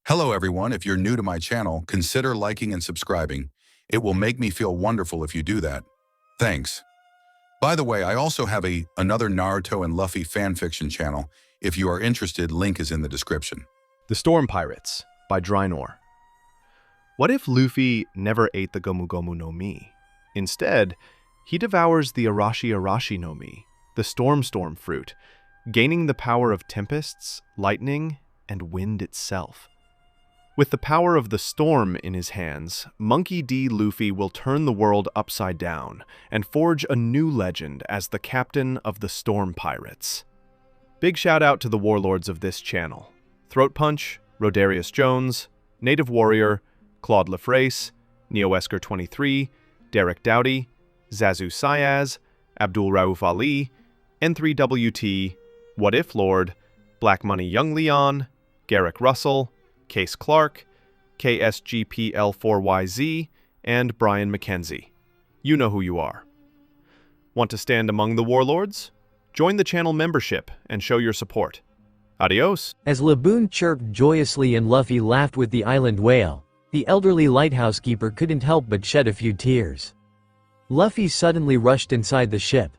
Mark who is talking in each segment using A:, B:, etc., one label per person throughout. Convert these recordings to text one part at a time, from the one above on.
A: Hello everyone, if you're new to my channel, consider liking and subscribing. It will make me feel wonderful if you do that. Thanks. By the way, I also have another Naruto and Luffy fanfiction channel. If you are interested, link is in the description.
B: The Storm Pirates by Drinor. What if Luffy never ate the Gomu Gomu no Mi? Instead, he devours the Arashi Arashi no Mi, the Storm fruit, gaining the power of tempests, lightning, and wind itself. With the power of the storm in his hands, Monkey D. Luffy will turn the world upside down and forge a new legend as the captain of the Storm Pirates. Big shout out to the warlords of this channel: Throat Punch, Rodarius Jones, Native Warrior, Claude Lefrace, Neoesker 23, Derek Dowdy, Zazu Syaz, Abdul Rauf Ali, N3WT, What If Lord, Black Money Young Leon, Garrick Russell, Case Clark, KSGPL4YZ, and Brian McKenzie. You know who you are. Want to stand among the warlords? Join the channel membership and show your support. Adios.
C: As Laboon chirped joyously and Luffy laughed with the island whale, the elderly lighthouse keeper couldn't help but shed a few tears. Luffy suddenly rushed inside the ship.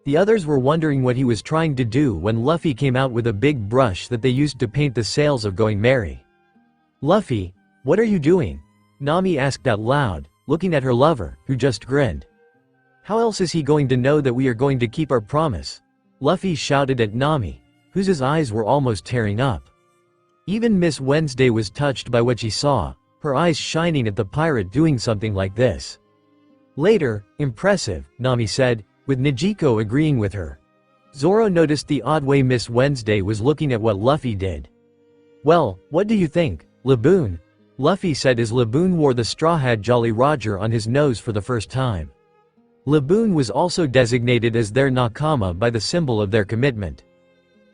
C: The others were wondering what he was trying to do when Luffy came out with a big brush that they used to paint the sails of Going Merry. "Luffy, what are you doing?" Nami asked out loud, looking at her lover, who just grinned. "How else is he going to know that we are going to keep our promise?" Luffy shouted at Nami, whose eyes were almost tearing up. Even Miss Wednesday was touched by what she saw, her eyes shining at the pirate doing something like this. Later, "Impressive," Nami said, with Nijiko agreeing with her. Zoro noticed the odd way Miss Wednesday was looking at what Luffy did. "Well, what do you think, Laboon?" Luffy said as Laboon wore the Straw Hat Jolly Roger on his nose for the first time. Laboon was also designated as their nakama by the symbol of their commitment.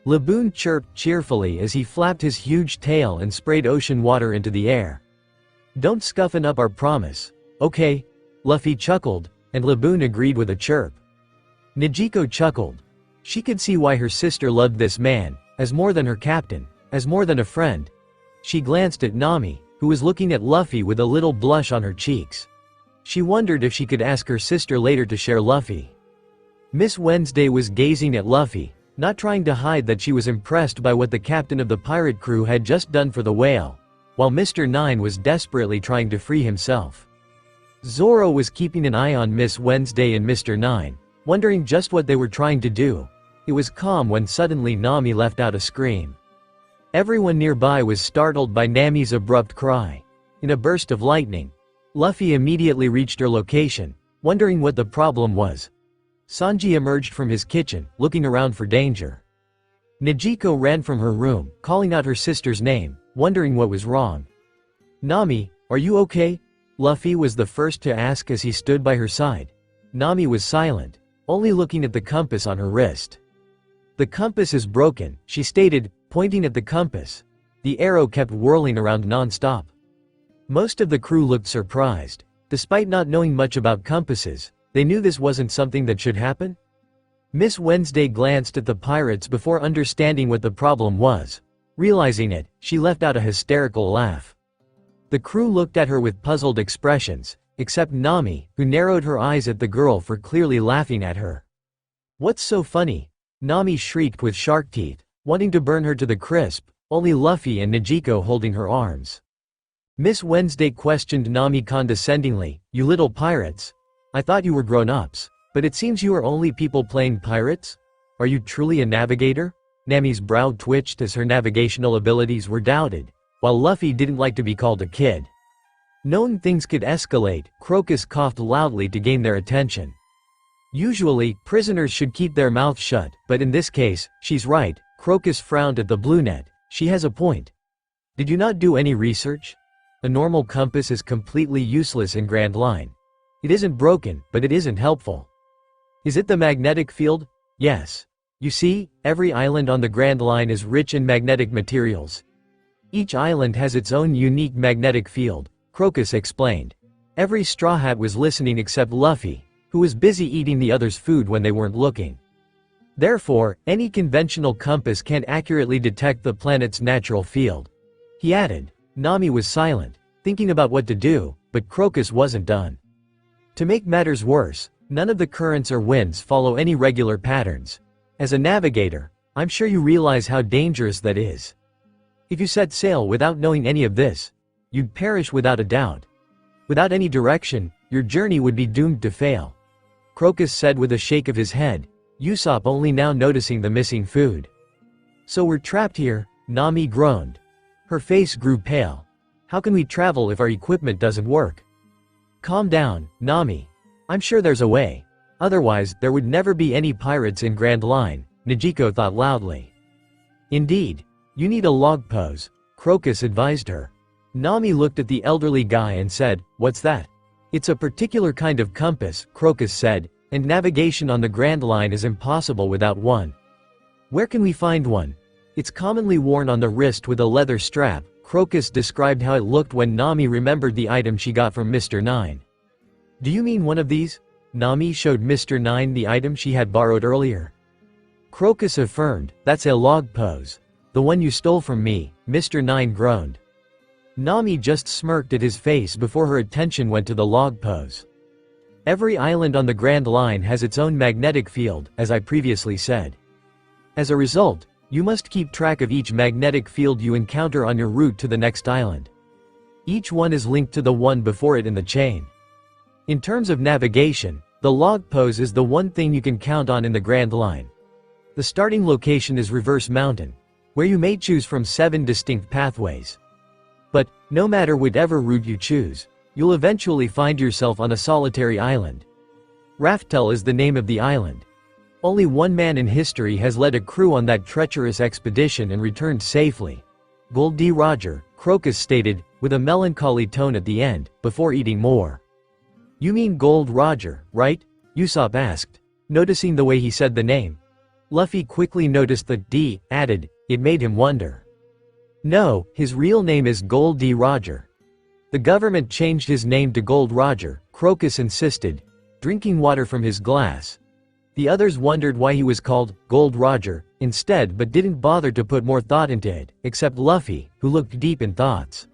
C: Laboon chirped cheerfully as he flapped his huge tail and sprayed ocean water into the air. "Don't scuffin' up our promise, okay?" Luffy chuckled, and Laboon agreed with a chirp. Nijiko chuckled. She could see why her sister loved this man, as more than her captain, as more than a friend. She glanced at Nami, who was looking at Luffy with a little blush on her cheeks. She wondered if she could ask her sister later to share Luffy. Miss Wednesday was gazing at Luffy, not trying to hide that she was impressed by what the captain of the pirate crew had just done for the whale, while Mr. Nine was desperately trying to free himself. Zoro was keeping an eye on Miss Wednesday and Mr. Nine, wondering just what they were trying to do. It was calm when suddenly Nami let out a scream. Everyone nearby was startled by Nami's abrupt cry. In a burst of lightning, Luffy immediately reached her location, wondering what the problem was. Sanji emerged from his kitchen, looking around for danger. Nijiko ran from her room, calling out her sister's name, wondering what was wrong. "Nami, are you okay?" Luffy was the first to ask as he stood by her side. Nami was silent, only looking at the compass on her wrist. "The compass is broken," she stated, pointing at the compass. The arrow kept whirling around non-stop. Most of the crew looked surprised. Despite not knowing much about compasses, they knew this wasn't something that should happen. Miss Wednesday glanced at the pirates before understanding what the problem was. Realizing it, she let out a hysterical laugh. The crew looked at her with puzzled expressions, except Nami, who narrowed her eyes at the girl for clearly laughing at her. "What's so funny?" Nami shrieked with shark teeth, wanting to burn her to the crisp, only Luffy and Nijiko holding her arms. Miss Wednesday questioned Nami condescendingly, "You little pirates? I thought you were grown-ups, but it seems you are only people playing pirates? Are you truly a navigator?" Nami's brow twitched as her navigational abilities were doubted, while Luffy didn't like to be called a kid. Knowing things could escalate, Crocus coughed loudly to gain their attention. Usually, prisoners should keep their mouths shut, but in this case, she's right. Crocus frowned at the blue net. She has a point. "Did you not do any research? A normal compass is completely useless in Grand Line. It isn't broken, but it isn't helpful." "Is it the magnetic field?" "Yes. You see, every island on the Grand Line is rich in magnetic materials. Each island has its own unique magnetic field," Crocus explained. Every Straw Hat was listening except Luffy, who was busy eating the others' food when they weren't looking. "Therefore, any conventional compass can't accurately detect the planet's natural field," he added. Nami was silent, thinking about what to do, but Crocus wasn't done. To make matters worse, none of the currents or winds follow any regular patterns. As a navigator, I'm sure you realize how dangerous that is. If you set sail without knowing any of this, you'd perish without a doubt. Without any direction, your journey would be doomed to fail. Crocus said with a shake of his head, Usopp only now noticing the missing food. So we're trapped here, Nami groaned. Her face grew pale. How can we travel if our equipment doesn't work? Calm down, Nami. I'm sure there's a way. Otherwise, there would never be any pirates in Grand Line, Nijiko thought loudly. Indeed. You need a log pose, Crocus advised her. Nami looked at the elderly guy and said, what's that? It's a particular kind of compass, Crocus said, and navigation on the Grand Line is impossible without one. Where can we find one? It's commonly worn on the wrist with a leather strap. Crocus described how it looked when Nami remembered the item she got from Mr. Nine. Do you mean one of these? Nami showed Mr. Nine the item she had borrowed earlier. Crocus affirmed, that's a log pose. The one you stole from me, Mr. Nine groaned. Nami just smirked at his face before her attention went to the log pose. Every island on the Grand Line has its own magnetic field, as I previously said. As a result, you must keep track of each magnetic field you encounter on your route to the next island. Each one is linked to the one before it in the chain. In terms of navigation, the log pose is the one thing you can count on in the Grand Line. The starting location is Reverse Mountain, where you may choose from 7 distinct pathways. But, no matter whatever route you choose, you'll eventually find yourself on a solitary island. Raftel is the name of the island. Only one man in history has led a crew on that treacherous expedition and returned safely. Gold D. Roger, Crocus stated, with a melancholy tone at the end, before eating more. You mean Gold Roger, right? Usopp asked, noticing the way he said the name. Luffy quickly noticed the D, added, it made him wonder. No, his real name is Gold D. Roger. The government changed his name to Gold Roger, Crocus insisted, drinking water from his glass. The others wondered why he was called Gold Roger instead but didn't bother to put more thought into it, except Luffy, who looked deep in thoughts.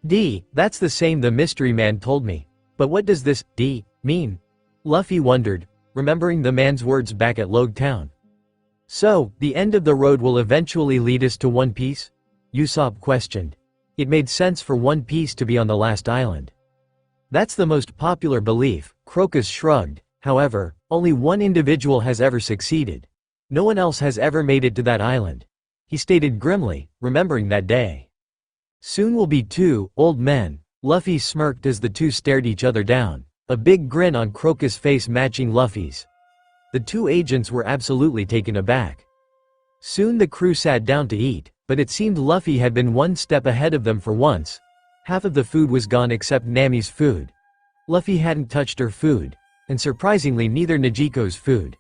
C: D, that's the same the mystery man told me. But what does this D mean? Luffy wondered, remembering the man's words back at Log Town. So, the end of the road will eventually lead us to One Piece? Usopp questioned. It made sense for One Piece to be on the last island. That's the most popular belief, Crocus shrugged. However, only one individual has ever succeeded. No one else has ever made it to that island. He stated grimly, remembering that day. Soon we'll be 2 old men. Luffy smirked as the two stared each other down, a big grin on Crocus' face matching Luffy's. The 2 agents were absolutely taken aback. Soon the crew sat down to eat, but it seemed Luffy had been one step ahead of them for once. Half of the food was gone except Nami's food. Luffy hadn't touched her food, and surprisingly neither Nijiko's food.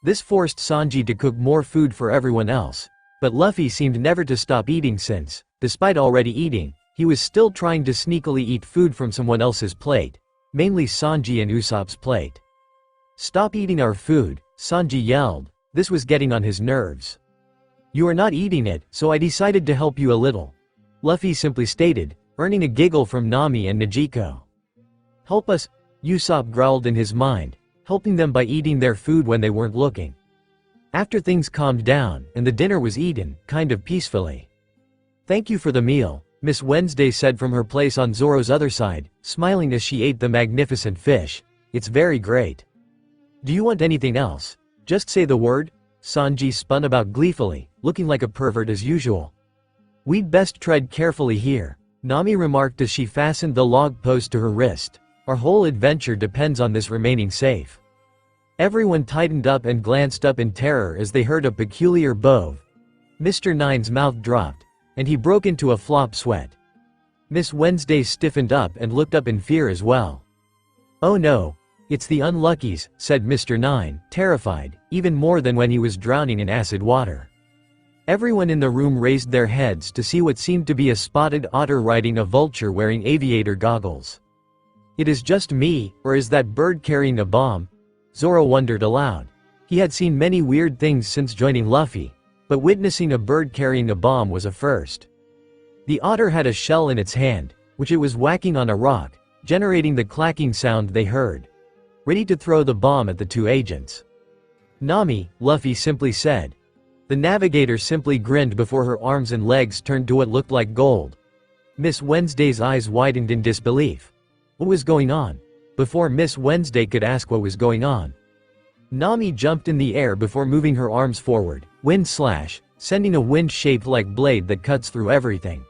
C: This forced Sanji to cook more food for everyone else, but Luffy seemed never to stop eating since, despite already eating, he was still trying to sneakily eat food from someone else's plate, mainly Sanji and Usopp's plate. Stop eating our food, Sanji yelled. This was getting on his nerves. You are not eating it, so I decided to help you a little. Luffy simply stated, earning a giggle from Nami and Nijiko. Help us, Usopp growled in his mind, helping them by eating their food when they weren't looking. After things calmed down, and the dinner was eaten, kind of peacefully. Thank you for the meal, Miss Wednesday said from her place on Zoro's other side, smiling as she ate the magnificent fish. It's very great. Do you want anything else? Just say the word. Sanji spun about gleefully, looking like a pervert as usual. We'd best tread carefully here, Nami remarked as she fastened the log post to her wrist. Our whole adventure depends on this remaining safe. Everyone tightened up and glanced up in terror as they heard a peculiar bove. Mr. Nine's mouth dropped, and he broke into a flop sweat. Miss Wednesday stiffened up and looked up in fear as well. Oh no, it's the unluckies, said Mr. Nine, terrified, even more than when he was drowning in acid water. Everyone in the room raised their heads to see what seemed to be a spotted otter riding a vulture wearing aviator goggles. It is just me, or is that bird carrying a bomb? Zoro wondered aloud. He had seen many weird things since joining Luffy, but witnessing a bird carrying a bomb was a first. The otter had a shell in its hand, which it was whacking on a rock, generating the clacking sound they heard. Ready to throw the bomb at the two agents. "Nami," Luffy simply said. The navigator simply grinned before her arms and legs turned to what looked like gold. Miss Wednesday's eyes widened in disbelief. What was going on? Before Miss Wednesday could ask what was going on, Nami jumped in the air before moving her arms forward, wind slash, sending a wind shaped like blade that cuts through everything.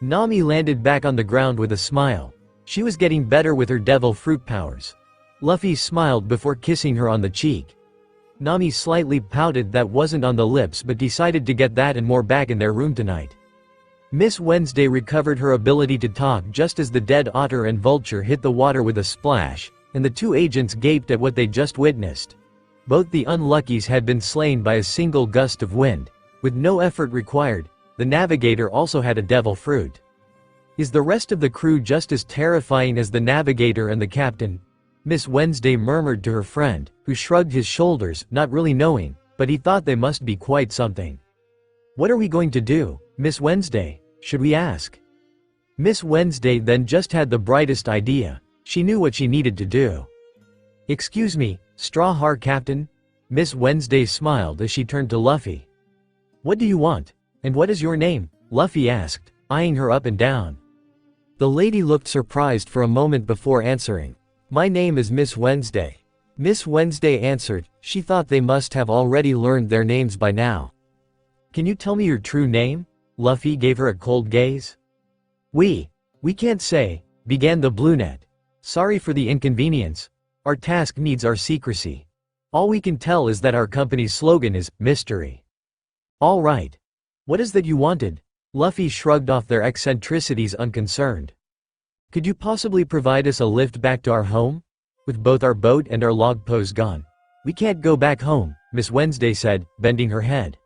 C: Nami landed back on the ground with a smile. She was getting better with her devil fruit powers. Luffy smiled before kissing her on the cheek. Nami slightly pouted, that wasn't on the lips, but decided to get that and more back in their room tonight. Miss Wednesday recovered her ability to talk just as the dead otter and vulture hit the water with a splash, and the two agents gaped at what they just witnessed. Both the unluckies had been slain by a single gust of wind. With no effort required, the navigator also had a devil fruit. Is the rest of the crew just as terrifying as the navigator and the captain? Miss Wednesday murmured to her friend, who shrugged his shoulders, not really knowing, but he thought they must be quite something. "What are we going to do, Miss Wednesday? Should we ask?" Miss Wednesday then just had the brightest idea. She knew what she needed to do. "Excuse me, Straw Har Captain?" Miss Wednesday smiled as she turned to Luffy. "What do you want? And what is your name?" Luffy asked, eyeing her up and down. The lady looked surprised for a moment before answering. "My name is Miss Wednesday." Miss Wednesday answered. She thought they must have already learned their names by now. "Can you tell me your true name?" Luffy gave her a cold gaze. We can't say," began the brunette. "Sorry for the inconvenience. Our task needs our secrecy. All we can tell is that our company's slogan is, mystery." "All right. What is that you wanted?" Luffy shrugged off their eccentricities unconcerned. "Could you possibly provide us a lift back to our home? With both our boat and our log pose gone, we can't go back home," Miss Wednesday said, bending her head.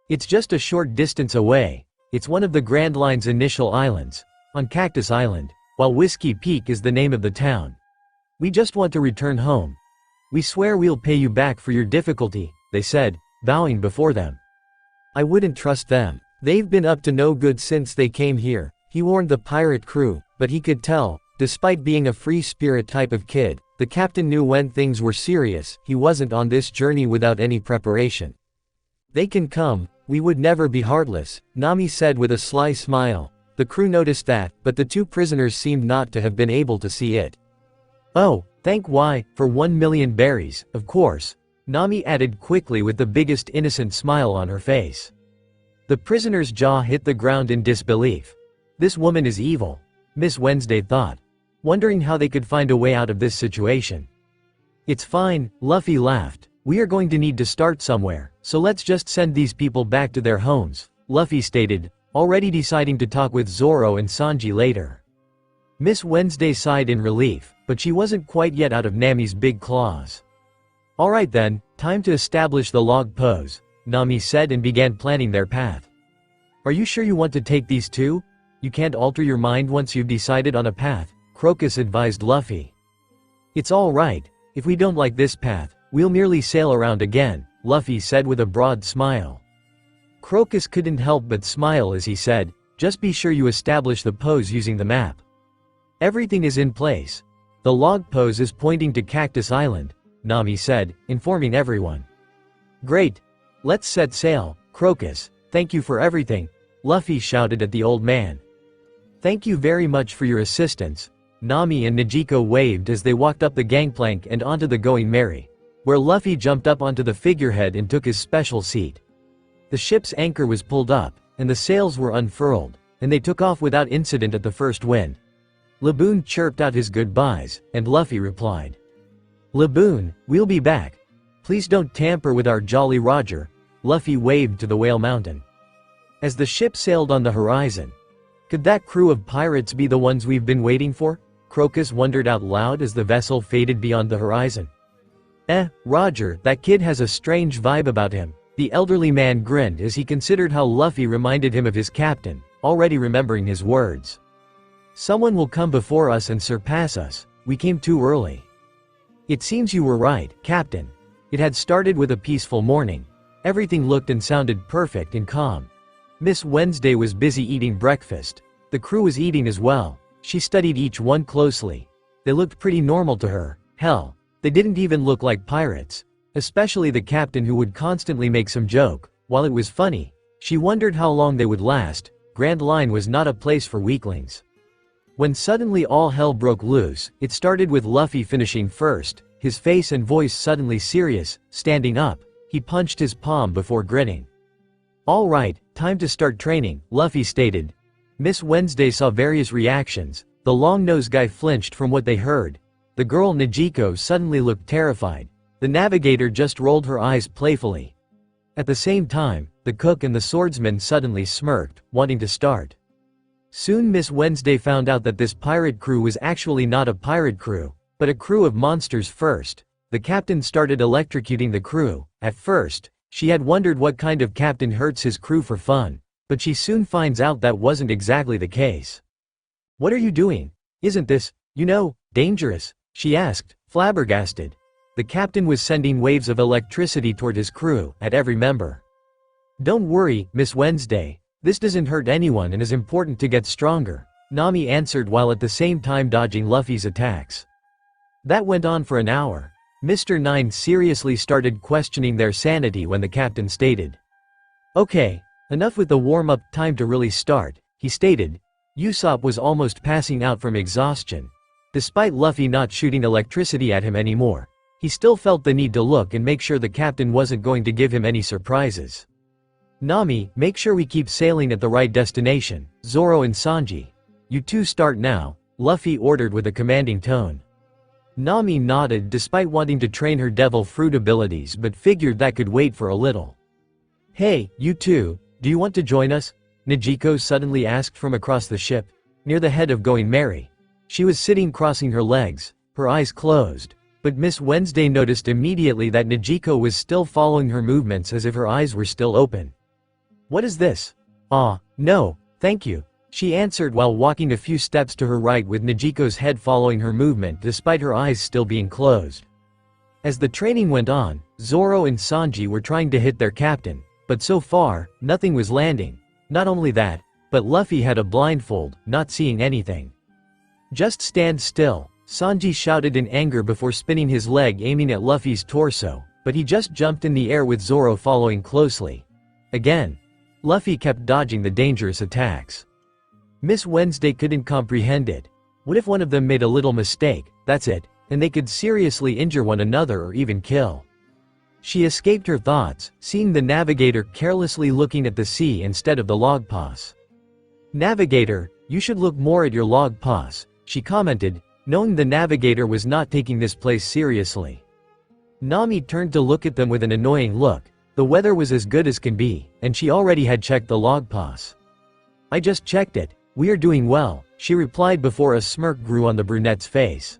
C: "It's just a short distance away. It's one of the Grand Line's initial islands, on Cactus Island, while Whiskey Peak is the name of the town. We just want to return home. We swear we'll pay you back for your difficulty," they said, bowing before them. "I wouldn't trust them. They've been up to no good since they came here," he warned the pirate crew, but he could tell, despite being a free spirit type of kid, the captain knew when things were serious. He wasn't on this journey without any preparation. "They can come, we would never be heartless," Nami said with a sly smile. The crew noticed that, but the two prisoners seemed not to have been able to see it. "Oh, thank Y, for 1,000,000 berries, of course," Nami added quickly with the biggest innocent smile on her face. The prisoner's jaw hit the ground in disbelief. This woman is evil, Miss Wednesday thought, wondering how they could find a way out of this situation. "It's fine," Luffy laughed. "We are going to need to start somewhere, so let's just send these people back to their homes," Luffy stated, already deciding to talk with Zoro and Sanji later. Miss Wednesday sighed in relief, but she wasn't quite yet out of Nami's big claws. "Alright then, time to establish the log pose," Nami said and began planning their path. "Are you sure you want to take these two? You can't alter your mind once you've decided on a path," Crocus advised Luffy. "It's all right. If we don't like this path, we'll merely sail around again," Luffy said with a broad smile. Crocus couldn't help but smile as he said, "Just be sure you establish the pose using the map. Everything is in place. The log pose is pointing to Cactus Island," Nami said, informing everyone. "Great. Let's set sail, Crocus. Thank you for everything," Luffy shouted at the old man. "Thank you very much for your assistance." Nami and Nijiko waved as they walked up the gangplank and onto the Going Merry, where Luffy jumped up onto the figurehead and took his special seat. The ship's anchor was pulled up, and the sails were unfurled, and they took off without incident at the first wind. Laboon chirped out his goodbyes, and Luffy replied, "Laboon, we'll be back. Please don't tamper with our Jolly Roger." Luffy waved to the Whale Mountain. As the ship sailed on the horizon, could that crew of pirates be the ones we've been waiting for? Crocus wondered out loud as the vessel faded beyond the horizon. Roger, that kid has a strange vibe about him." The elderly man grinned as he considered how Luffy reminded him of his captain, already remembering his words. "Someone will come before us and surpass us. We came too early." "It seems you were right, Captain." It had started with a peaceful morning. Everything looked and sounded perfect and calm. Miss Wednesday was busy eating breakfast. The crew was eating as well. She studied each one closely. They looked pretty normal to her. Hell, they didn't even look like pirates. Especially the captain, who would constantly make some joke. While it was funny, she wondered how long they would last. Grand Line was not a place for weaklings. When suddenly all hell broke loose, it started with Luffy finishing first, his face and voice suddenly serious. Standing up, he punched his palm before grinning. "All right, time to start training," Luffy stated. Miss Wednesday saw various reactions. The long-nosed guy flinched from what they heard. The girl Nijiko suddenly looked terrified. The navigator just rolled her eyes playfully. At the same time, the cook and the swordsman suddenly smirked, wanting to start. Soon Miss Wednesday found out that this pirate crew was actually not a pirate crew, but a crew of monsters first. The captain started electrocuting the crew. At first, she had wondered what kind of captain hurts his crew for fun, but she soon finds out that wasn't exactly the case. "What are you doing? Isn't this, dangerous?" she asked, flabbergasted. The captain was sending waves of electricity toward his crew, at every member. "Don't worry, Miss Wednesday. This doesn't hurt anyone and is important to get stronger," Nami answered while at the same time dodging Luffy's attacks. That went on for an hour. Mr. Nine seriously started questioning their sanity when the captain stated, "Okay, enough with the warm-up, time to really start," he stated. Usopp was almost passing out from exhaustion. Despite Luffy not shooting electricity at him anymore, he still felt the need to look and make sure the captain wasn't going to give him any surprises. "Nami, make sure we keep sailing at the right destination. Zoro and Sanji, you two start now," Luffy ordered with a commanding tone. Nami nodded despite wanting to train her devil fruit abilities, but figured that could wait for a little. "Hey, you two, do you want to join us?" Nijiko suddenly asked from across the ship, near the head of Going Merry. She was sitting crossing her legs, her eyes closed, but Miss Wednesday noticed immediately that Nijiko was still following her movements as if her eyes were still open. "What is this?" No, thank you," she answered while walking a few steps to her right with Nijiko's head following her movement despite her eyes still being closed. As the training went on, Zoro and Sanji were trying to hit their captain, but so far, nothing was landing. Not only that, but Luffy had a blindfold, not seeing anything. "Just stand still," Sanji shouted in anger before spinning his leg aiming at Luffy's torso, but he just jumped in the air with Zoro following closely. Again, Luffy kept dodging the dangerous attacks. Miss Wednesday couldn't comprehend it. What if one of them made a little mistake, that's it, and they could seriously injure one another or even kill? She escaped her thoughts, seeing the navigator carelessly looking at the sea instead of the log pass. "Navigator, you should look more at your log pass," she commented, knowing the navigator was not taking this place seriously. Nami turned to look at them with an annoying look. The weather was as good as can be, and she already had checked the log pass. "I just checked it. We are doing well," she replied before a smirk grew on the brunette's face.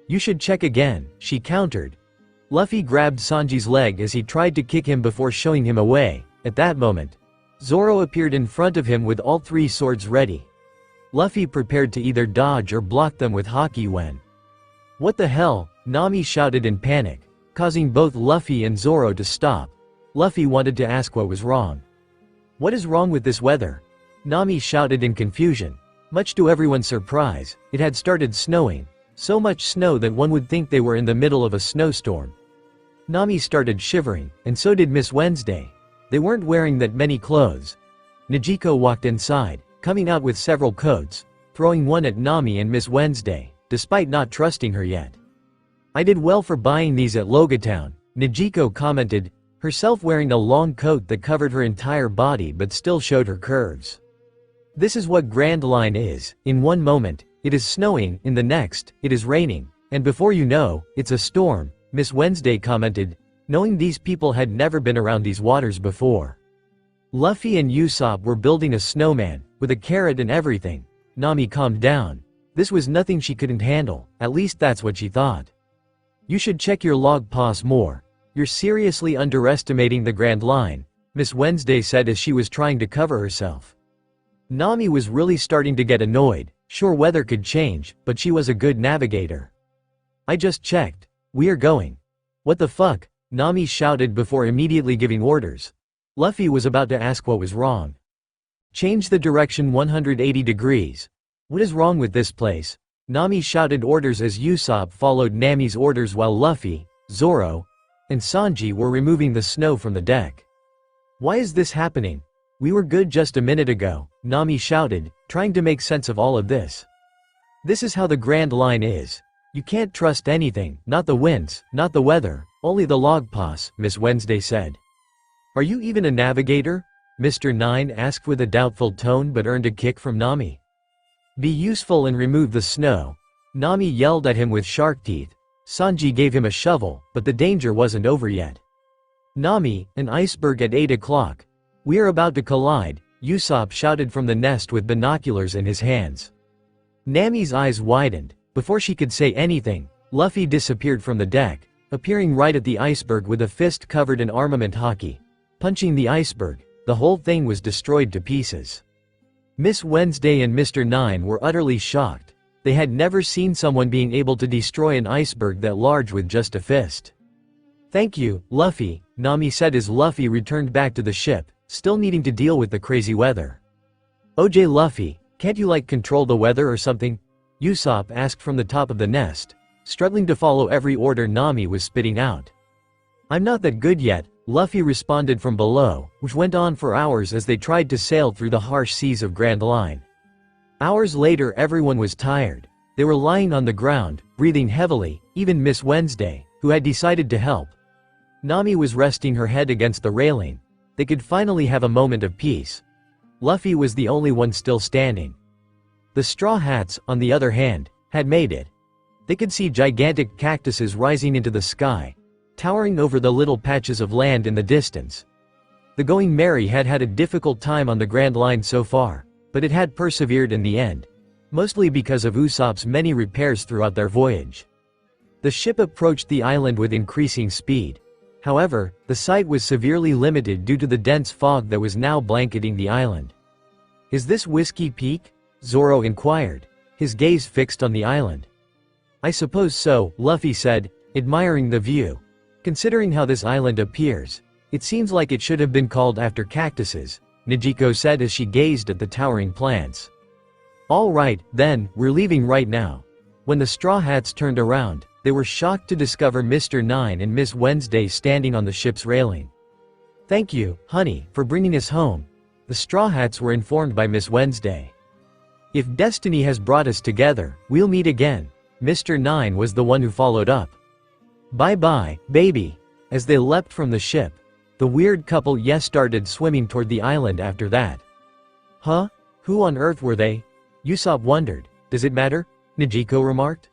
C: "You should check again," she countered. Luffy grabbed Sanji's leg as he tried to kick him before showing him away. At that moment, Zoro appeared in front of him with all three swords ready. Luffy prepared to either dodge or block them with haki when. "What the hell?" Nami shouted in panic, causing both Luffy and Zoro to stop. Luffy wanted to ask what was wrong. "What is wrong with this weather?" Nami shouted in confusion. Much to everyone's surprise, it had started snowing, so much snow that one would think they were in the middle of a snowstorm. Nami started shivering, and so did Miss Wednesday. They weren't wearing that many clothes. Nijiko walked inside, coming out with several coats, throwing one at Nami and Miss Wednesday, despite not trusting her yet. "I did well for buying these at Logatown," Nijiko commented, herself wearing a long coat that covered her entire body but still showed her curves. "This is what Grand Line is. In one moment, it is snowing, in the next, it is raining, and before you know, it's a storm," Miss Wednesday commented, knowing these people had never been around these waters before. Luffy and Usopp were building a snowman, with a carrot and everything. Nami calmed down. This was nothing she couldn't handle, at least that's what she thought. "You should check your log pass more. You're seriously underestimating the Grand Line," Miss Wednesday said as she was trying to cover herself. Nami was really starting to get annoyed. Sure, weather could change, but she was a good navigator. "I just checked. We are going." "What the fuck?" Nami shouted before immediately giving orders. Luffy was about to ask what was wrong. Change the direction 180 degrees. What is wrong with this place? Nami shouted orders as Usopp followed Nami's orders while Luffy, Zoro, and Sanji were removing the snow from the deck. Why is this happening? We were good just a minute ago, Nami shouted, trying to make sense of all of this. This is how the Grand Line is. You can't trust anything, not the winds, not the weather, only the log pass, Miss Wednesday said. Are you even a navigator? Mr. Nine asked with a doubtful tone but earned a kick from Nami. Be useful and remove the snow. Nami yelled at him with shark teeth. Sanji gave him a shovel, but the danger wasn't over yet. Nami, an iceberg at 8 o'clock. We are about to collide, Usopp shouted from the nest with binoculars in his hands. Nami's eyes widened. Before she could say anything, Luffy disappeared from the deck, appearing right at the iceberg with a fist covered in armament hockey. Punching the iceberg, the whole thing was destroyed to pieces. Miss Wednesday and Mr. Nine were utterly shocked. They had never seen someone being able to destroy an iceberg that large with just a fist. Thank you, Luffy, Nami said as Luffy returned back to the ship, still needing to deal with the crazy weather. OJ Luffy, can't you control the weather or something? Usopp asked from the top of the nest, struggling to follow every order Nami was spitting out. I'm not that good yet, Luffy responded from below, which went on for hours as they tried to sail through the harsh seas of Grand Line. Hours later everyone was tired. They were lying on the ground, breathing heavily, even Miss Wednesday, who had decided to help. Nami was resting her head against the railing. They could finally have a moment of peace. Luffy was the only one still standing. The Straw Hats, on the other hand, had made it. They could see gigantic cactuses rising into the sky, towering over the little patches of land in the distance. The Going Merry had had a difficult time on the Grand Line so far, but it had persevered in the end, mostly because of Usopp's many repairs throughout their voyage. The ship approached the island with increasing speed. However, the sight was severely limited due to the dense fog that was now blanketing the island. Is this Whiskey Peak? Zoro inquired, his gaze fixed on the island. I suppose so, Luffy said, admiring the view. Considering how this island appears, it seems like it should have been called after cactuses, Nijiko said as she gazed at the towering plants. All right, then, we're leaving right now. When the Straw Hats turned around, they were shocked to discover Mr. Nine and Miss Wednesday standing on the ship's railing. Thank you, honey, for bringing us home, the Straw Hats were informed by Miss Wednesday. If destiny has brought us together, we'll meet again, Mr. Nine was the one who followed up. Bye-bye, baby. As they leapt from the ship, the weird couple started swimming toward the island after that. Huh? Who on earth were they? Usopp wondered. Does it matter? Nijiko remarked.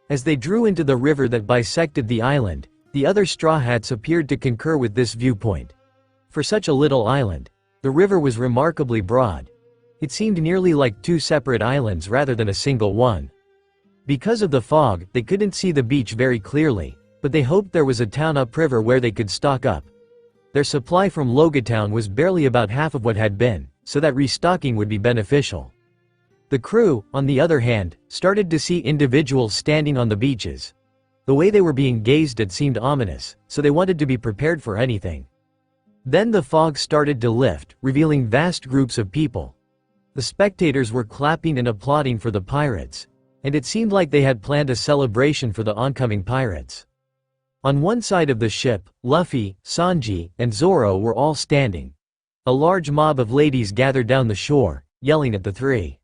C: As they drew into the river that bisected the island, the other Straw Hats appeared to concur with this viewpoint. For such a little island, the river was remarkably broad. It seemed nearly like two separate islands rather than a single one. Because of the fog, they couldn't see the beach very clearly, but they hoped there was a town upriver where they could stock up. Their supply from Logatown was barely about half of what had been, so that restocking would be beneficial. The crew, on the other hand, started to see individuals standing on the beaches. The way they were being gazed at seemed ominous, so they wanted to be prepared for anything. Then the fog started to lift, revealing vast groups of people. The spectators were clapping and applauding for the pirates, and it seemed like they had planned a celebration for the oncoming pirates. On one side of the ship, Luffy, Sanji, and Zoro were all standing. A large mob of ladies gathered down the shore, yelling at the three.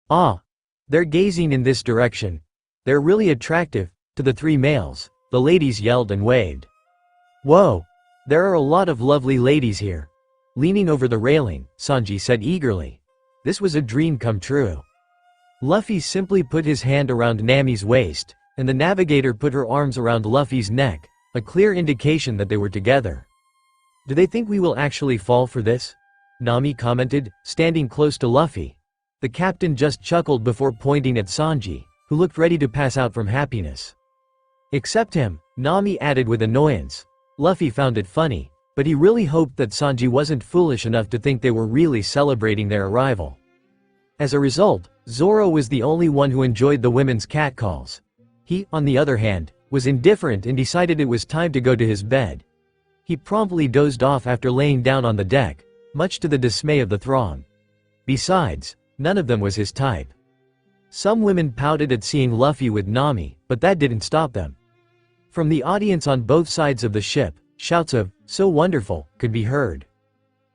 C: Ah! They're gazing in this direction. They're really attractive, to the three males, the ladies yelled and waved. Whoa! There are a lot of lovely ladies here. Leaning over the railing, Sanji said eagerly. This was a dream come true. Luffy simply put his hand around Nami's waist, and the navigator put her arms around Luffy's neck, a clear indication that they were together. Do they think we will actually fall for this? Nami commented, standing close to Luffy. The captain just chuckled before pointing at Sanji, who looked ready to pass out from happiness. Except him, Nami added with annoyance. Luffy found it funny, but he really hoped that Sanji wasn't foolish enough to think they were really celebrating their arrival. As a result, Zoro was the only one who enjoyed the women's catcalls. He, on the other hand, was indifferent and decided it was time to go to his bed. He promptly dozed off after laying down on the deck, much to the dismay of the throng. Besides, none of them was his type. Some women pouted at seeing Luffy with Nami, but that didn't stop them. From the audience on both sides of the ship, shouts of, "So wonderful," could be heard.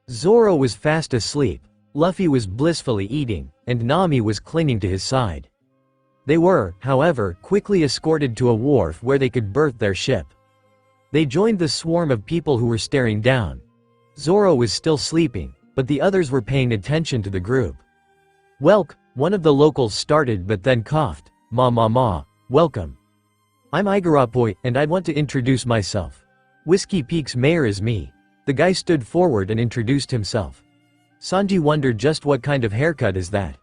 C: Zoro was fast asleep, Luffy was blissfully eating, and Nami was clinging to his side. They were, however, quickly escorted to a wharf where they could berth their ship. They joined the swarm of people who were staring down. Zoro was still sleeping, but the others were paying attention to the group. "Welk," one of the locals started but then coughed. Ma, welcome. I'm Igarappoi, and I'd want to introduce myself. Whiskey Peak's mayor is me." The guy stood forward and introduced himself. Sanji wondered just what kind of haircut is that.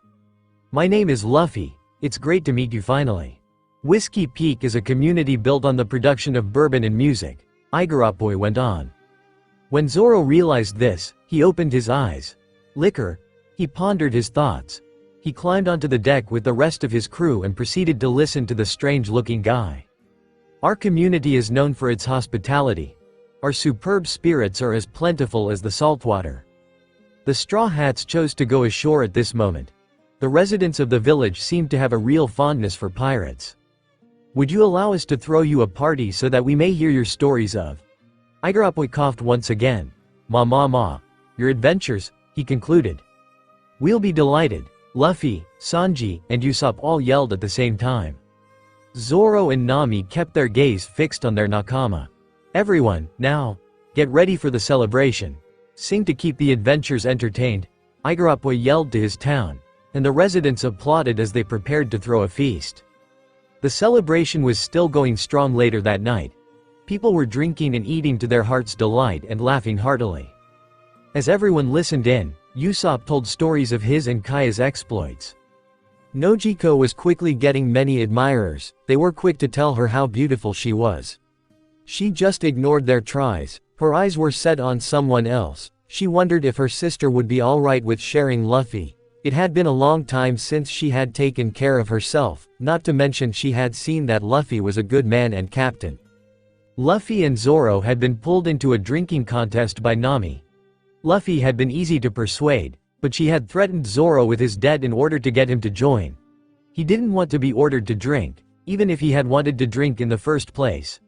C: "My name is Luffy. It's great to meet you finally. Whiskey Peak is a community built on the production of bourbon and music," Igarappoi went on. When Zoro realized this, he opened his eyes. Liquor? He pondered his thoughts. He climbed onto the deck with the rest of his crew and proceeded to listen to the strange-looking guy. "Our community is known for its hospitality. Our superb spirits are as plentiful as the saltwater." The Straw Hats chose to go ashore at this moment. The residents of the village seemed to have a real fondness for pirates. "Would you allow us to throw you a party so that we may hear your stories of?" Igarappoi coughed once again. Ma. Your adventures," he concluded. "We'll be delighted," Luffy, Sanji, and Usopp all yelled at the same time. Zoro and Nami kept their gaze fixed on their nakama. "Everyone, now, get ready for the celebration. Sing to keep the adventurers entertained," Igarappoi yelled to his town, and the residents applauded as they prepared to throw a feast. The celebration was still going strong later that night. People were drinking and eating to their heart's delight and laughing heartily. As everyone listened in, Usopp told stories of his and Kaya's exploits. Nojiko was quickly getting many admirers. They were quick to tell her how beautiful she was. She just ignored their tries. Her eyes were set on someone else. She wondered if her sister would be alright with sharing Luffy. It had been a long time since she had taken care of herself, not to mention she had seen that Luffy was a good man and captain. Luffy and Zoro had been pulled into a drinking contest by Nami. Luffy had been easy to persuade, but she had threatened Zoro with his debt in order to get him to join. He didn't want to be ordered to drink, even if he had wanted to drink in the first place.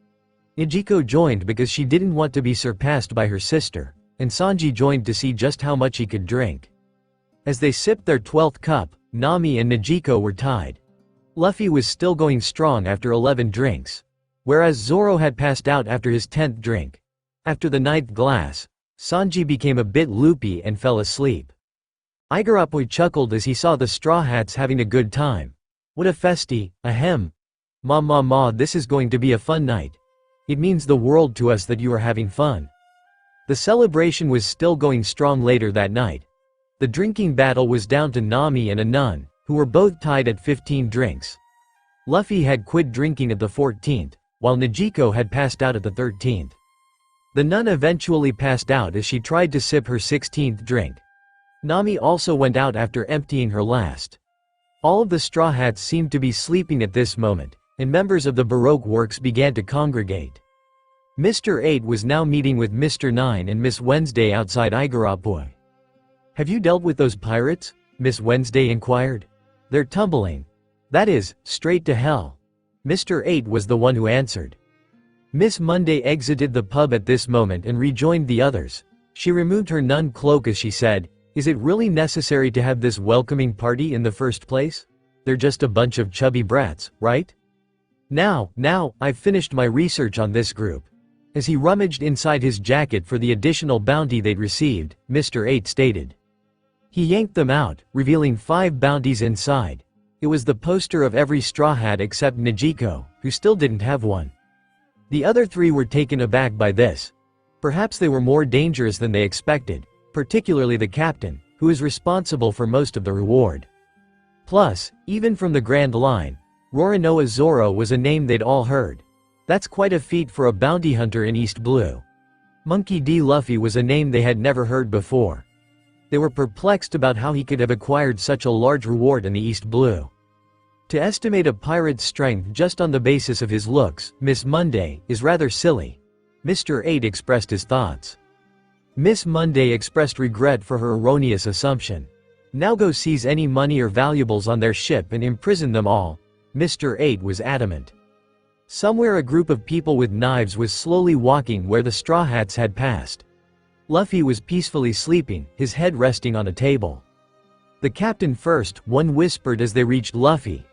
C: Nijiko joined because she didn't want to be surpassed by her sister, and Sanji joined to see just how much he could drink. As they sipped their 12th cup, Nami and Nijiko were tied. Luffy was still going strong after 11 drinks, whereas Zoro had passed out after his 10th drink. After the 9th glass, Sanji became a bit loopy and fell asleep. Igarappoi chuckled as he saw the Straw Hats having a good time. "What a festy, ahem. Ma, this is going to be a fun night. It means the world to us that you are having fun." The celebration was still going strong later that night. The drinking battle was down to Nami and a nun, who were both tied at 15 drinks. Luffy had quit drinking at the 14th, while Nijiko had passed out at the 13th. The nun eventually passed out as she tried to sip her 16th drink. Nami also went out after emptying her last. All of the Straw Hats seemed to be sleeping at this moment, and members of the Baroque works began to congregate. Mr. 8 was now meeting with Mr. 9 and Miss Wednesday outside Igarappoi. "Have you dealt with those pirates?" Miss Wednesday inquired. "They're tumbling. That is, straight to hell." Mr. 8 was the one who answered. Miss Monday exited the pub at this moment and rejoined the others. She removed her nun cloak as she said, "Is it really necessary to have this welcoming party in the first place? They're just a bunch of chubby brats, right? Now, I've finished my research on this group." As he rummaged inside his jacket for the additional bounty they'd received, Mr. 8 stated. He yanked them out, revealing 5 bounties inside. It was the poster of every Straw Hat except Nijiko, who still didn't have one. The other 3 were taken aback by this. Perhaps they were more dangerous than they expected, particularly the captain, who is responsible for most of the reward. Plus, even from the Grand Line, Roronoa Zoro was a name they'd all heard. That's quite a feat for a bounty hunter in East Blue. Monkey D. Luffy was a name they had never heard before. They were perplexed about how he could have acquired such a large reward in the East Blue. To estimate a pirate's strength just on the basis of his looks, Miss Monday, is rather silly. Mr. 8 expressed his thoughts. Miss Monday expressed regret for her erroneous assumption. Now go seize any money or valuables on their ship and imprison them all. Mr. 8 was adamant. Somewhere a group of people with knives was slowly walking where the Straw Hats had passed. Luffy was peacefully sleeping, his head resting on a table. The captain first, one whispered as they reached Luffy.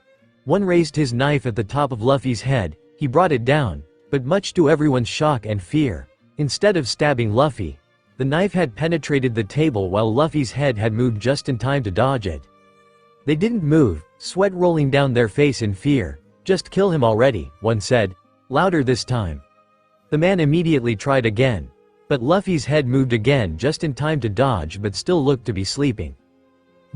C: One raised his knife at the top of Luffy's head, he brought it down, but much to everyone's shock and fear, instead of stabbing Luffy, the knife had penetrated the table while Luffy's head had moved just in time to dodge it. They didn't move, sweat rolling down their face in fear. Just kill him already, one said, louder this time. The man immediately tried again. But Luffy's head moved again just in time to dodge but still looked to be sleeping.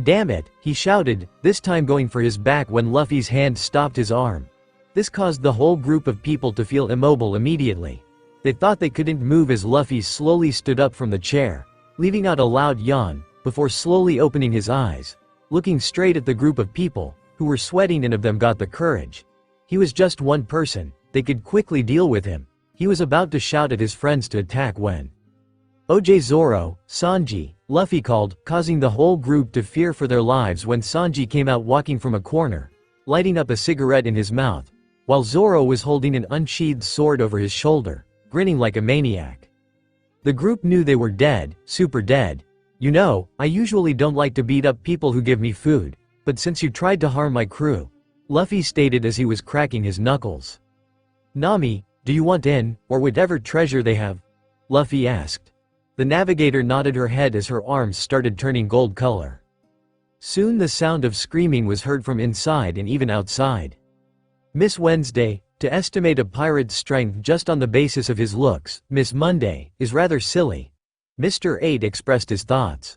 C: Damn it, he shouted, this time going for his back when Luffy's hand stopped his arm. This caused the whole group of people to feel immobile immediately. They thought they couldn't move as Luffy slowly stood up from the chair, leaving out a loud yawn, before slowly opening his eyes, looking straight at the group of people, who were sweating and of them got the courage. He was just one person, they could quickly deal with him. He was about to shout at his friends to attack when OJ Zoro, Sanji, Luffy called, causing the whole group to fear for their lives when Sanji came out walking from a corner, lighting up a cigarette in his mouth, while Zoro was holding an unsheathed sword over his shoulder, grinning like a maniac. The group knew they were dead, super dead. You know, I usually don't like to beat up people who give me food, but since you tried to harm my crew, Luffy stated as he was cracking his knuckles. Nami, do you want in, or whatever treasure they have? Luffy asked. The navigator nodded her head as her arms started turning gold color. Soon the sound of screaming was heard from inside and even outside. Miss Wednesday, to estimate a pirate's strength just on the basis of his looks, Miss Monday, is rather silly. Mr. 8 expressed his thoughts.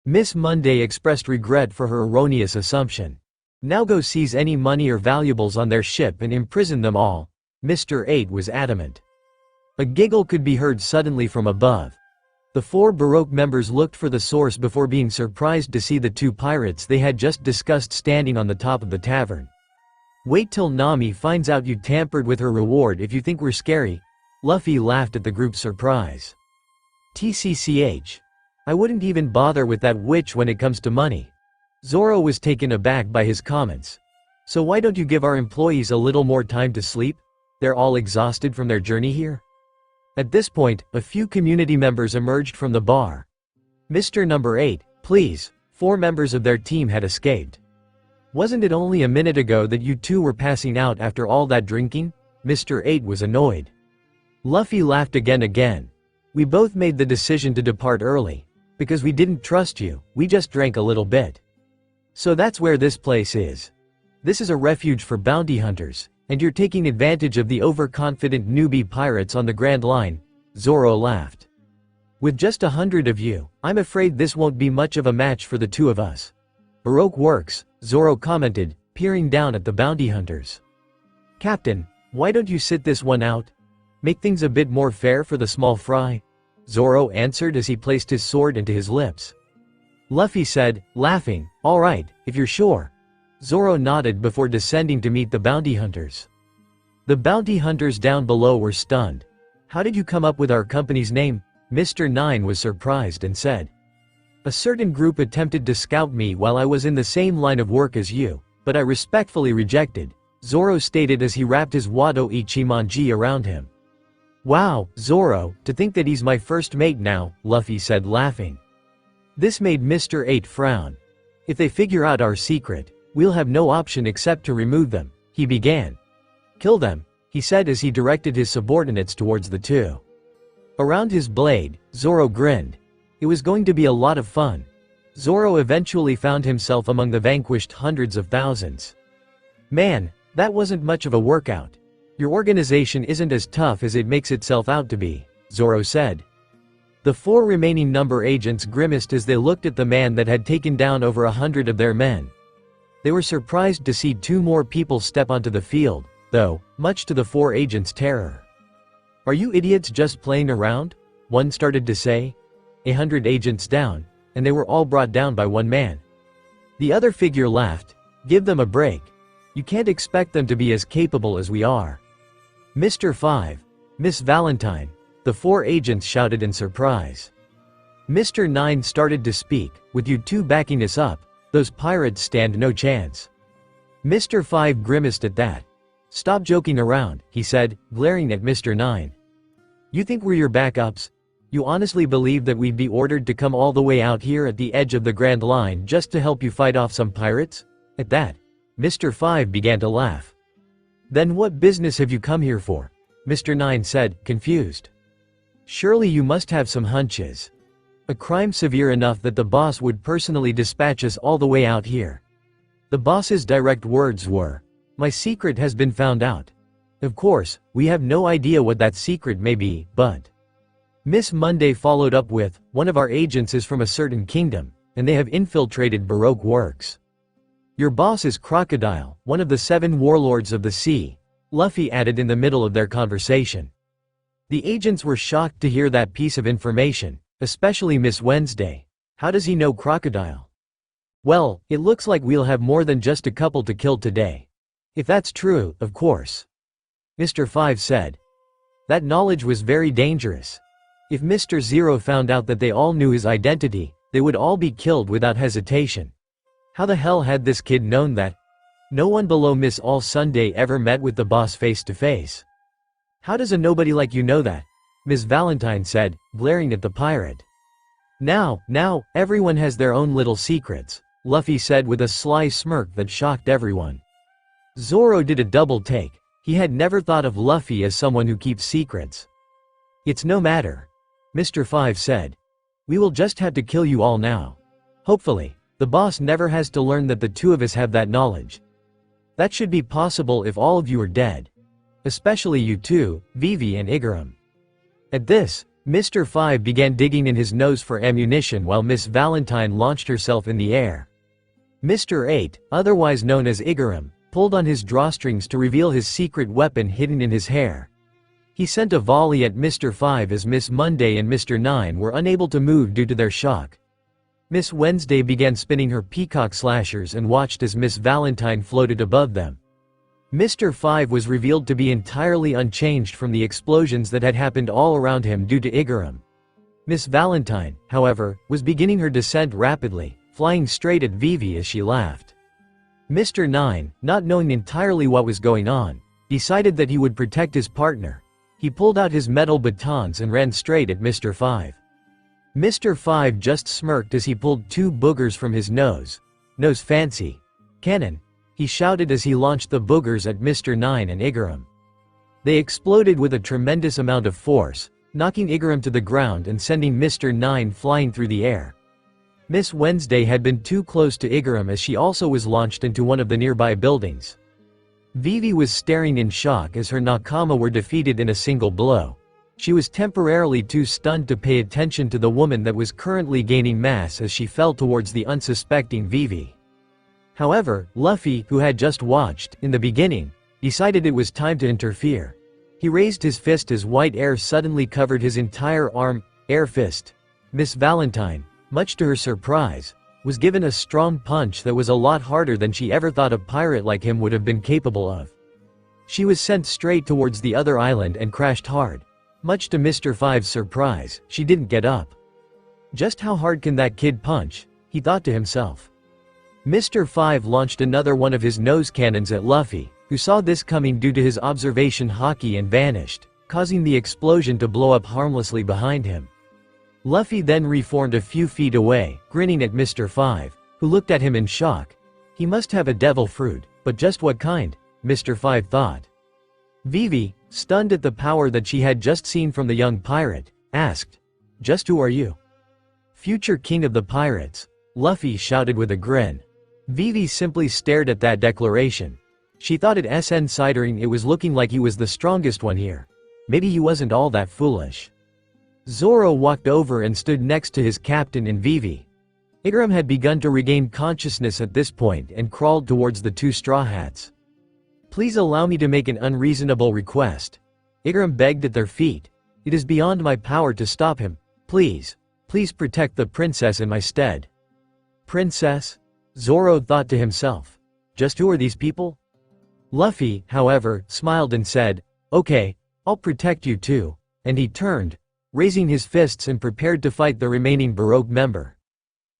C: Miss Monday expressed regret for her erroneous assumption. Now go seize any money or valuables on their ship and imprison them all. Mr. 8 was adamant. A giggle could be heard suddenly from above. The 4 Baroque members looked for the source before being surprised to see the 2 pirates they had just discussed standing on the top of the tavern. Wait till Nami finds out you tampered with her reward if you think we're scary. Luffy laughed at the group's surprise. TCCH. I wouldn't even bother with that witch when it comes to money. Zoro was taken aback by his comments. So why don't you give our employees a little more time to sleep? They're all exhausted from their journey here. At this point, a few community members emerged from the bar. Mr. Number 8, please, 4 members of their team had escaped. Wasn't it only a minute ago that you 2 were passing out after all that drinking? Mr. 8 was annoyed. Luffy laughed again. We both made the decision to depart early. Because we didn't trust you, we just drank a little bit. So that's where this place is. This is a refuge for bounty hunters, and you're taking advantage of the overconfident newbie pirates on the Grand Line. Zoro laughed. With just 100 of you, I'm afraid this won't be much of a match for the 2 of us. Baroque works, Zoro commented, peering down at the bounty hunters. Captain, why don't you sit this one out? Make things a bit more fair for the small fry? Zoro answered as he placed his sword into his lips. Luffy said, laughing, all right, if you're sure. Zoro nodded before descending to meet the bounty hunters. The bounty hunters down below were stunned. How did you come up with our company's name? Mr. 9 was surprised and said. A certain group attempted to scout me while I was in the same line of work as you, but I respectfully rejected, Zoro stated as he wrapped his Wado Ichimonji around him. Wow, Zoro, to think that he's my first mate now, Luffy said laughing. This made Mr. 8 frown. If they figure out our secret, we'll have no option except to remove them, he began. Kill them, he said as he directed his subordinates towards the 2. Around his blade, Zoro grinned. It was going to be a lot of fun. Zoro eventually found himself among the vanquished hundreds of thousands. Man, that wasn't much of a workout. Your organization isn't as tough as it makes itself out to be, Zoro said. The 4 remaining number agents grimaced as they looked at the man that had taken down over 100 of their men. They were surprised to see 2 more people step onto the field, though, much to the 4 agents' terror. Are you idiots just playing around? One started to say. 100 agents down, and they were all brought down by one man. The other figure laughed. Give them a break. You can't expect them to be as capable as we are. Mr. 5, Miss Valentine, the 4 agents shouted in surprise. Mr. 9 started to speak, with you two backing us up, those pirates stand no chance. Mr. 5 grimaced at that. Stop joking around, he said, glaring at Mr. 9. You think we're your backups? You honestly believe that we'd be ordered to come all the way out here at the edge of the Grand Line just to help you fight off some pirates? At that, Mr. 5 began to laugh. Then what business have you come here for? Mr. 9 said, confused. Surely you must have some hunches. A crime severe enough that the boss would personally dispatch us all the way out here. The boss's direct words were, "My secret has been found out." Of course, we have no idea what that secret may be, but Miss Monday followed up with, one of our agents is from a certain kingdom, and they have infiltrated Baroque works. Your boss is Crocodile, one of the 7 warlords of the sea, Luffy added in the middle of their conversation. The agents were shocked to hear that piece of information, especially Miss Wednesday. How does he know Crocodile? Well, it looks like we'll have more than just a couple to kill today. If that's true, of course. Mr. 5 said. That knowledge was very dangerous. If Mr. 0 found out that they all knew his identity, they would all be killed without hesitation. How the hell had this kid known that? No one below Miss All Sunday ever met with the boss face to face. How does a nobody like you know that? Miss Valentine said, glaring at the pirate. Now, everyone has their own little secrets, Luffy said with a sly smirk that shocked everyone. Zoro did a double take. He had never thought of Luffy as someone who keeps secrets. It's no matter. Mr. 5 said. We will just have to kill you all now. Hopefully, the boss never has to learn that the two of us have that knowledge. That should be possible if all of you are dead. Especially you two, Vivi and Igaram. At this, Mr. 5 began digging in his nose for ammunition while Miss Valentine launched herself in the air. Mr. 8, otherwise known as Igaram, pulled on his drawstrings to reveal his secret weapon hidden in his hair. He sent a volley at Mr. 5 as Miss Monday and Mr. 9 were unable to move due to their shock. Miss Wednesday began spinning her peacock slashers and watched as Miss Valentine floated above them. Mr. 5 was revealed to be entirely unchanged from the explosions that had happened all around him due to Igaram. Miss Valentine, however, was beginning her descent rapidly, flying straight at Vivi as she laughed. Mr. 9, not knowing entirely what was going on, decided that he would protect his partner. He pulled out his metal batons and ran straight at Mr. 5. Mr. 5 just smirked as he pulled 2 boogers from his nose. Nose fancy. Cannon, he shouted as he launched the boogers at Mr. 9 and Igaram. They exploded with a tremendous amount of force, knocking Igaram to the ground and sending Mr. 9 flying through the air. Miss Wednesday had been too close to Igaram as she also was launched into one of the nearby buildings. Vivi was staring in shock as her nakama were defeated in a single blow. She was temporarily too stunned to pay attention to the woman that was currently gaining mass as she fell towards the unsuspecting Vivi. However, Luffy, who had just watched, in the beginning, decided it was time to interfere. He raised his fist as white air suddenly covered his entire arm. Air fist. Miss Valentine, much to her surprise, was given a strong punch that was a lot harder than she ever thought a pirate like him would have been capable of. She was sent straight towards the other island and crashed hard. Much to Mr. 5's surprise, she didn't get up. Just how hard can that kid punch? He thought to himself. Mr. 5 launched another one of his nose cannons at Luffy, who saw this coming due to his observation haki and vanished, causing the explosion to blow up harmlessly behind him. Luffy then reformed a few feet away, grinning at Mr. 5, who looked at him in shock. He must have a devil fruit, but just what kind? Mr. 5 thought. Vivi, stunned at the power that she had just seen from the young pirate, asked, "Just who are you?" "Future king of the pirates," Luffy shouted with a grin. Vivi simply stared at that declaration. She thought at SN sidering it was looking like he was the strongest one here. Maybe he wasn't all that foolish. Zoro walked over and stood next to his captain and Vivi. Igaram had begun to regain consciousness at this point and crawled towards the 2 straw hats. "Please allow me to make an unreasonable request," Igaram begged at their feet. "It is beyond my power to stop him. Please protect the princess in my stead." Princess? Zoro thought to himself. Just who are these people? Luffy, however, smiled and said, "Okay, I'll protect you too," and he turned, raising his fists and prepared to fight the remaining Baroque member.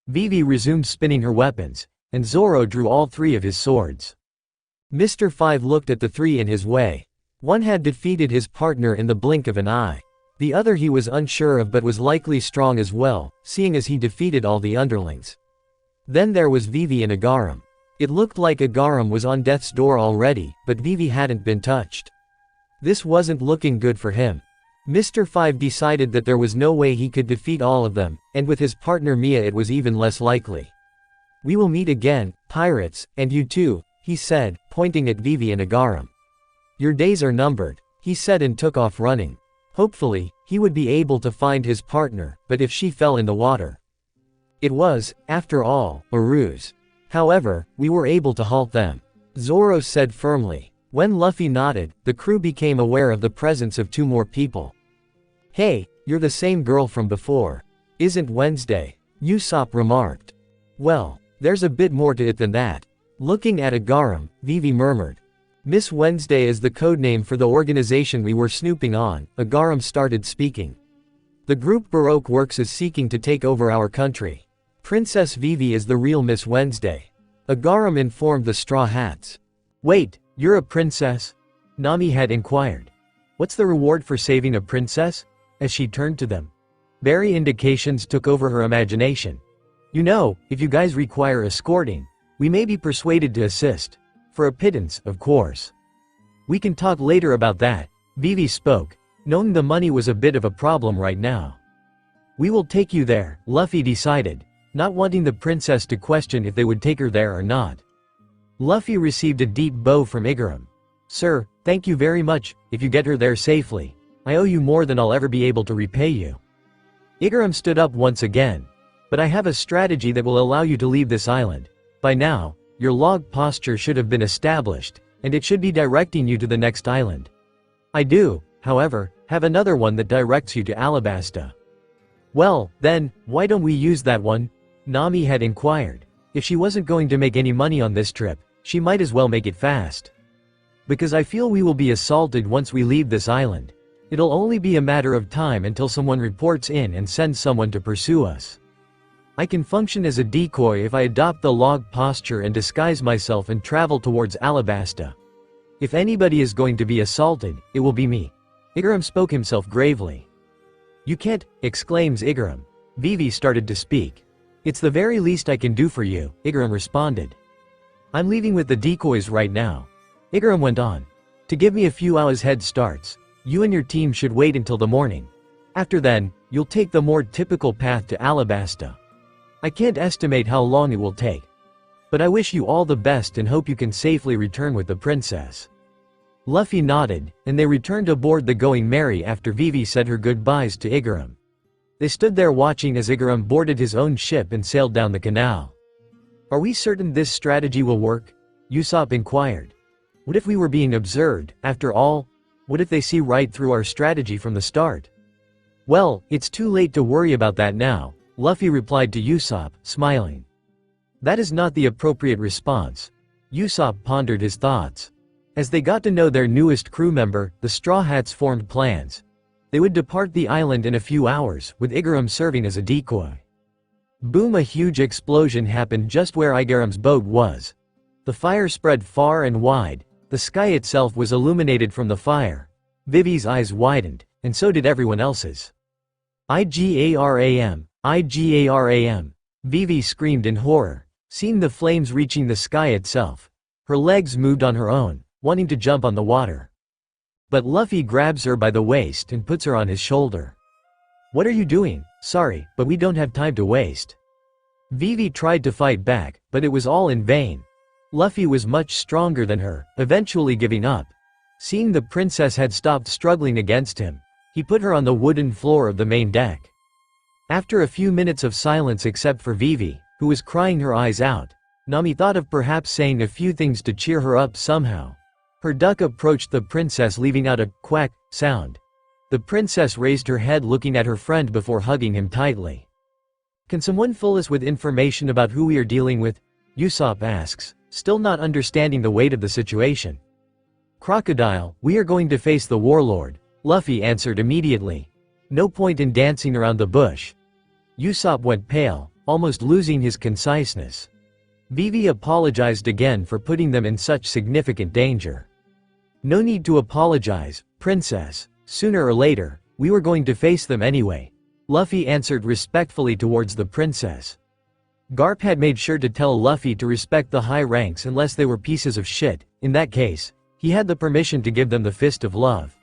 C: Vivi resumed spinning her weapons, and Zoro drew all three of his swords. Mr. Five looked at the three in his way. One had defeated his partner in the blink of an eye. The other he was unsure of but was likely strong as well, seeing as he defeated all the underlings. Then there was Vivi and Agaram. It looked like Agaram was on death's door already, but Vivi hadn't been touched. This wasn't looking good for him. Mr. Five decided that there was no way he could defeat all of them, and with his partner Mia it was even less likely. "We will meet again, pirates, and you too," he said, pointing at Vivi and Agaram. "Your days are numbered," he said and took off running. Hopefully, he would be able to find his partner, but if she fell in the water? It was, after all, a ruse. However, we were able to halt them, Zoro said firmly. When Luffy nodded, the crew became aware of the presence of two more people. "Hey, you're the same girl from before. Isn't Wednesday?" Usopp remarked. "Well, there's a bit more to it than that." Looking at Agaram, Vivi murmured. "Miss Wednesday is the codename for the organization we were snooping on," Agaram started speaking. "The group Baroque works is seeking to take over our country. Princess Vivi is the real Miss Wednesday," Agaram informed the Straw Hats. "Wait, you're a princess?" Nami had inquired. "What's the reward for saving a princess?" as she turned to them. Berry indications took over her imagination. "You know, if you guys require escorting, we may be persuaded to assist. For a pittance, of course." "We can talk later about that," Vivi spoke, knowing the money was a bit of a problem right now. "We will take you there," Luffy decided, not wanting the princess to question if they would take her there or not. Luffy received a deep bow from Igaram. "Sir, thank you very much. If you get her there safely, I owe you more than I'll ever be able to repay you." Igaram stood up once again. "But I have a strategy that will allow you to leave this island. By now, your log posture should have been established, and it should be directing you to the next island. I do, however, have another one that directs you to Alabasta." "Well, then, why don't we use that one?" Nami had inquired. If she wasn't going to make any money on this trip, she might as well make it fast. "Because I feel we will be assaulted once we leave this island. It'll only be a matter of time until someone reports in and sends someone to pursue us. I can function as a decoy if I adopt the log posture and disguise myself and travel towards Alabasta. If anybody is going to be assaulted, it will be me." Igaram spoke himself gravely. "You can't," exclaims Igaram. Vivi started to speak. "It's the very least I can do for you," Igaram responded. "I'm leaving with the decoys right now." Igaram went on. "To give me a few hours head starts, you and your team should wait until the morning. After then, you'll take the more typical path to Alabasta. I can't estimate how long it will take. But I wish you all the best and hope you can safely return with the princess." Luffy nodded, and they returned aboard the Going Merry after Vivi said her goodbyes to Igaram. They stood there watching as Igaram boarded his own ship and sailed down the canal. "Are we certain this strategy will work?" Usopp inquired. "What if we were being observed, after all? What if they see right through our strategy from the start?" "Well, it's too late to worry about that now," Luffy replied to Usopp, smiling. "That is not the appropriate response." Usopp pondered his thoughts. As they got to know their newest crew member, the Straw Hats formed plans. They would depart the island in a few hours, with Igaram serving as a decoy. Boom! A huge explosion happened just where Igaram's boat was. The fire spread far and wide. The sky itself was illuminated from the fire. Vivi's eyes widened, and so did everyone else's. "Igaram! Igaram!" Vivi screamed in horror, seeing the flames reaching the sky itself. Her legs moved on her own, wanting to jump on the water. But Luffy grabs her by the waist and puts her on his shoulder. "What are you doing? Sorry, but we don't have time to waste." Vivi tried to fight back, but it was all in vain. Luffy was much stronger than her, eventually giving up. Seeing the princess had stopped struggling against him, he put her on the wooden floor of the main deck. After a few minutes of silence except for Vivi, who was crying her eyes out, Nami thought of perhaps saying a few things to cheer her up somehow. Her duck approached the princess, leaving out a quack sound. The princess raised her head, looking at her friend before hugging him tightly. "Can someone fill us with information about who we are dealing with?" Usopp asks, still not understanding the weight of the situation. "Crocodile, we are going to face the warlord," Luffy answered immediately. No point in dancing around the bush. Usopp went pale, almost losing his conciseness. Vivi apologized again for putting them in such significant danger. No need to apologize, princess. Sooner or later, we were going to face them anyway. Luffy answered respectfully towards the princess. Garp had made sure to tell Luffy to respect the high ranks unless they were pieces of shit. In that case, he had the permission to give them the fist of love.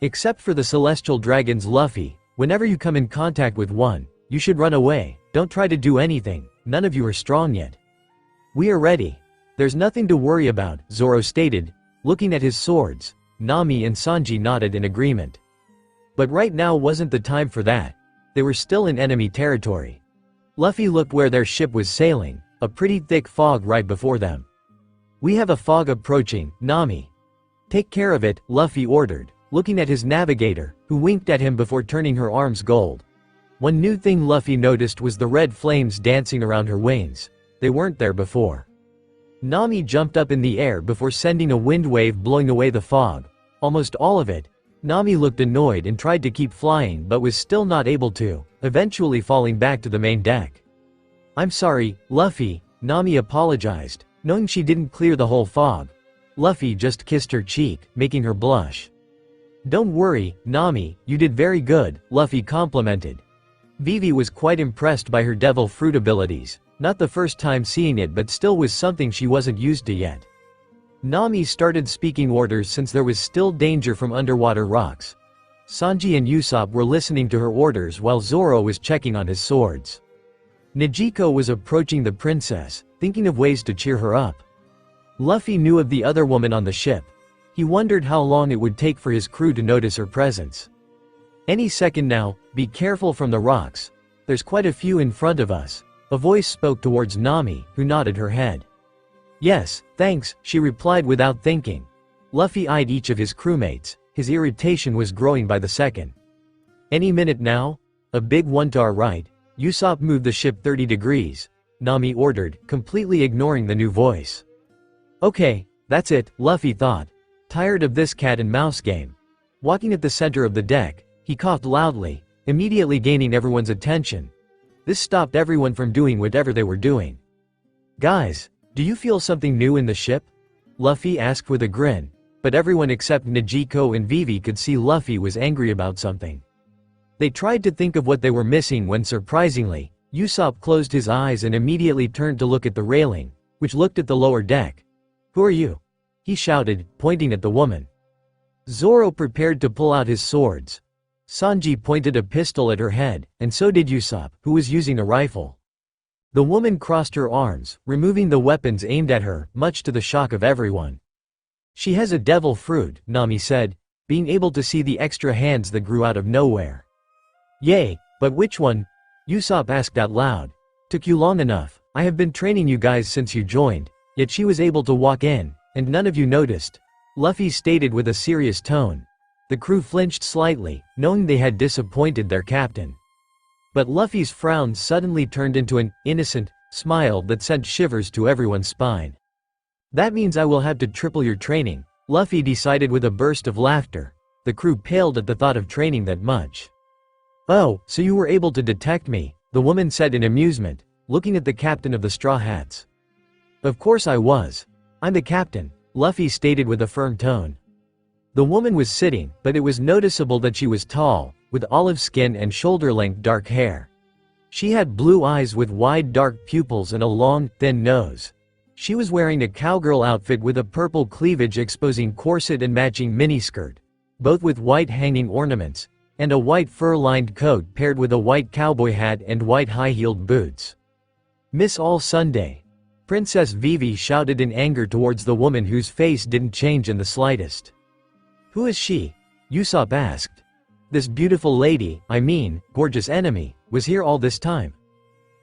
C: Except for the celestial dragons, Luffy, whenever you come in contact with one, you should run away. Don't try to do anything, none of you are strong yet. We are ready. There's nothing to worry about, Zoro stated, looking at his swords. Nami and Sanji nodded in agreement. But right now wasn't the time for that. They were still in enemy territory. Luffy looked where their ship was sailing, a pretty thick fog right before them. We have a fog approaching, Nami. Take care of it, Luffy ordered, looking at his navigator, who winked at him before turning her arms gold. One new thing Luffy noticed was the red flames dancing around her wings. They weren't there before. Nami jumped up in the air before sending a wind wave blowing away the fog. Almost all of it. Nami looked annoyed and tried to keep flying but was still not able to, eventually falling back to the main deck. I'm sorry, Luffy, Nami apologized, knowing she didn't clear the whole fog. Luffy just kissed her cheek, making her blush. Don't worry, Nami, you did very good, Luffy complimented. Vivi was quite impressed by her devil fruit abilities, not the first time seeing it but still was something she wasn't used to yet. Nami started speaking orders since there was still danger from underwater rocks. Sanji and Usopp were listening to her orders while Zoro was checking on his swords. Nijiko was approaching the princess, thinking of ways to cheer her up. Luffy knew of the other woman on the ship. He wondered how long it would take for his crew to notice her presence. Any second now, be careful from the rocks. There's quite a few in front of us. A voice spoke towards Nami, who nodded her head. Yes, thanks, she replied without thinking. Luffy eyed each of his crewmates. His irritation was growing by the second. Any minute now? A big one to our right. Usopp moved the ship 30 degrees. Nami ordered, completely ignoring the new voice. Okay, that's it, Luffy thought. Tired of this cat and mouse game. Walking at the center of the deck, he coughed loudly, immediately gaining everyone's attention. This stopped everyone from doing whatever they were doing. Guys, do you feel something new in the ship? Luffy asked with a grin, but everyone except Nijiko and Vivi could see Luffy was angry about something. They tried to think of what they were missing when surprisingly, Usopp closed his eyes and immediately turned to look at the railing, which looked at the lower deck. Who are you? He shouted, pointing at the woman. Zoro prepared to pull out his swords. Sanji pointed a pistol at her head, and so did Usopp, who was using a rifle. The woman crossed her arms, removing the weapons aimed at her, much to the shock of everyone. She has a devil fruit, Nami said, being able to see the extra hands that grew out of nowhere. Yay, but which one? Usopp asked out loud. Took you long enough, I have been training you guys since you joined, yet she was able to walk in, and none of you noticed. Luffy stated with a serious tone. The crew flinched slightly, knowing they had disappointed their captain. But Luffy's frown suddenly turned into an innocent smile that sent shivers to everyone's spine. That means I will have to triple your training, Luffy decided with a burst of laughter. The crew paled at the thought of training that much. Oh, so you were able to detect me, the woman said in amusement, looking at the captain of the Straw Hats. Of course I was. I'm the captain, Luffy stated with a firm tone. The woman was sitting, but it was noticeable that she was tall, with olive skin and shoulder-length dark hair. She had blue eyes with wide dark pupils and a long, thin nose. She was wearing a cowgirl outfit with a purple cleavage exposing corset and matching miniskirt, both with white hanging ornaments, and a white fur-lined coat paired with a white cowboy hat and white high-heeled boots. Miss All Sunday. Princess Vivi shouted in anger towards the woman whose face didn't change in the slightest. Who is she? Usopp asked. This beautiful lady, I mean, gorgeous enemy, was here all this time.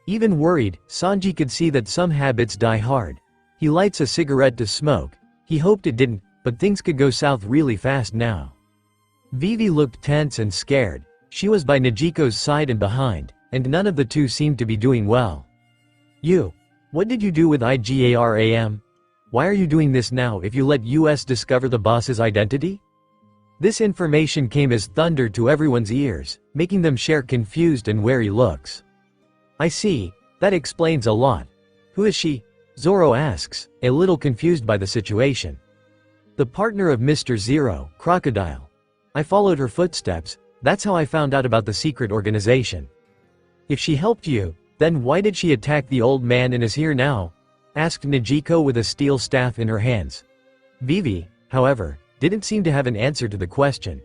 C: Even worried, Sanji could see that some habits die hard. He lights a cigarette to smoke. He hoped it didn't, but things could go south really fast now. Vivi looked tense and scared. She was by Nijiko's side and behind, and none of the two seemed to be doing well. You. What did you do with IGARAM? Why are you doing this now if you let US discover the boss's identity? This information came as thunder to everyone's ears, making them share confused and wary looks. I see, that explains a lot. Who is she? Zoro asks, a little confused by the situation. The partner of Mr. Zero, Crocodile. I followed her footsteps, that's how I found out about the secret organization. If she helped you, then why did she attack the old man and is here now? Asked Nijiko with a steel staff in her hands. Vivi, however, didn't seem to have an answer to the question.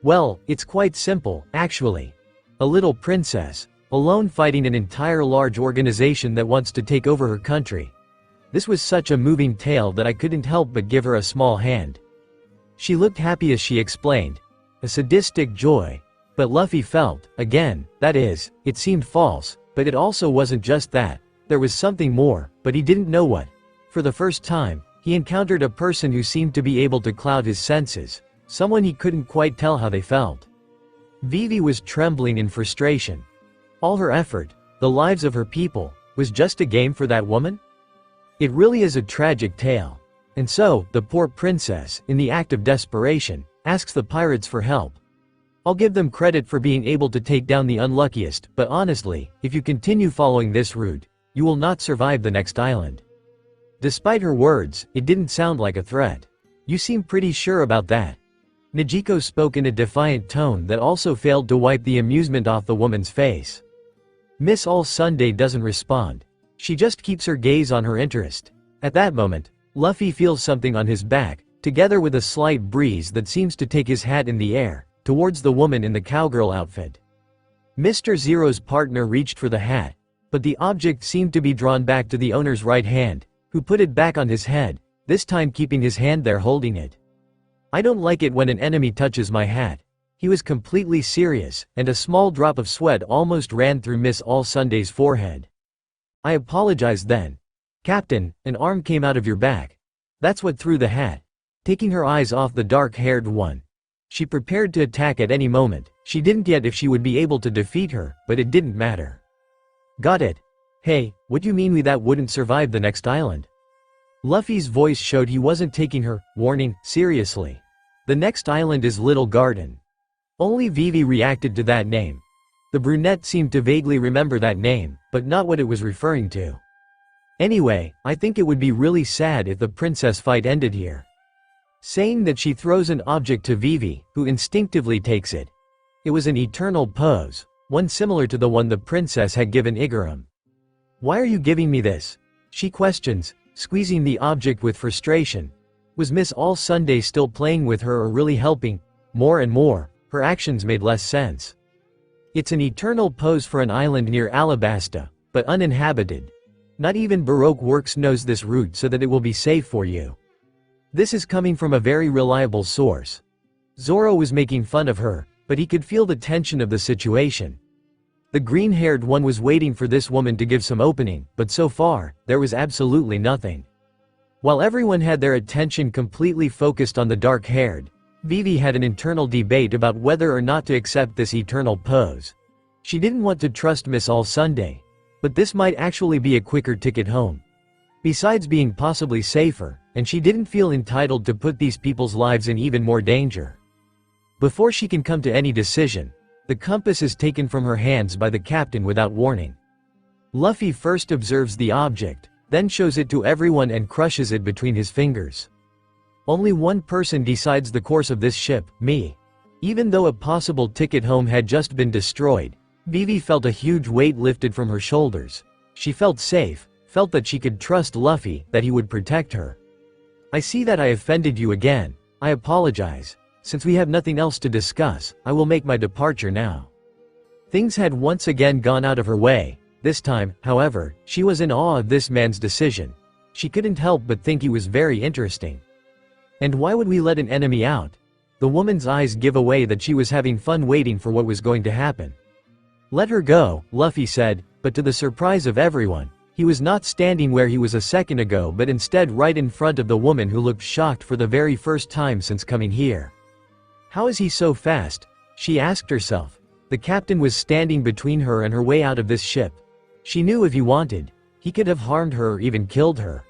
C: Well, it's quite simple, actually. A little princess, alone fighting an entire large organization that wants to take over her country. This was such a moving tale that I couldn't help but give her a small hand. She looked happy as she explained. A sadistic joy. But Luffy felt, again, that is, it seemed false, but it also wasn't just that. There was something more, but he didn't know what. For the first time, he encountered a person who seemed to be able to cloud his senses, someone he couldn't quite tell how they felt. Vivi was trembling in frustration. All her effort, the lives of her people, was just a game for that woman? It really is a tragic tale. And so, the poor princess, in the act of desperation, asks the pirates for help. I'll give them credit for being able to take down the unluckiest, but honestly, if you continue following this route, you will not survive the next island. Despite her words, it didn't sound like a threat. You seem pretty sure about that. Nijiko spoke in a defiant tone that also failed to wipe the amusement off the woman's face. Miss All Sunday doesn't respond. She just keeps her gaze on her interest. At that moment, Luffy feels something on his back, together with a slight breeze that seems to take his hat in the air, towards the woman in the cowgirl outfit. Mr. Zero's partner reached for the hat, but the object seemed to be drawn back to the owner's right hand, who put it back on his head, this time keeping his hand there holding it. I don't like it when an enemy touches my hat. He was completely serious, and a small drop of sweat almost ran through Miss All Sunday's forehead. I apologized then. Captain, an arm came out of your back. That's what threw the hat. Taking her eyes off the dark-haired one. She prepared to attack at any moment. She didn't get if she would be able to defeat her, but it didn't matter. Got it. Hey, what do you mean we that wouldn't survive the next island? Luffy's voice showed he wasn't taking her warning seriously. The next island is Little Garden. Only Vivi reacted to that name. The brunette seemed to vaguely remember that name, but not what it was referring to. Anyway, I think it would be really sad if the princess fight ended here. Saying that, she throws an object to Vivi, who instinctively takes it. It was an eternal pose, one similar to the one the princess had given Igaram. Why are you giving me this? She questions, squeezing the object with frustration. Was Miss All Sunday still playing with her or really helping? More and more, her actions made less sense. It's an eternal pose for an island near Alabasta, but uninhabited. Not even Baroque Works knows this route so that it will be safe for you. This is coming from a very reliable source. Zoro was making fun of her, but he could feel the tension of the situation. The green-haired one was waiting for this woman to give some opening, but so far, there was absolutely nothing. While everyone had their attention completely focused on the dark-haired, Vivi had an internal debate about whether or not to accept this eternal pose. She didn't want to trust Miss All Sunday, but this might actually be a quicker ticket home. Besides being possibly safer, and she didn't feel entitled to put these people's lives in even more danger. Before she can come to any decision, the compass is taken from her hands by the captain without warning. Luffy first observes the object, then shows it to everyone and crushes it between his fingers. Only one person decides the course of this ship, me. Even though a possible ticket home had just been destroyed, Vivi felt a huge weight lifted from her shoulders. She felt safe, felt that she could trust Luffy, that he would protect her. I see that I offended you again. I apologize. Since we have nothing else to discuss, I will make my departure now. Things had once again gone out of her way. This time, however, she was in awe of this man's decision. She couldn't help but think he was very interesting. And why would we let an enemy out? The woman's eyes give away that she was having fun waiting for what was going to happen. Let her go, Luffy said, but to the surprise of everyone, he was not standing where he was a second ago but instead right in front of the woman who looked shocked for the very first time since coming here. How is he so fast? She asked herself. The captain was standing between her and her way out of this ship. She knew if he wanted, he could have harmed her or even killed her.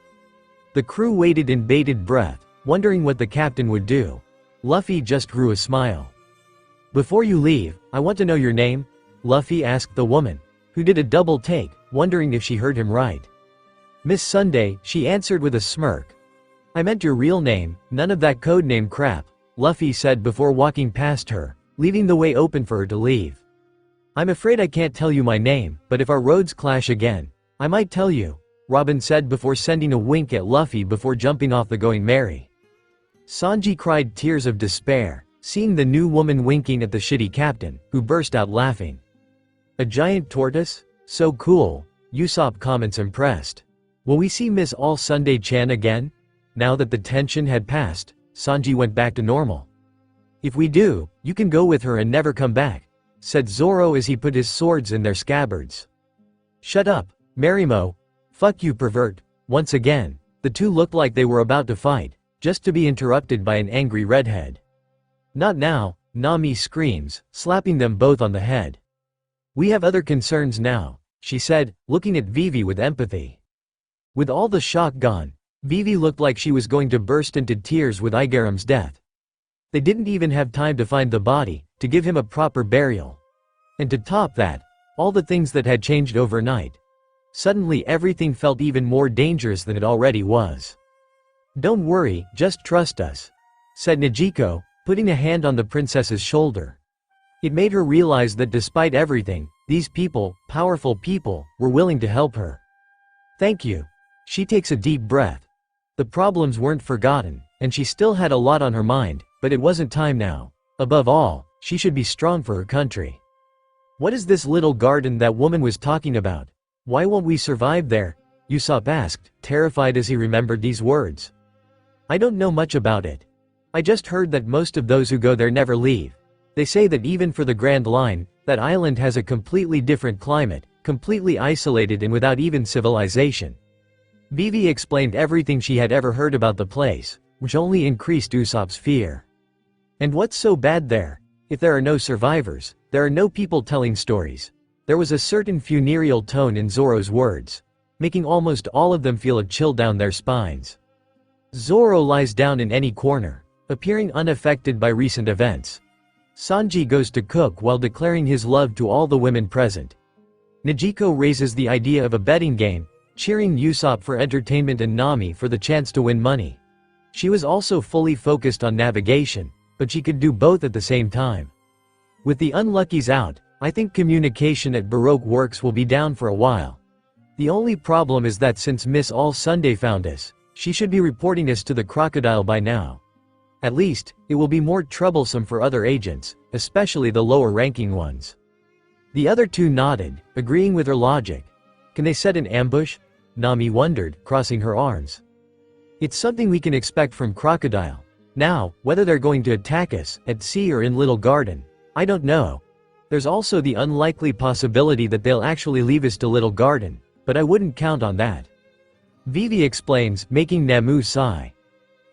C: The crew waited in bated breath, wondering what the captain would do. Luffy just grew a smile. Before you leave, I want to know your name, Luffy asked the woman, who did a double take, wondering if she heard him right. Miss Sunday, she answered with a smirk. I meant your real name, none of that codename crap, Luffy said before walking past her, leaving the way open for her to leave. I'm afraid I can't tell you my name, but if our roads clash again, I might tell you, Robin said before sending a wink at Luffy before jumping off the Going Merry. Sanji cried tears of despair, seeing the new woman winking at the shitty captain, who burst out laughing. A giant tortoise? So cool, Usopp comments impressed. Will we see Miss All Sunday-chan again? Now that the tension had passed, Sanji went back to normal. If we do, you can go with her and never come back, said Zoro as he put his swords in their scabbards. Shut up, Marimo. Fuck you, pervert. Once again, the two looked like they were about to fight, just to be interrupted by an angry redhead. Not now, Nami screams, slapping them both on the head. We have other concerns now, she said, looking at Vivi with empathy. With all the shock gone, Vivi looked like she was going to burst into tears with Igaram's death. They didn't even have time to find the body, to give him a proper burial. And to top that, all the things that had changed overnight. Suddenly everything felt even more dangerous than it already was. Don't worry, just trust us, said Nezuko, putting a hand on the princess's shoulder. It made her realize that despite everything, these people, powerful people, were willing to help her. Thank you. She takes a deep breath. The problems weren't forgotten, and she still had a lot on her mind, but it wasn't time now. Above all, she should be strong for her country. What is this little garden that woman was talking about? Why won't we survive there? Usopp asked, terrified as he remembered these words. I don't know much about it. I just heard that most of those who go there never leave. They say that even for the Grand Line, that island has a completely different climate, completely isolated and without even civilization. Vivi explained everything she had ever heard about the place, which only increased Usopp's fear. And what's so bad there? If there are no survivors, there are no people telling stories. There was a certain funereal tone in Zoro's words, making almost all of them feel a chill down their spines. Zoro lies down in any corner, appearing unaffected by recent events. Sanji goes to cook while declaring his love to all the women present. Nezuko raises the idea of a betting game, cheering Usopp for entertainment and Nami for the chance to win money. She was also fully focused on navigation, but she could do both at the same time. With the unluckies out, I think communication at Baroque Works will be down for a while. The only problem is that since Miss All Sunday found us, she should be reporting us to the crocodile by now. At least, it will be more troublesome for other agents, especially the lower-ranking ones. The other two nodded, agreeing with her logic. Can they set an ambush? Nami wondered, crossing her arms. It's something we can expect from Crocodile. Now, whether they're going to attack us, at sea or in Little Garden, I don't know. There's also the unlikely possibility that they'll actually leave us to Little Garden, but I wouldn't count on that. Vivi explains, making Namu sigh.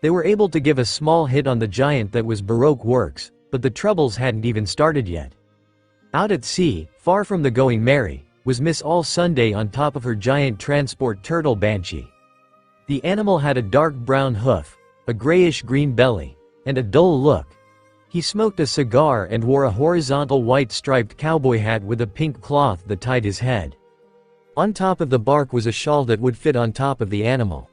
C: They were able to give a small hit on the giant that was Baroque Works, but the troubles hadn't even started yet. Out at sea, far from the Going Merry, was Miss All Sunday on top of her giant transport turtle Banshee. The animal had a dark brown hoof, a grayish-green belly, and a dull look. He smoked a cigar and wore a horizontal white striped cowboy hat with a pink cloth that tied his head. On top of the bark was a shawl that would fit on top of the animal.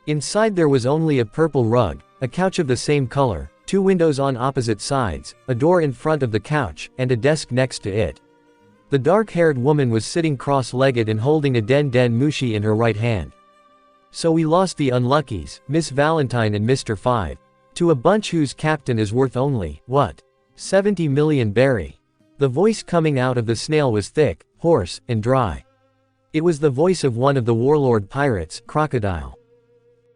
C: Inside there was only a purple rug, a couch of the same color, 2 windows on opposite sides, a door in front of the couch, and a desk next to it. The dark-haired woman was sitting cross-legged and holding a Den Den Mushi in her right hand. So we lost the unluckies, Miss Valentine and Mr. 5, to a bunch whose captain is worth only, what? 70 million berry. The voice coming out of the snail was thick, hoarse, and dry. It was the voice of one of the warlord pirates, Crocodile.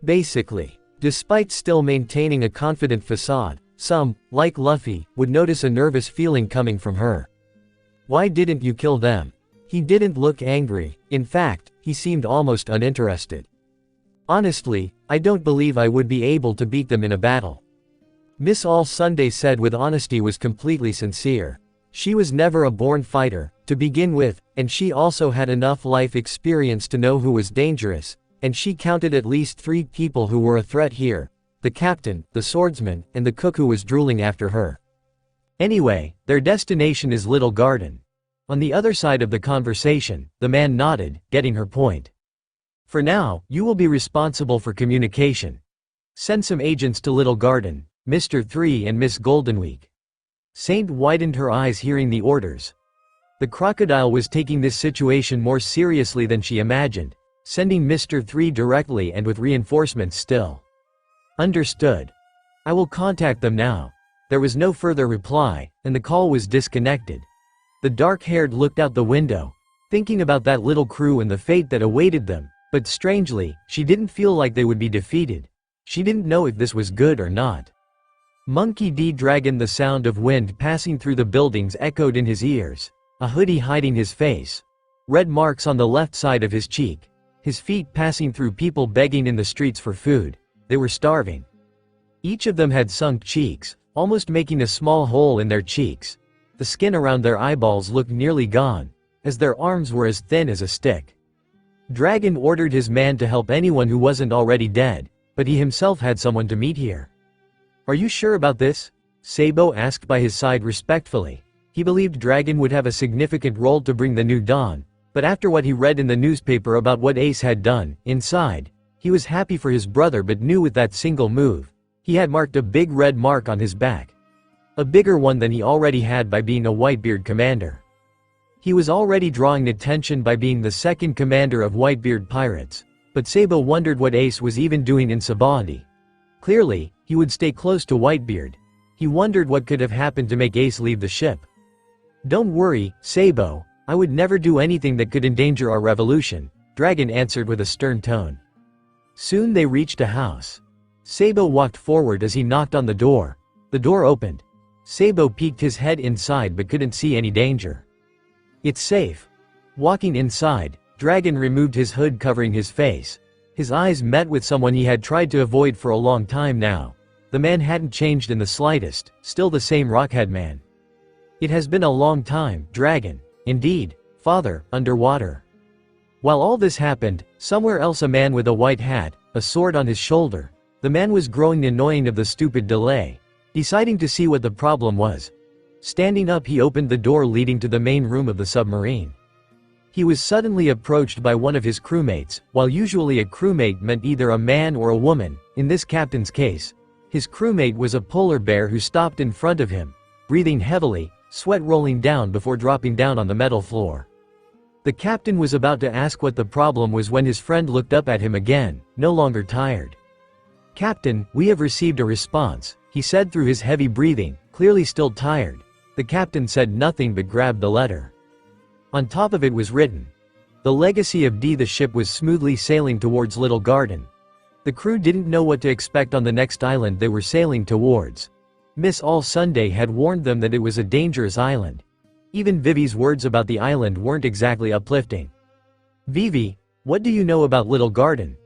C: Basically, despite still maintaining a confident facade, some, like Luffy, would notice a nervous feeling coming from her. Why didn't you kill them? He didn't look angry, in fact, he seemed almost uninterested. Honestly, I don't believe I would be able to beat them in a battle. Miss All Sunday said with honesty was completely sincere. She was never a born fighter, to begin with, and she also had enough life experience to know who was dangerous, and she counted at least 3 people who were a threat here. the captain, the swordsman, and the cook who was drooling after her. Anyway, their destination is Little Garden. On the other side of the conversation, the man nodded, getting her point. For now, you will be responsible for communication. Send some agents to Little Garden, Mr. 3 and Miss Goldenweek. Saint widened her eyes hearing the orders. The crocodile was taking this situation more seriously than she imagined, sending Mr. 3 directly and with reinforcements still. Understood. I will contact them now. There was no further reply, and the call was disconnected. The dark-haired looked out the window, thinking about that little crew and the fate that awaited them, but strangely, she didn't feel like they would be defeated. She didn't know if this was good or not. Monkey D. Dragon. The sound of wind passing through the buildings echoed in his ears, a hoodie hiding his face. Red marks on the left side of his cheek. His feet passing through people begging in the streets for food. They were starving. Each of them had sunk cheeks, almost making a small hole in their cheeks. The skin around their eyeballs looked nearly gone, as their arms were as thin as a stick. Dragon ordered his man to help anyone who wasn't already dead, but he himself had someone to meet here. Are you sure about this? Sabo asked by his side respectfully. He believed Dragon would have a significant role to bring the new dawn, but after what he read in the newspaper about what Ace had done, inside, he was happy for his brother but knew with that single move, he had marked a big red mark on his back. A bigger one than he already had by being a Whitebeard commander. He was already drawing attention by being the second commander of Whitebeard pirates, but Sabo wondered what Ace was even doing in Sabaody. Clearly, he would stay close to Whitebeard. He wondered what could have happened to make Ace leave the ship. Don't worry, Sabo, I would never do anything that could endanger our revolution, Dragon answered with a stern tone. Soon they reached a house. Sabo walked forward as he knocked on the door. The door opened. Sabo peeked his head inside but couldn't see any danger. It's safe. Walking inside, Dragon removed his hood covering his face. His eyes met with someone he had tried to avoid for a long time now. The man hadn't changed in the slightest, still the same rockhead man. It has been a long time, Dragon. Indeed, father, underwater. While all this happened, somewhere else a man with a white hat, a sword on his shoulder. The man was growing annoying of the stupid delay. Deciding to see what the problem was. Standing up, he opened the door leading to the main room of the submarine. He was suddenly approached by one of his crewmates. While usually a crewmate meant either a man or a woman, in this captain's case, his crewmate was a polar bear who stopped in front of him, breathing heavily, sweat rolling down before dropping down on the metal floor. The captain was about to ask what the problem was when his friend looked up at him again, no longer tired. Captain, we have received a response, he said through his heavy breathing, clearly still tired. The captain said nothing but grabbed the letter. On top of it was written, "The legacy of D." The ship was smoothly sailing towards Little Garden. The crew didn't know what to expect on the next island they were sailing towards. Miss All Sunday had warned them that it was a dangerous island. Even Vivi's words about the island weren't exactly uplifting. Vivi, what do you know about Little Garden?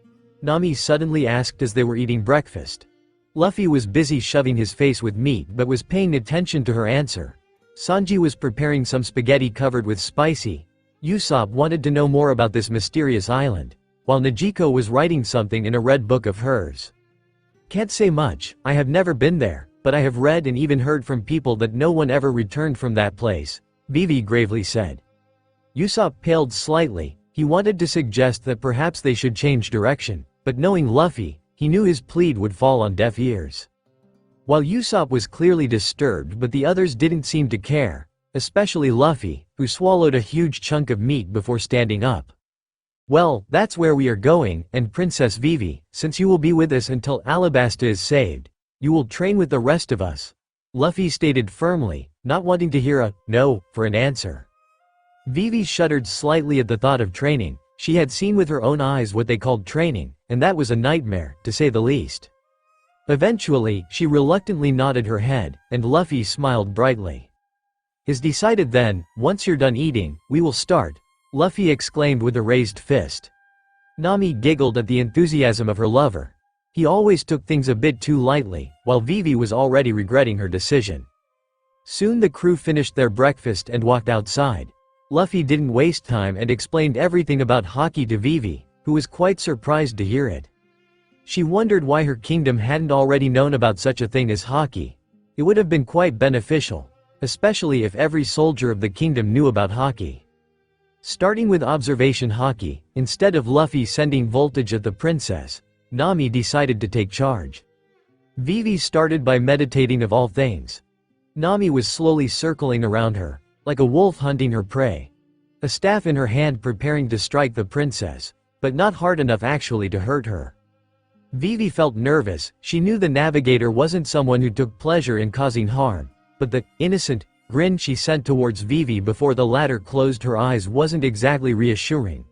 C: Nami suddenly asked as they were eating breakfast. Luffy was busy shoving his face with meat but was paying attention to her answer. Sanji was preparing some spaghetti covered with spicy. Usopp wanted to know more about this mysterious island, while Najiko was writing something in a red book of hers. Can't say much, I have never been there, but I have read and even heard from people that no one ever returned from that place, Vivi gravely said. Usopp paled slightly. He wanted to suggest that perhaps they should change direction, but knowing Luffy, he knew his plead would fall on deaf ears. While Usopp was clearly disturbed but the others didn't seem to care, especially Luffy, who swallowed a huge chunk of meat before standing up. Well, that's where we are going, and Princess Vivi, since you will be with us until Alabasta is saved, you will train with the rest of us, Luffy stated firmly, not wanting to hear a no for an answer. Vivi shuddered slightly at the thought of training. She had seen with her own eyes what they called training, and that was a nightmare, to say the least. Eventually, she reluctantly nodded her head, and Luffy smiled brightly. Is decided then, once you're done eating, we will start, Luffy exclaimed with a raised fist. Nami giggled at the enthusiasm of her lover. He always took things a bit too lightly, while Vivi was already regretting her decision. Soon the crew finished their breakfast and walked outside. Luffy didn't waste time and explained everything about hockey to Vivi, who was quite surprised to hear it. She wondered why her kingdom hadn't already known about such a thing as hockey. It would have been quite beneficial, especially if every soldier of the kingdom knew about hockey. Starting with observation hockey, instead of Luffy sending voltage at the princess, Nami decided to take charge. Vivi started by meditating of all things. Nami was slowly circling around her, like a wolf hunting her prey. A staff in her hand preparing to strike the princess, but not hard enough actually to hurt her. Vivi felt nervous. She knew the navigator wasn't someone who took pleasure in causing harm, but the innocent grin she sent towards Vivi before the latter closed her eyes wasn't exactly reassuring.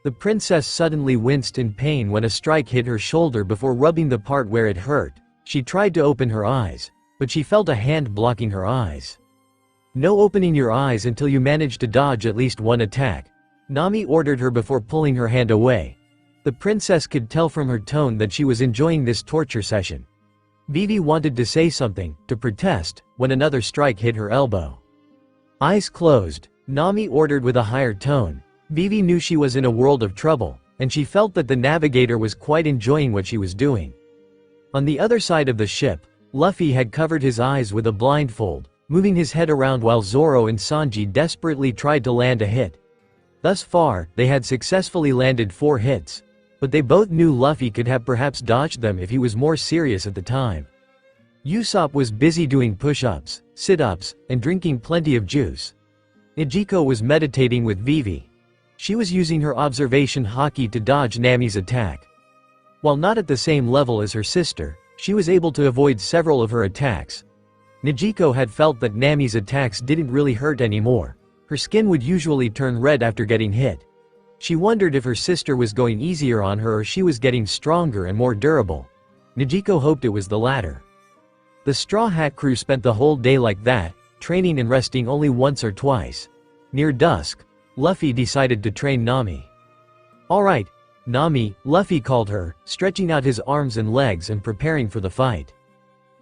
C: The princess suddenly winced in pain when a strike hit her shoulder before rubbing the part where it hurt. She tried to open her eyes, but she felt a hand blocking her eyes. No opening your eyes until you manage to dodge at least one attack, Nami ordered her before pulling her hand away. The princess could tell from her tone that she was enjoying this torture session. Vivi wanted to say something, to protest, when another strike hit her elbow. Eyes closed, Nami ordered with a higher tone. Vivi knew she was in a world of trouble, and she felt that the navigator was quite enjoying what she was doing. On the other side of the ship, Luffy had covered his eyes with a blindfold, moving his head around while Zoro and Sanji desperately tried to land a hit. Thus far, they had successfully landed 4 hits. But they both knew Luffy could have perhaps dodged them if he was more serious at the time. Usopp was busy doing push-ups, sit-ups, and drinking plenty of juice. Nijiko was meditating with Vivi. She was using her observation haki to dodge Nami's attack. While not at the same level as her sister, she was able to avoid several of her attacks. Nijiko had felt that Nami's attacks didn't really hurt anymore. Her skin would usually turn red after getting hit. She wondered if her sister was going easier on her or she was getting stronger and more durable. Nijiko hoped it was the latter. The Straw Hat crew spent the whole day like that, training and resting only once or twice. Near dusk, Luffy decided to train Nami. "Alright, Nami," Luffy called her, stretching out his arms and legs and preparing for the fight.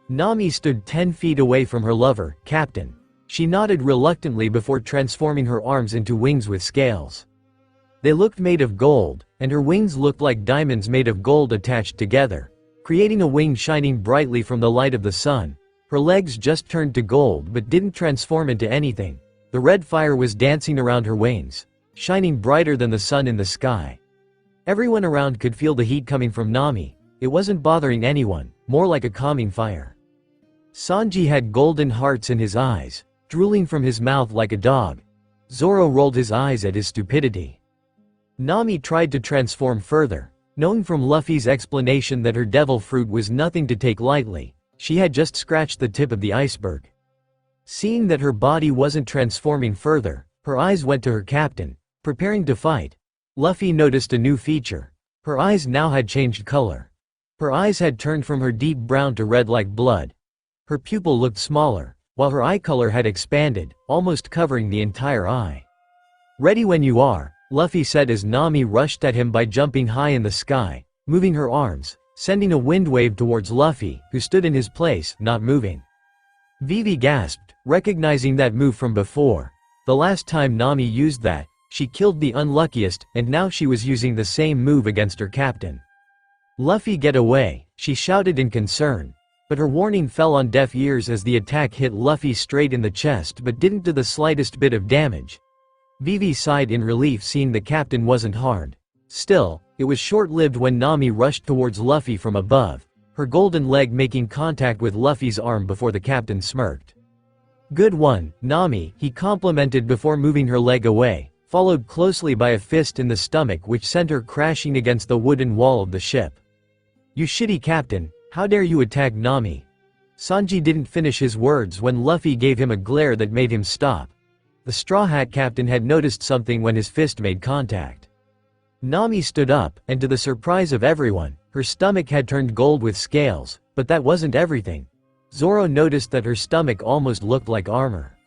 C: Nami stood 10 feet away from her lover, Captain. She nodded reluctantly before transforming her arms into wings with scales. They looked made of gold, and her wings looked like diamonds made of gold attached together, creating a wing shining brightly from the light of the sun. Her legs just turned to gold but didn't transform into anything. The red fire was dancing around her wings, shining brighter than the sun in the sky. Everyone around could feel the heat coming from Nami. It wasn't bothering anyone, more like a calming fire. Sanji had golden hearts in his eyes, drooling from his mouth like a dog. Zoro rolled his eyes at his stupidity. Nami tried to transform further. Knowing from Luffy's explanation that her devil fruit was nothing to take lightly, she had just scratched the tip of the iceberg. Seeing that her body wasn't transforming further, her eyes went to her captain, preparing to fight. Luffy noticed a new feature. Her eyes now had changed color. Her eyes had turned from her deep brown to red like blood. Her pupil looked smaller, while her eye color had expanded, almost covering the entire eye. "Ready when you are," Luffy said as Nami rushed at him by jumping high in the sky, moving her arms, sending a wind wave towards Luffy, who stood in his place, not moving. Vivi gasped, recognizing that move from before. The last time Nami used that, she killed the unluckiest, and now she was using the same move against her captain. "Luffy, get away," she shouted in concern. But her warning fell on deaf ears as the attack hit Luffy straight in the chest but didn't do the slightest bit of damage. Vivi sighed in relief seeing the captain wasn't harmed. Still, it was short-lived when Nami rushed towards Luffy from above, her golden leg making contact with Luffy's arm before the captain smirked. "Good one, Nami," he complimented before moving her leg away, followed closely by a fist in the stomach which sent her crashing against the wooden wall of the ship. "You shitty captain, how dare you attack Nami?" Sanji didn't finish his words when Luffy gave him a glare that made him stop. The Straw Hat captain had noticed something when his fist made contact. Nami stood up, and to the surprise of everyone, her stomach had turned gold with scales, but that wasn't everything. Zoro noticed that her stomach almost looked like armor.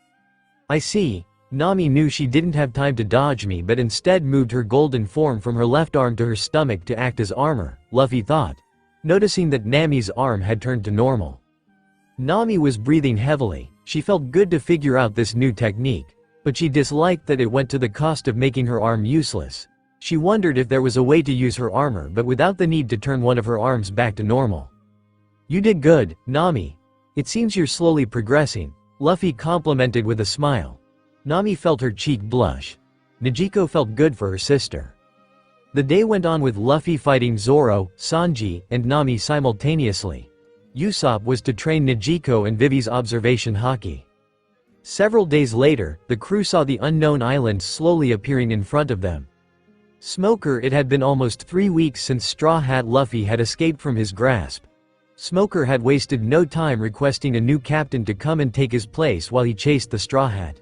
C: "I see." Nami knew she didn't have time to dodge me but instead moved her golden form from her left arm to her stomach to act as armor, Luffy thought, noticing that Nami's arm had turned to normal. Nami was breathing heavily. She felt good to figure out this new technique, but she disliked that it went to the cost of making her arm useless. She wondered if there was a way to use her armor but without the need to turn one of her arms back to normal. "You did good, Nami. It seems you're slowly progressing," Luffy complimented with a smile. Nami felt her cheek blush. Nijiko felt good for her sister. The day went on with Luffy fighting Zoro, Sanji, and Nami simultaneously. Usopp was to train Nijiko and Vivi's observation haki. Several days later, the crew saw the unknown island slowly appearing in front of them. Smoker. It had been almost 3 weeks since Straw Hat Luffy had escaped from his grasp. Smoker had wasted no time requesting a new captain to come and take his place while he chased the Straw Hat.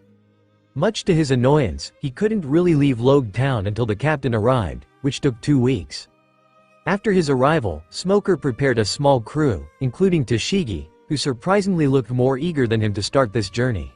C: Much to his annoyance, he couldn't really leave Logue Town until the captain arrived, which took 2 weeks. After his arrival, Smoker prepared a small crew, including Tashigi, who surprisingly looked more eager than him to start this journey.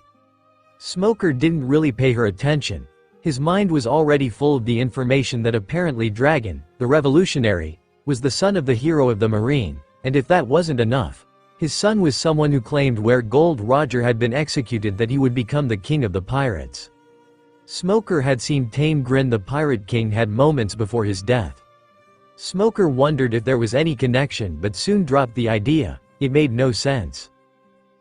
C: Smoker didn't really pay her attention. His mind was already full of the information that apparently Dragon, the revolutionary, was the son of the hero of the Marine, and if that wasn't enough, his son was someone who claimed where Gold Roger had been executed that he would become the king of the pirates. Smoker had seen Tame Grin the Pirate King had moments before his death. Smoker wondered if there was any connection but soon dropped the idea. It made no sense.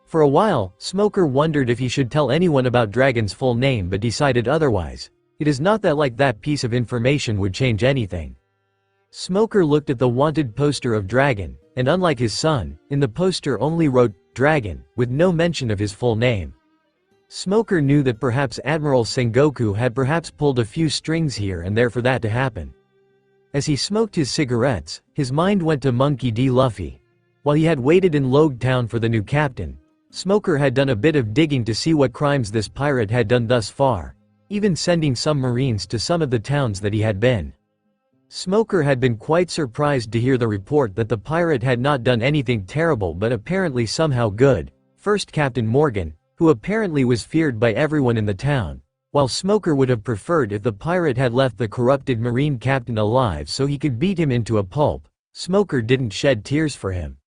C: For a while, Smoker wondered if he should tell anyone about Dragon's full name but decided otherwise. It is not that piece of information would change anything. Smoker looked at the wanted poster of Dragon, and unlike his son, in the poster only wrote, "Dragon," with no mention of his full name. Smoker knew that perhaps Admiral Sengoku had perhaps pulled a few strings here and there for that to happen. As he smoked his cigarettes, his mind went to Monkey D. Luffy. While he had waited in Logue Town for the new captain, Smoker had done a bit of digging to see what crimes this pirate had done thus far, even sending some marines to some of the towns that he had been. Smoker had been quite surprised to hear the report that the pirate had not done anything terrible but apparently somehow good. First, Captain Morgan, who apparently was feared by everyone in the town, while Smoker would have preferred if the pirate had left the corrupted marine captain alive so he could beat him into a pulp. Smoker didn't shed tears for him.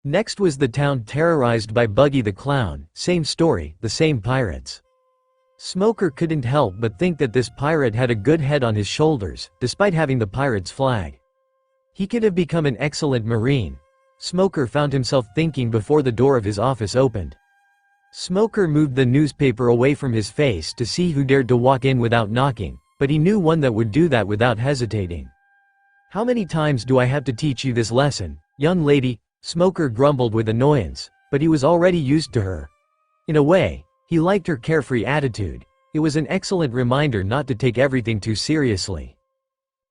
C: Next was the town terrorized by Buggy the Clown. Same story, the same pirates. Smoker couldn't help but think that this pirate had a good head on his shoulders, despite having the pirate's flag. He could have become an excellent marine. Smoker found himself thinking before the door of his office opened. Smoker moved the newspaper away from his face to see who dared to walk in without knocking, but he knew one that would do that without hesitating. "How many times do I have to teach you this lesson, young lady?" Smoker grumbled with annoyance, but he was already used to her. In a way, he liked her carefree attitude. It was an excellent reminder not to take everything too seriously.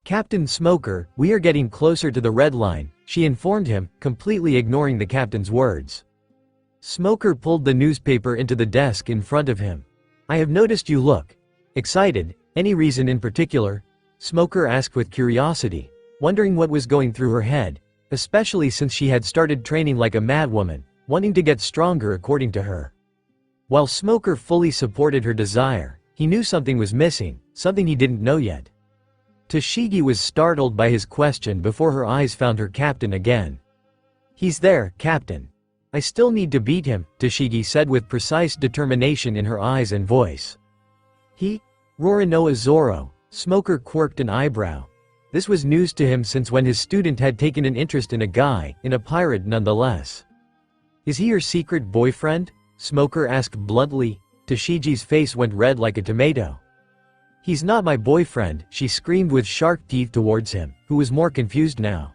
C: "Captain Smoker, we are getting closer to the red line," she informed him, completely ignoring the captain's words. Smoker pulled the newspaper into the desk in front of him. "I have noticed you look excited. Any reason in particular?" Smoker asked with curiosity, wondering what was going through her head, especially since she had started training like a madwoman, wanting to get stronger according to her. While Smoker fully supported her desire, he knew something was missing, something he didn't know yet. Tashigi was startled by his question before her eyes found her captain again. "He's there, Captain. I still need to beat him," Tashigi said with precise determination in her eyes and voice. "He? Roronoa Zoro?" Smoker quirked an eyebrow. This was news to him since when his student had taken an interest in a guy, in a pirate nonetheless. "Is he your secret boyfriend?" Smoker asked bluntly. Tashigi's face went red like a tomato. "He's not my boyfriend," she screamed with sharp teeth towards him, who was more confused now.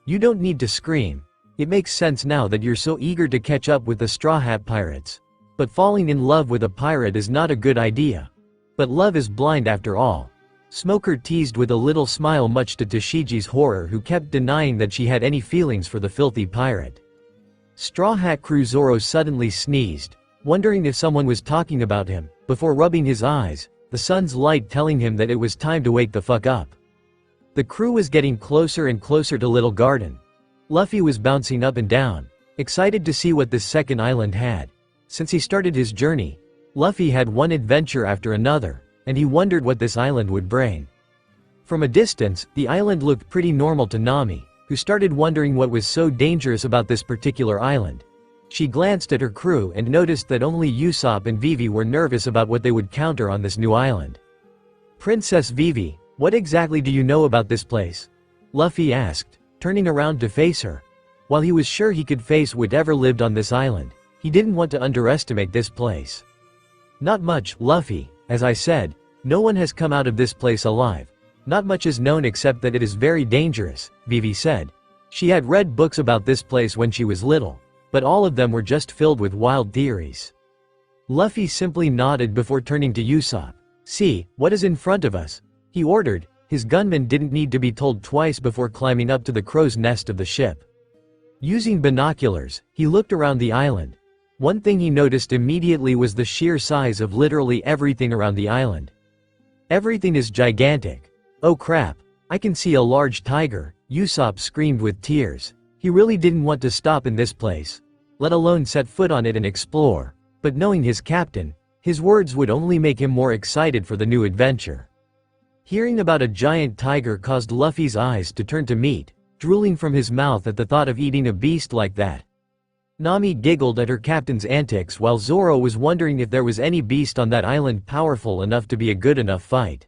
C: "You don't need to scream. It makes sense now that you're so eager to catch up with the Straw Hat Pirates. But falling in love with a pirate is not a good idea. But love is blind after all." Smoker teased with a little smile, much to Tashigi's horror, who kept denying that she had any feelings for the filthy pirate. Straw Hat Crew Zoro suddenly sneezed, wondering if someone was talking about him, before rubbing his eyes, the sun's light telling him that it was time to wake the fuck up. The crew was getting closer and closer to Little Garden. Luffy was bouncing up and down, excited to see what this second island had. Since he started his journey, Luffy had one adventure after another, and he wondered what this island would bring. From a distance, the island looked pretty normal to Nami, who started wondering what was so dangerous about this particular island. She glanced at her crew and noticed that only Usopp and Vivi were nervous about what they would counter on this new island. Princess Vivi, What exactly do you know about this place? Luffy asked, turning around to face her. While he was sure he could face whatever lived on this island, he didn't want to underestimate this place. Not much, Luffy. As I said, no one has come out of this place alive. Not much is known except that it is very dangerous, Vivi said. She had read books about this place when she was little, but all of them were just filled with wild theories. Luffy simply nodded before turning to Usopp. See, what is in front of us? He ordered. His gunmen didn't need to be told twice before climbing up to the crow's nest of the ship. Using binoculars, he looked around the island. One thing he noticed immediately was the sheer size of literally everything around the island. Everything is gigantic. Oh crap, I can see a large tiger, Usopp screamed with tears. He really didn't want to stop in this place, let alone set foot on it and explore, but knowing his captain, his words would only make him more excited for the new adventure. Hearing about a giant tiger caused Luffy's eyes to turn to meat, drooling from his mouth at the thought of eating a beast like that. Nami giggled at her captain's antics while Zoro was wondering if there was any beast on that island powerful enough to be a good enough fight.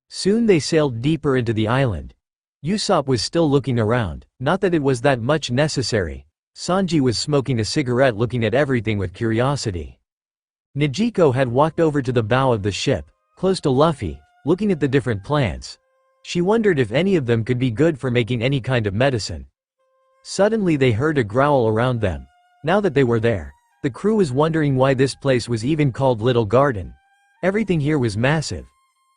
C: Soon they sailed deeper into the island. Usopp was still looking around, not that it was that much necessary. Sanji was smoking a cigarette looking at everything with curiosity. Nijiko had walked over to the bow of the ship, close to Luffy, looking at the different plants. She wondered if any of them could be good for making any kind of medicine. Suddenly they heard a growl around them. Now that they were there, the crew was wondering why this place was even called Little Garden. Everything here was massive.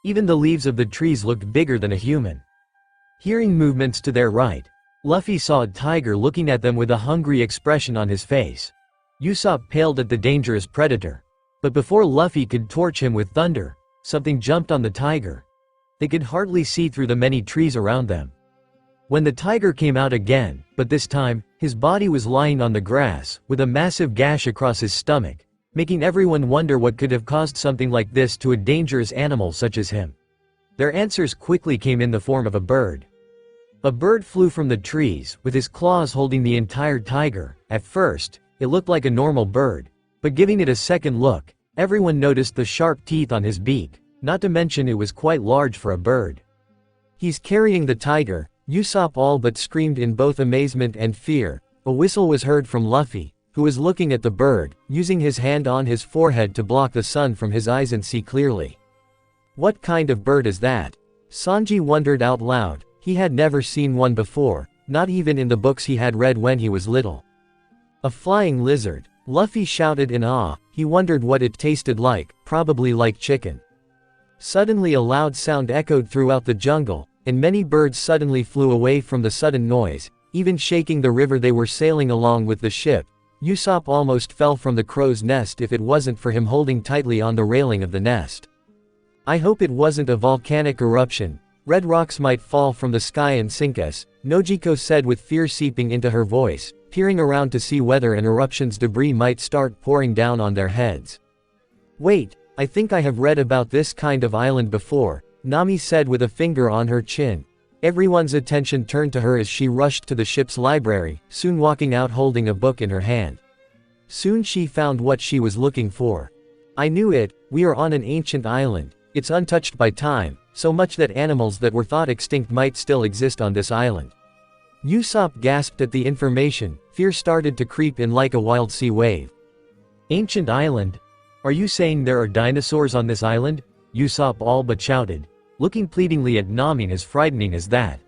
C: Even the leaves of the trees looked bigger than a human. Hearing movements to their right, Luffy saw a tiger looking at them with a hungry expression on his face. Usopp paled at the dangerous predator. But before Luffy could torch him with thunder, something jumped on the tiger. They could hardly see through the many trees around them. When the tiger came out again, but this time, his body was lying on the grass, with a massive gash across his stomach, making everyone wonder what could have caused something like this to a dangerous animal such as him. Their answers quickly came in the form of a bird. A bird flew from the trees, with his claws holding the entire tiger. At first, it looked like a normal bird, but giving it a second look, everyone noticed the sharp teeth on his beak, not to mention it was quite large for a bird. He's carrying the tiger, Usopp all but screamed in both amazement and fear. A whistle was heard from Luffy, who was looking at the bird, using his hand on his forehead to block the sun from his eyes and see clearly. What kind of bird is that? Sanji wondered out loud. He had never seen one before, not even in the books he had read when he was little. A flying lizard, Luffy shouted in awe. He wondered what it tasted like, probably like chicken. Suddenly a loud sound echoed throughout the jungle, and many birds suddenly flew away from the sudden noise, even shaking the river they were sailing along with the ship. Usopp almost fell from the crow's nest if it wasn't for him holding tightly on the railing of the nest. I hope it wasn't a volcanic eruption. Red rocks might fall from the sky and sink us, Nojiko said with fear seeping into her voice, peering around to see whether an eruption's debris might start pouring down on their heads. Wait, I think I have read about this kind of island before, Nami said with a finger on her chin. Everyone's attention turned to her as she rushed to the ship's library, soon walking out holding a book in her hand. Soon she found what she was looking for. I knew it, we are on an ancient island, it's untouched by time, so much that animals that were thought extinct might still exist on this island. Usopp gasped at the information, fear started to creep in like a wild sea wave. Ancient island? Are you saying there are dinosaurs on this island? Usopp all but shouted, looking pleadingly at Nami as frightening as that.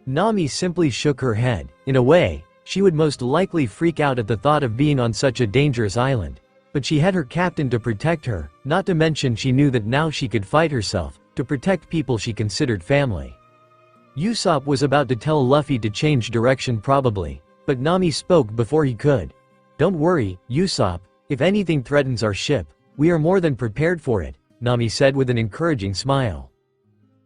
C: Nami simply shook her head. In a way, she would most likely freak out at the thought of being on such a dangerous island. But she had her captain to protect her, not to mention she knew that now she could fight herself, to protect people she considered family. Usopp was about to tell Luffy to change direction probably, but Nami spoke before he could. Don't worry, Usopp, if anything threatens our ship, we are more than prepared for it, Nami said with an encouraging smile.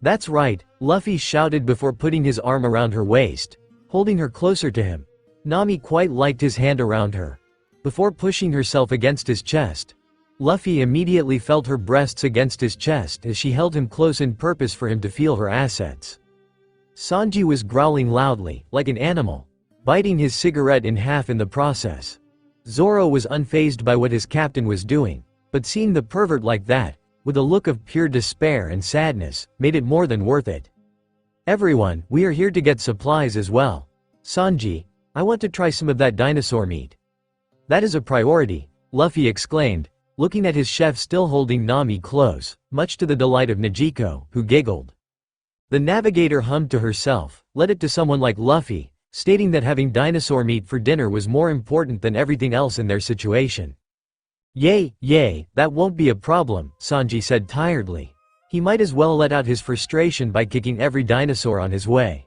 C: That's right, Luffy shouted before putting his arm around her waist, holding her closer to him. Nami quite liked his hand around her. Before pushing herself against his chest, Luffy immediately felt her breasts against his chest as she held him close in purpose for him to feel her assets. Sanji was growling loudly, like an animal, biting his cigarette in half in the process. Zoro was unfazed by what his captain was doing, but seeing the pervert like that, with a look of pure despair and sadness, made it more than worth it. "Everyone, we are here to get supplies as well. Sanji, I want to try some of that dinosaur meat." "That is a priority," Luffy exclaimed, looking at his chef still holding Nami close, much to the delight of Nijiko, who giggled. The navigator hummed to herself, led it to someone like Luffy, stating that having dinosaur meat for dinner was more important than everything else in their situation. Yay, that won't be a problem," Sanji said tiredly. He might as well let out his frustration by kicking every dinosaur on his way.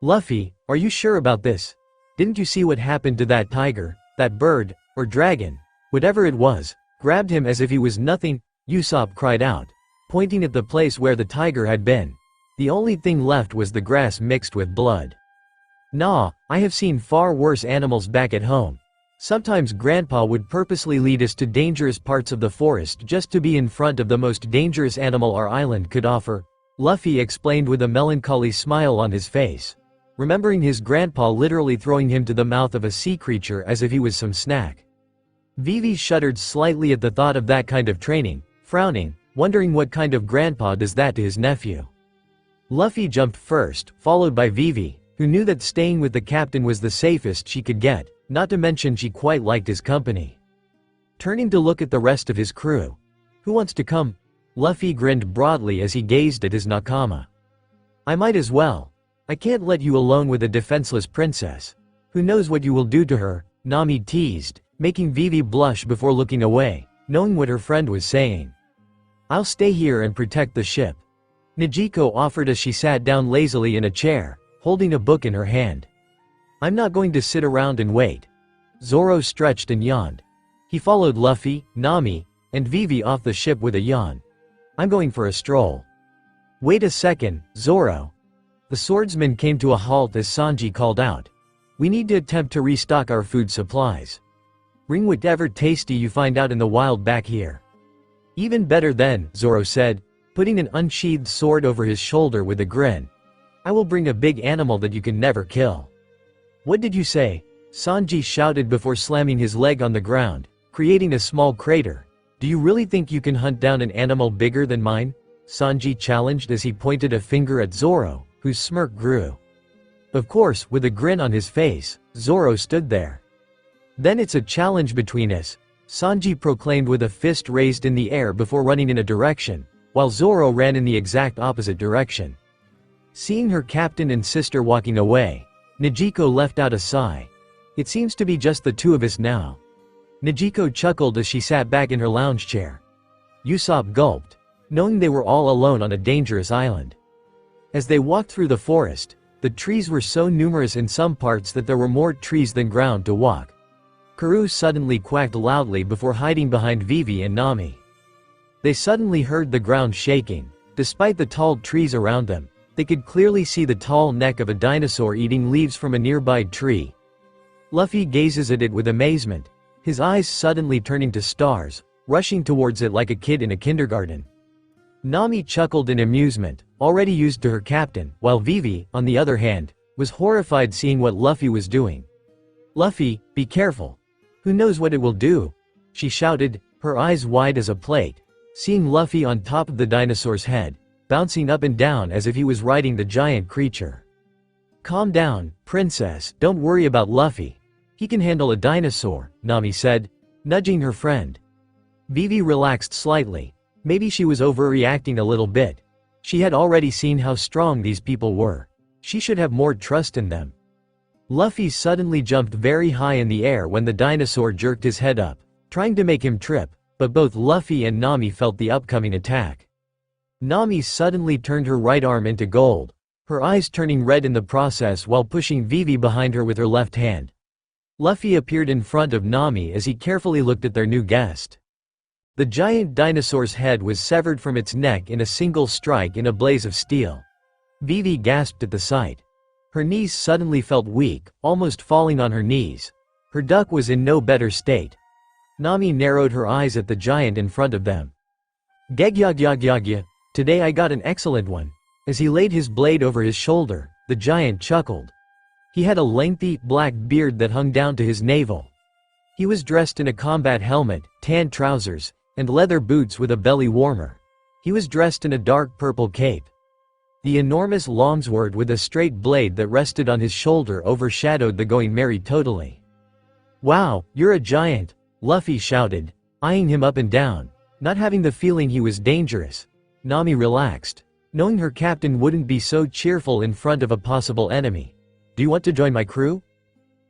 C: "Luffy, are you sure about this? Didn't you see what happened to that tiger, that bird, or dragon? Whatever it was, grabbed him as if he was nothing," Usopp cried out, pointing at the place where the tiger had been. The only thing left was the grass mixed with blood. "Nah, I have seen far worse animals back at home. Sometimes Grandpa would purposely lead us to dangerous parts of the forest just to be in front of the most dangerous animal our island could offer," Luffy explained with a melancholy smile on his face, remembering his grandpa literally throwing him to the mouth of a sea creature as if he was some snack. Vivi shuddered slightly at the thought of that kind of training, frowning, wondering what kind of grandpa does that to his nephew. Luffy jumped first, followed by Vivi, who knew that staying with the captain was the safest she could get, not to mention she quite liked his company. Turning to look at the rest of his crew. "Who wants to come?" Luffy grinned broadly as he gazed at his nakama. "I might as well. I can't let you alone with a defenseless princess. Who knows what you will do to her," Nami teased, making Vivi blush before looking away, knowing what her friend was saying. "I'll stay here and protect the ship," Nijiko offered as she sat down lazily in a chair, holding a book in her hand. "I'm not going to sit around and wait." Zoro stretched and yawned. He followed Luffy, Nami, and Vivi off the ship with a yawn. "I'm going for a stroll." "Wait a second, Zoro." The swordsman came to a halt as Sanji called out. "We need to attempt to restock our food supplies. Bring whatever tasty you find out in the wild back here." "Even better then," Zoro said, putting an unsheathed sword over his shoulder with a grin. "I will bring a big animal that you can never kill." "What did you say?" Sanji shouted before slamming his leg on the ground, creating a small crater. "Do you really think you can hunt down an animal bigger than mine?" Sanji challenged as he pointed a finger at Zoro, whose smirk grew. Of course, with a grin on his face, Zoro stood there. "Then it's a challenge between us," Sanji proclaimed with a fist raised in the air before running in a direction, while Zoro ran in the exact opposite direction. Seeing her captain and sister walking away, Nijiko left out a sigh. "It seems to be just the two of us now." Nijiko chuckled as she sat back in her lounge chair. Usopp gulped, knowing they were all alone on a dangerous island. As they walked through the forest, the trees were so numerous in some parts that there were more trees than ground to walk. Karoo suddenly quacked loudly before hiding behind Vivi and Nami. They suddenly heard the ground shaking. Despite the tall trees around them, they could clearly see the tall neck of a dinosaur eating leaves from a nearby tree. Luffy gazes at it with amazement, his eyes suddenly turning to stars, rushing towards it like a kid in a kindergarten. Nami chuckled in amusement, already used to her captain, while Vivi, on the other hand, was horrified seeing what Luffy was doing. "Luffy, be careful. Who knows what it will do?" she shouted, her eyes wide as a plate, seeing Luffy on top of the dinosaur's head, bouncing up and down as if he was riding the giant creature. "Calm down, princess, don't worry about Luffy. He can handle a dinosaur," Nami said, nudging her friend. Vivi relaxed slightly. Maybe she was overreacting a little bit. She had already seen how strong these people were. She should have more trust in them. Luffy suddenly jumped very high in the air when the dinosaur jerked his head up, trying to make him trip, but both Luffy and Nami felt the upcoming attack. Nami suddenly turned her right arm into gold, her eyes turning red in the process while pushing Vivi behind her with her left hand. Luffy appeared in front of Nami as he carefully looked at their new guest. The giant dinosaur's head was severed from its neck in a single strike in a blaze of steel. Vivi gasped at the sight. Her knees suddenly felt weak, almost falling on her knees. Her duck was in no better state. Nami narrowed her eyes at the giant in front of them. "Gegyagyagya, today I got an excellent one." As he laid his blade over his shoulder, the giant chuckled. He had a lengthy, black beard that hung down to his navel. He was dressed in a combat helmet, tan trousers, and leather boots with a belly warmer. He was dressed in a dark purple cape. The enormous longsword with a straight blade that rested on his shoulder overshadowed the going merry totally. "Wow, you're a giant," Luffy shouted, eyeing him up and down, not having the feeling he was dangerous. Nami relaxed, knowing her captain wouldn't be so cheerful in front of a possible enemy. "Do you want to join my crew?"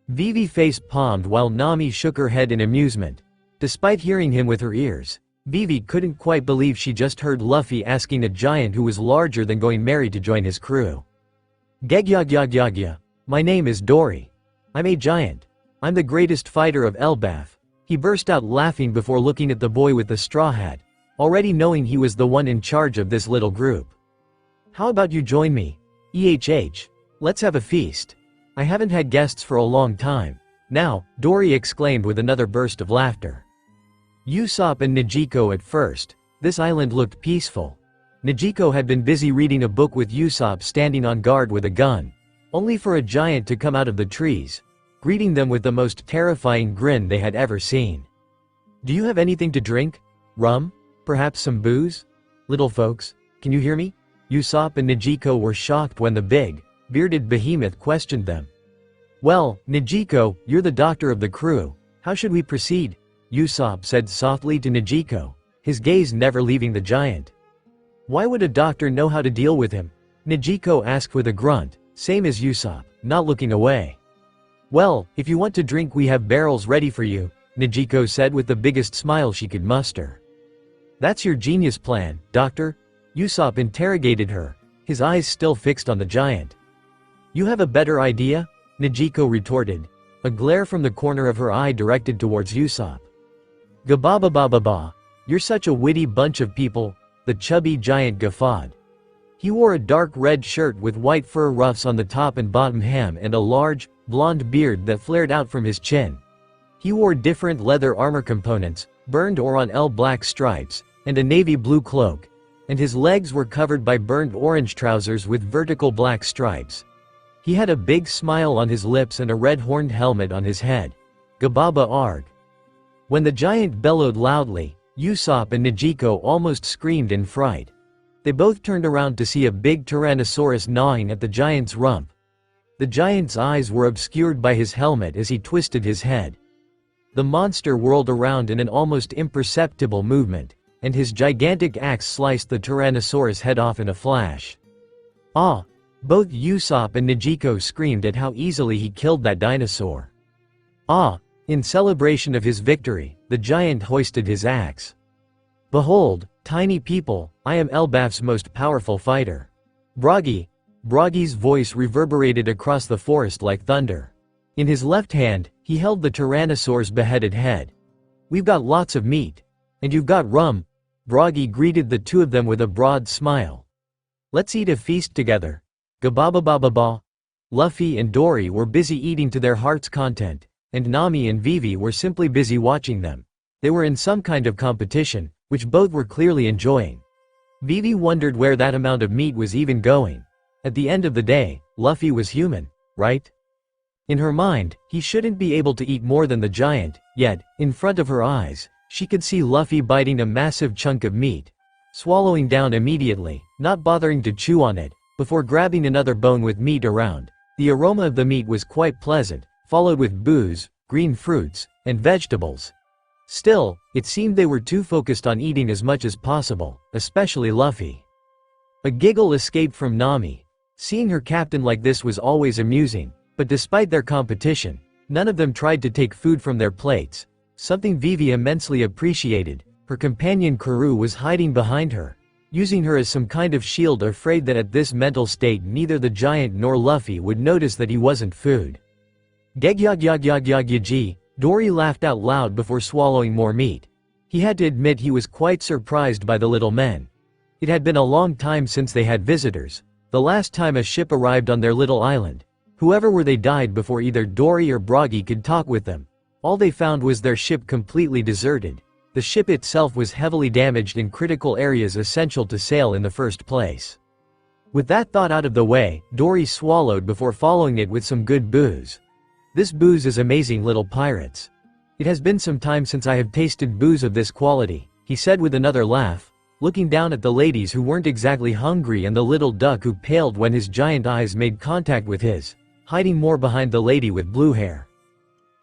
C: Vivi face-palmed while Nami shook her head in amusement. Despite hearing him with her ears, Vivi couldn't quite believe she just heard Luffy asking a giant who was larger than going merry to join his crew. "Gegyagyagya, my name is Dory. I'm a giant. I'm the greatest fighter of Elbaf." He burst out laughing before looking at the boy with the straw hat, already knowing he was the one in charge of this little group. "How about you join me? Let's have a feast. I haven't had guests for a long time." "Now," Dory exclaimed with another burst of laughter. Usopp and Nijiko at first. This island looked peaceful. Nijiko had been busy reading a book with Usopp standing on guard with a gun, only for a giant to come out of the trees, greeting them with the most terrifying grin they had ever seen. "Do you have anything to drink? Rum? Perhaps some booze? Little folks, can you hear me?" Usopp and Nijiko were shocked when the big, bearded behemoth questioned them. "Well, Nijiko, you're the doctor of the crew. How should we proceed?" Usopp said softly to Nijiko, his gaze never leaving the giant. "Why would a doctor know how to deal with him?" Nijiko asked with a grunt, same as Usopp, not looking away. "Well, if you want to drink we have barrels ready for you," Nijiko said with the biggest smile she could muster. "That's your genius plan, doctor?" Usopp interrogated her, his eyes still fixed on the giant. "You have a better idea?" Nijiko retorted, a glare from the corner of her eye directed towards Usopp. "Gabababababa, you're such a witty bunch of people," the chubby giant guffawed. He wore a dark red shirt with white fur ruffs on the top and bottom hem and a large, blonde beard that flared out from his chin. He wore different leather armor components, burned or on black stripes, and a navy blue cloak, and his legs were covered by burnt orange trousers with vertical black stripes. He had a big smile on his lips and a red-horned helmet on his head. Gababa arg. When the giant bellowed loudly, Usopp and Nijiko almost screamed in fright. They both turned around to see a big Tyrannosaurus gnawing at the giant's rump. The giant's eyes were obscured by his helmet as he twisted his head. The monster whirled around in an almost imperceptible movement, and his gigantic axe sliced the Tyrannosaurus head off in a flash. "Ah!" Both Usopp and Nijiko screamed at how easily he killed that dinosaur. "Ah!" In celebration of his victory, the giant hoisted his axe. "Behold, tiny people, I am Elbaf's most powerful fighter. Bragi!" Bragi's voice reverberated across the forest like thunder. In his left hand, he held the Tyrannosaur's beheaded head. "We've got lots of meat. And you've got rum." Bragi greeted the two of them with a broad smile. "Let's eat a feast together." Gabababababa. Luffy and Dory were busy eating to their heart's content, and Nami and Vivi were simply busy watching them. They were in some kind of competition, which both were clearly enjoying. Vivi wondered where that amount of meat was even going. At the end of the day, Luffy was human, right? In her mind, he shouldn't be able to eat more than the giant, yet, in front of her eyes, she could see Luffy biting a massive chunk of meat, swallowing down immediately, not bothering to chew on it, before grabbing another bone with meat around. The aroma of the meat was quite pleasant, followed with booze, green fruits, and vegetables. Still, it seemed they were too focused on eating as much as possible, especially Luffy. A giggle escaped from Nami. Seeing her captain like this was always amusing, but despite their competition, none of them tried to take food from their plates, something Vivi immensely appreciated. Her companion Karoo was hiding behind her, using her as some kind of shield, afraid that at this mental state neither the giant nor Luffy would notice that he wasn't food. Gegyagyagyagyagyagy, Dory laughed out loud before swallowing more meat. He had to admit he was quite surprised by the little men. It had been a long time since they had visitors, the last time a ship arrived on their little island. Whoever were they died before either Dory or Bragi could talk with them. All they found was their ship completely deserted. The ship itself was heavily damaged in critical areas essential to sail in the first place. With that thought out of the way, Dory swallowed before following it with some good booze. "This booze is amazing, little pirates. It has been some time since I have tasted booze of this quality," he said with another laugh, looking down at the ladies who weren't exactly hungry and the little duck who paled when his giant eyes made contact with his, hiding more behind the lady with blue hair.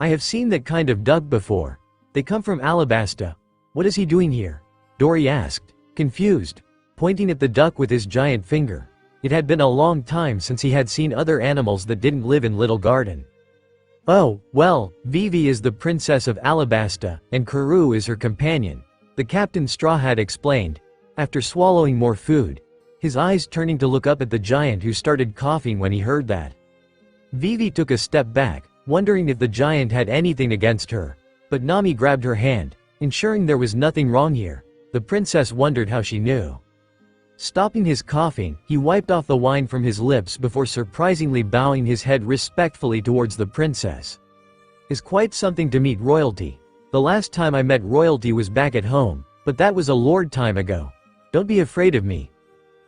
C: I have seen that kind of duck before. They come from Alabasta. What is he doing here? Dory asked, confused, pointing at the duck with his giant finger. It had been a long time since he had seen other animals that didn't live in Little Garden. Oh, well, Vivi is the princess of Alabasta, and Karoo is her companion, the Captain Straw Hat explained, after swallowing more food, his eyes turning to look up at the giant who started coughing when he heard that. Vivi took a step back, wondering if the giant had anything against her, but Nami grabbed her hand, ensuring there was nothing wrong here. The princess wondered how she knew. Stopping his coughing, he wiped off the wine from his lips before surprisingly bowing his head respectfully towards the princess. It's quite something to meet royalty. The last time I met royalty was back at home, but that was a lord time ago. Don't be afraid of me.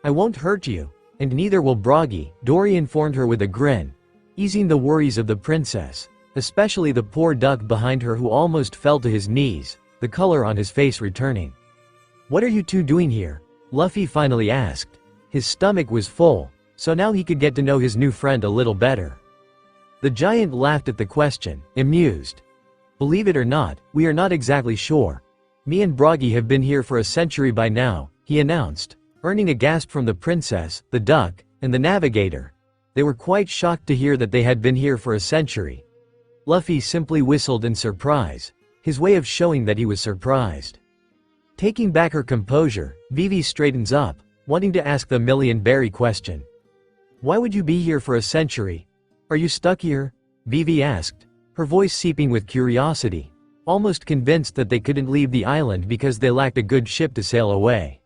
C: I won't hurt you, and neither will Broggy, Dory informed her with a grin, easing the worries of the princess, especially the poor duck behind her who almost fell to his knees, the color on his face returning. What are you two doing here? Luffy finally asked. His stomach was full, so now he could get to know his new friend a little better. The giant laughed at the question, amused. Believe it or not, we are not exactly sure. Me and Broggy have been here for a century by now, he announced, earning a gasp from the princess, the duck, and the navigator. They were quite shocked to hear that they had been here for a century. Luffy simply whistled in surprise, his way of showing that he was surprised. Taking back her composure, Vivi straightens up, wanting to ask the million-berry question. Why would you be here for a century? Are you stuck here? Vivi asked, her voice seeping with curiosity, almost convinced that they couldn't leave the island because they lacked a good ship to sail away.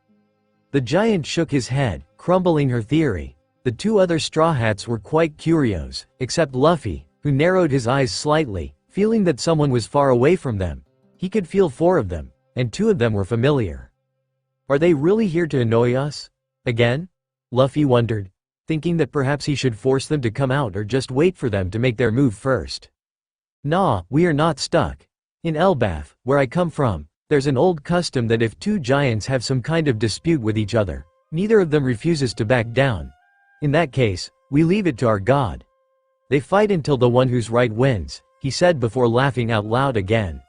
C: The giant shook his head, crumbling her theory. The two other Straw Hats were quite curious, except Luffy, who narrowed his eyes slightly, feeling that someone was far away from them. He could feel 4 of them, and 2 of them were familiar. Are they really here to annoy us? Again? Luffy wondered, thinking that perhaps he should force them to come out or just wait for them to make their move first. Nah, we are not stuck. In Elbaf, where I come from, there's an old custom that if 2 giants have some kind of dispute with each other, neither of them refuses to back down. In that case, we leave it to our god. They fight until the one who's right wins, he said before laughing out loud again.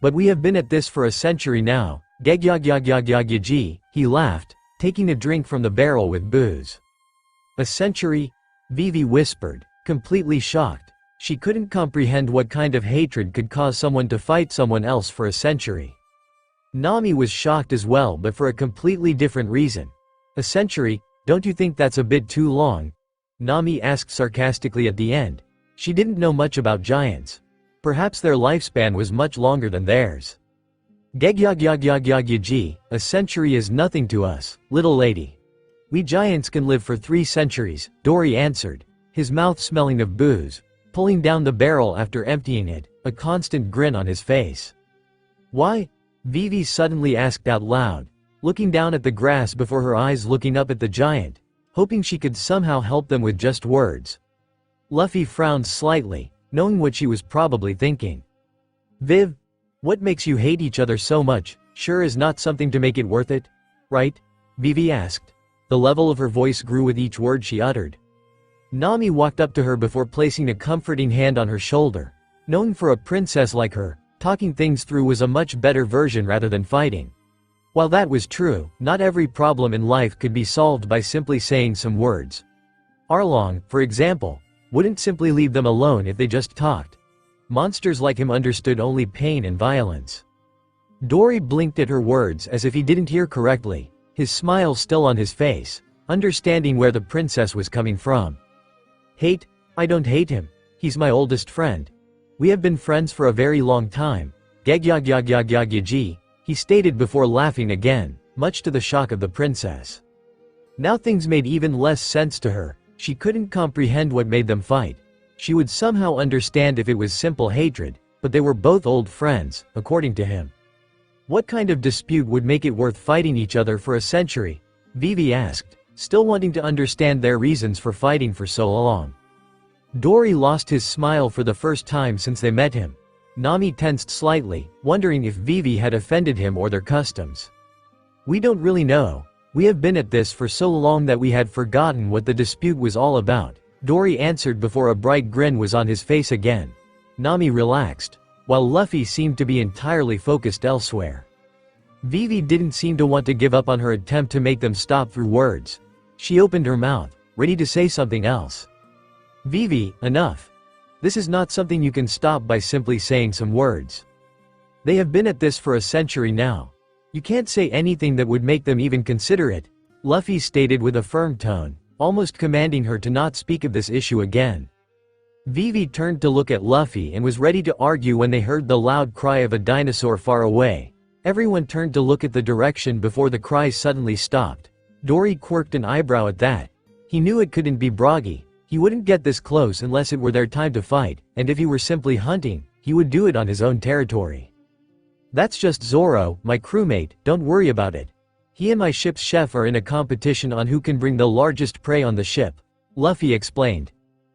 C: But we have been at this for a century now, Gegyagyagyagyagyagy, he laughed, taking a drink from the barrel with booze. A century? Vivi whispered, completely shocked. She couldn't comprehend what kind of hatred could cause someone to fight someone else for a century. Nami was shocked as well, but for a completely different reason. A century? Don't you think that's a bit too long? Nami asked sarcastically at the end. She didn't know much about giants. Perhaps their lifespan was much longer than theirs. Gegyagyagyagyagyagy, a century is nothing to us, little lady. We giants can live for 3 centuries, Dory answered, his mouth smelling of booze, pulling down the barrel after emptying it, a constant grin on his face. Why? Vivi suddenly asked out loud, looking down at the grass before her eyes looking up at the giant, hoping she could somehow help them with just words. Luffy frowned slightly, knowing what she was probably thinking. Viv, what makes you hate each other so much, sure is not something to make it worth it, right? Vivi asked. The level of her voice grew with each word she uttered. Nami walked up to her before placing a comforting hand on her shoulder, knowing for a princess like her, talking things through was a much better version rather than fighting. While that was true, not every problem in life could be solved by simply saying some words. Arlong, for example, wouldn't simply leave them alone if they just talked. Monsters like him understood only pain and violence. Dory blinked at her words as if he didn't hear correctly, his smile still on his face, understanding where the princess was coming from. Hate? I don't hate him. He's my oldest friend. We have been friends for a very long time. Gegyagyagyagyagyagy, he stated before laughing again, much to the shock of the princess. Now things made even less sense to her. She couldn't comprehend what made them fight. She would somehow understand if it was simple hatred, but they were both old friends, according to him. What kind of dispute would make it worth fighting each other for a century? Vivi asked, still wanting to understand their reasons for fighting for so long. Dory lost his smile for the first time since they met him. Nami tensed slightly, wondering if Vivi had offended him or their customs. "We don't really know. We have been at this for so long that we had forgotten what the dispute was all about," Dory answered before a bright grin was on his face again. Nami relaxed, while Luffy seemed to be entirely focused elsewhere. Vivi didn't seem to want to give up on her attempt to make them stop through words. She opened her mouth, ready to say something else. "Vivi, enough. This is not something you can stop by simply saying some words. They have been at this for a century now. You can't say anything that would make them even consider it," Luffy stated with a firm tone, almost commanding her to not speak of this issue again. Vivi turned to look at Luffy and was ready to argue when they heard the loud cry of a dinosaur far away. Everyone turned to look at the direction before the cry suddenly stopped. Dory quirked an eyebrow at that. He knew it couldn't be Brogy. He wouldn't get this close unless it were their time to fight, and if he were simply hunting, he would do it on his own territory. "That's just Zoro, my crewmate, don't worry about it. He and my ship's chef are in a competition on who can bring the largest prey on the ship," Luffy explained,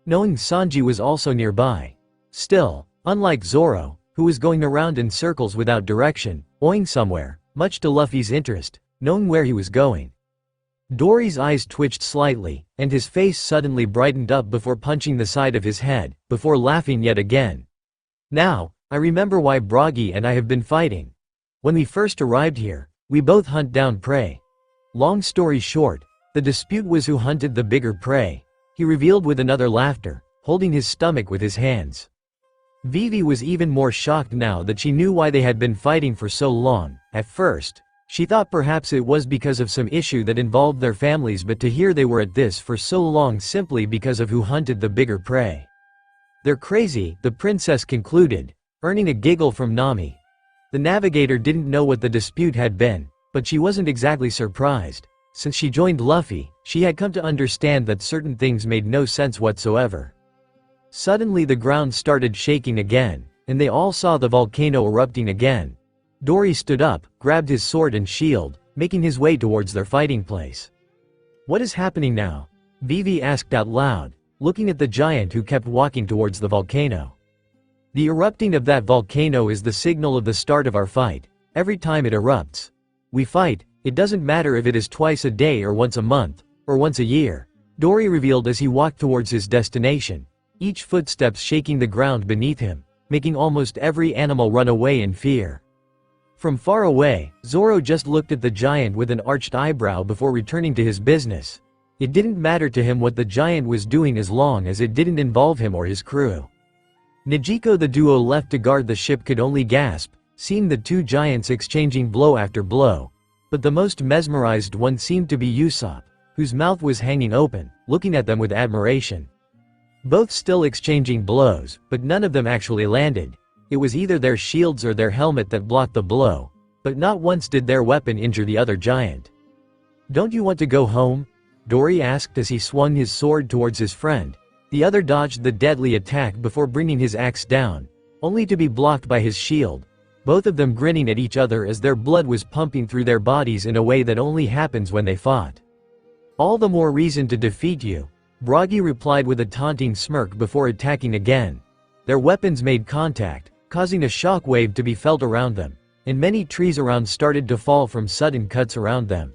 C: knowing Sanji was also nearby. Still, unlike Zoro, who was going around in circles without direction, going somewhere, much to Luffy's interest, knowing where he was going. Dory's eyes twitched slightly, and his face suddenly brightened up before punching the side of his head, before laughing yet again. "Now, I remember why Brogy and I have been fighting. When we first arrived here, we both hunt down prey. Long story short, the dispute was who hunted the bigger prey," he revealed with another laughter, holding his stomach with his hands. Vivi was even more shocked now that she knew why they had been fighting for so long. At first, she thought perhaps it was because of some issue that involved their families, but to hear they were at this for so long simply because of who hunted the bigger prey. "They're crazy," the princess concluded, earning a giggle from Nami. The navigator didn't know what the dispute had been, but she wasn't exactly surprised. Since she joined Luffy, she had come to understand that certain things made no sense whatsoever. Suddenly the ground started shaking again, and they all saw the volcano erupting again. Dory stood up, grabbed his sword and shield, making his way towards their fighting place. "What is happening now?" Vivi asked out loud, looking at the giant who kept walking towards the volcano. "The erupting of that volcano is the signal of the start of our fight. Every time it erupts, we fight. It doesn't matter if it is twice a day or once a month, or once a year," Dory revealed as he walked towards his destination, each footsteps shaking the ground beneath him, making almost every animal run away in fear. From far away, Zoro just looked at the giant with an arched eyebrow before returning to his business. It didn't matter to him what the giant was doing as long as it didn't involve him or his crew. Nijiko, the duo left to guard the ship, could only gasp, seeing the two giants exchanging blow after blow. But the most mesmerized one seemed to be Usopp, whose mouth was hanging open, looking at them with admiration. Both still exchanging blows, but none of them actually landed. It was either their shields or their helmet that blocked the blow, but not once did their weapon injure the other giant. "Don't you want to go home?" Dory asked as he swung his sword towards his friend. The other dodged the deadly attack before bringing his axe down, only to be blocked by his shield, both of them grinning at each other as their blood was pumping through their bodies in a way that only happens when they fought. "All the more reason to defeat you," Brogy replied with a taunting smirk before attacking again. Their weapons made contact, causing a shock wave to be felt around them, and many trees around started to fall from sudden cuts around them.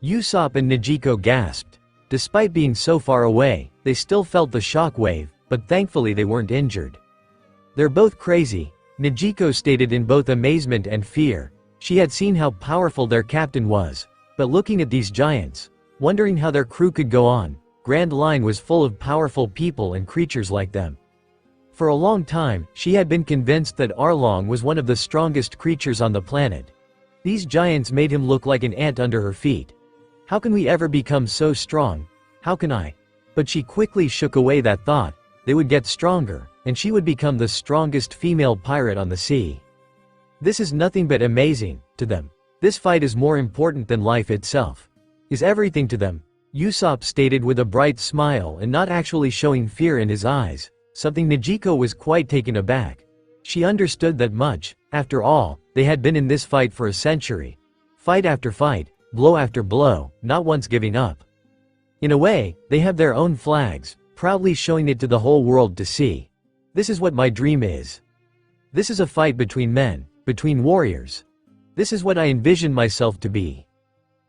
C: Usopp and Nijiko gasped. Despite being so far away, they still felt the shock wave, but thankfully they weren't injured. "They're both crazy," Nijiko stated in both amazement and fear. She had seen how powerful their captain was, but looking at these giants, wondering how their crew could go on, Grand Line was full of powerful people and creatures like them. For a long time, she had been convinced that Arlong was one of the strongest creatures on the planet. These giants made him look like an ant under her feet. How can we ever become so strong? How can I? But she quickly shook away that thought. They would get stronger, and she would become the strongest female pirate on the sea. This is nothing but amazing, to them. This fight is more important than life itself. Is everything to them. Usopp stated with a bright smile and not actually showing fear in his eyes, something Nijiko was quite taken aback. She understood that much, after all, they had been in this fight for a century. Fight after fight, blow after blow, not once giving up. In a way, they have their own flags, proudly showing it to the whole world to see. This is what my dream is. This is a fight between men, between warriors. This is what I envision myself to be.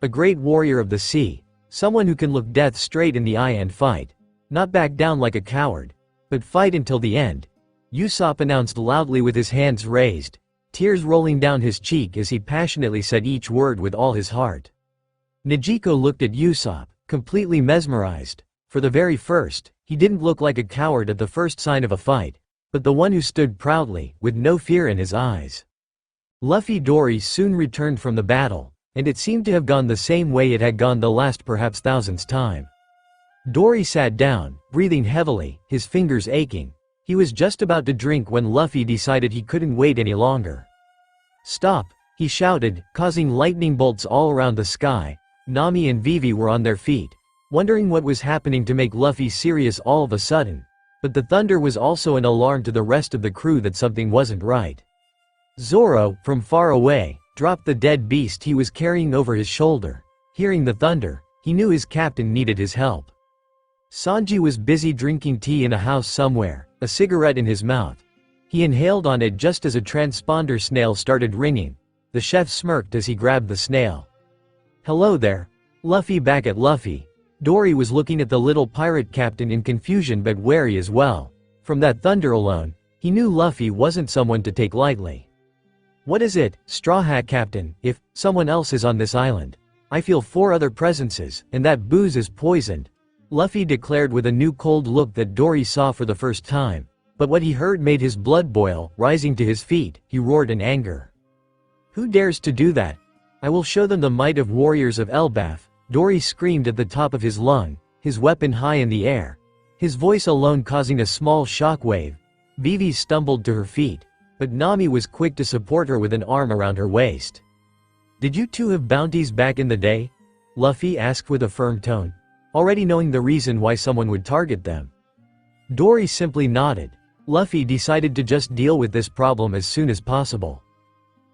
C: A great warrior of the sea, someone who can look death straight in the eye and fight. Not back down like a coward, but fight until the end. Usopp announced loudly with his hands raised, tears rolling down his cheek as he passionately said each word with all his heart. Negico looked at Usopp, completely mesmerized. For the very first, he didn't look like a coward at the first sign of a fight, but the one who stood proudly, with no fear in his eyes. Luffy Dory soon returned from the battle, and it seemed to have gone the same way it had gone the last perhaps thousandth time. Dory sat down, breathing heavily, his fingers aching. He was just about to drink when Luffy decided he couldn't wait any longer. "Stop!" he shouted, causing lightning bolts all around the sky. Nami and Vivi were on their feet, wondering what was happening to make Luffy serious all of a sudden. But the thunder was also an alarm to the rest of the crew that something wasn't right. Zoro, from far away, dropped the dead beast he was carrying over his shoulder. Hearing the thunder, he knew his captain needed his help. Sanji was busy drinking tea in a house somewhere, a cigarette in his mouth. He inhaled on it just as a transponder snail started ringing. The chef smirked as he grabbed the snail. "Hello there." Luffy back at Luffy. Dory was looking at the little pirate captain in confusion but wary as well. From that thunder alone, he knew Luffy wasn't someone to take lightly. "What is it, Straw Hat Captain? If someone else is on this island, I feel 4 other presences, and that booze is poisoned," Luffy declared with a new cold look that Dory saw for the first time. But what he heard made his blood boil. Rising to his feet, he roared in anger. "Who dares to do that? I will show them the might of warriors of Elbaf," Dory screamed at the top of his lung, his weapon high in the air. His voice alone causing a small shockwave. Vivi stumbled to her feet, but Nami was quick to support her with an arm around her waist. "Did you two have bounties back in the day?" Luffy asked with a firm tone, already knowing the reason why someone would target them. Dory simply nodded. Luffy decided to just deal with this problem as soon as possible.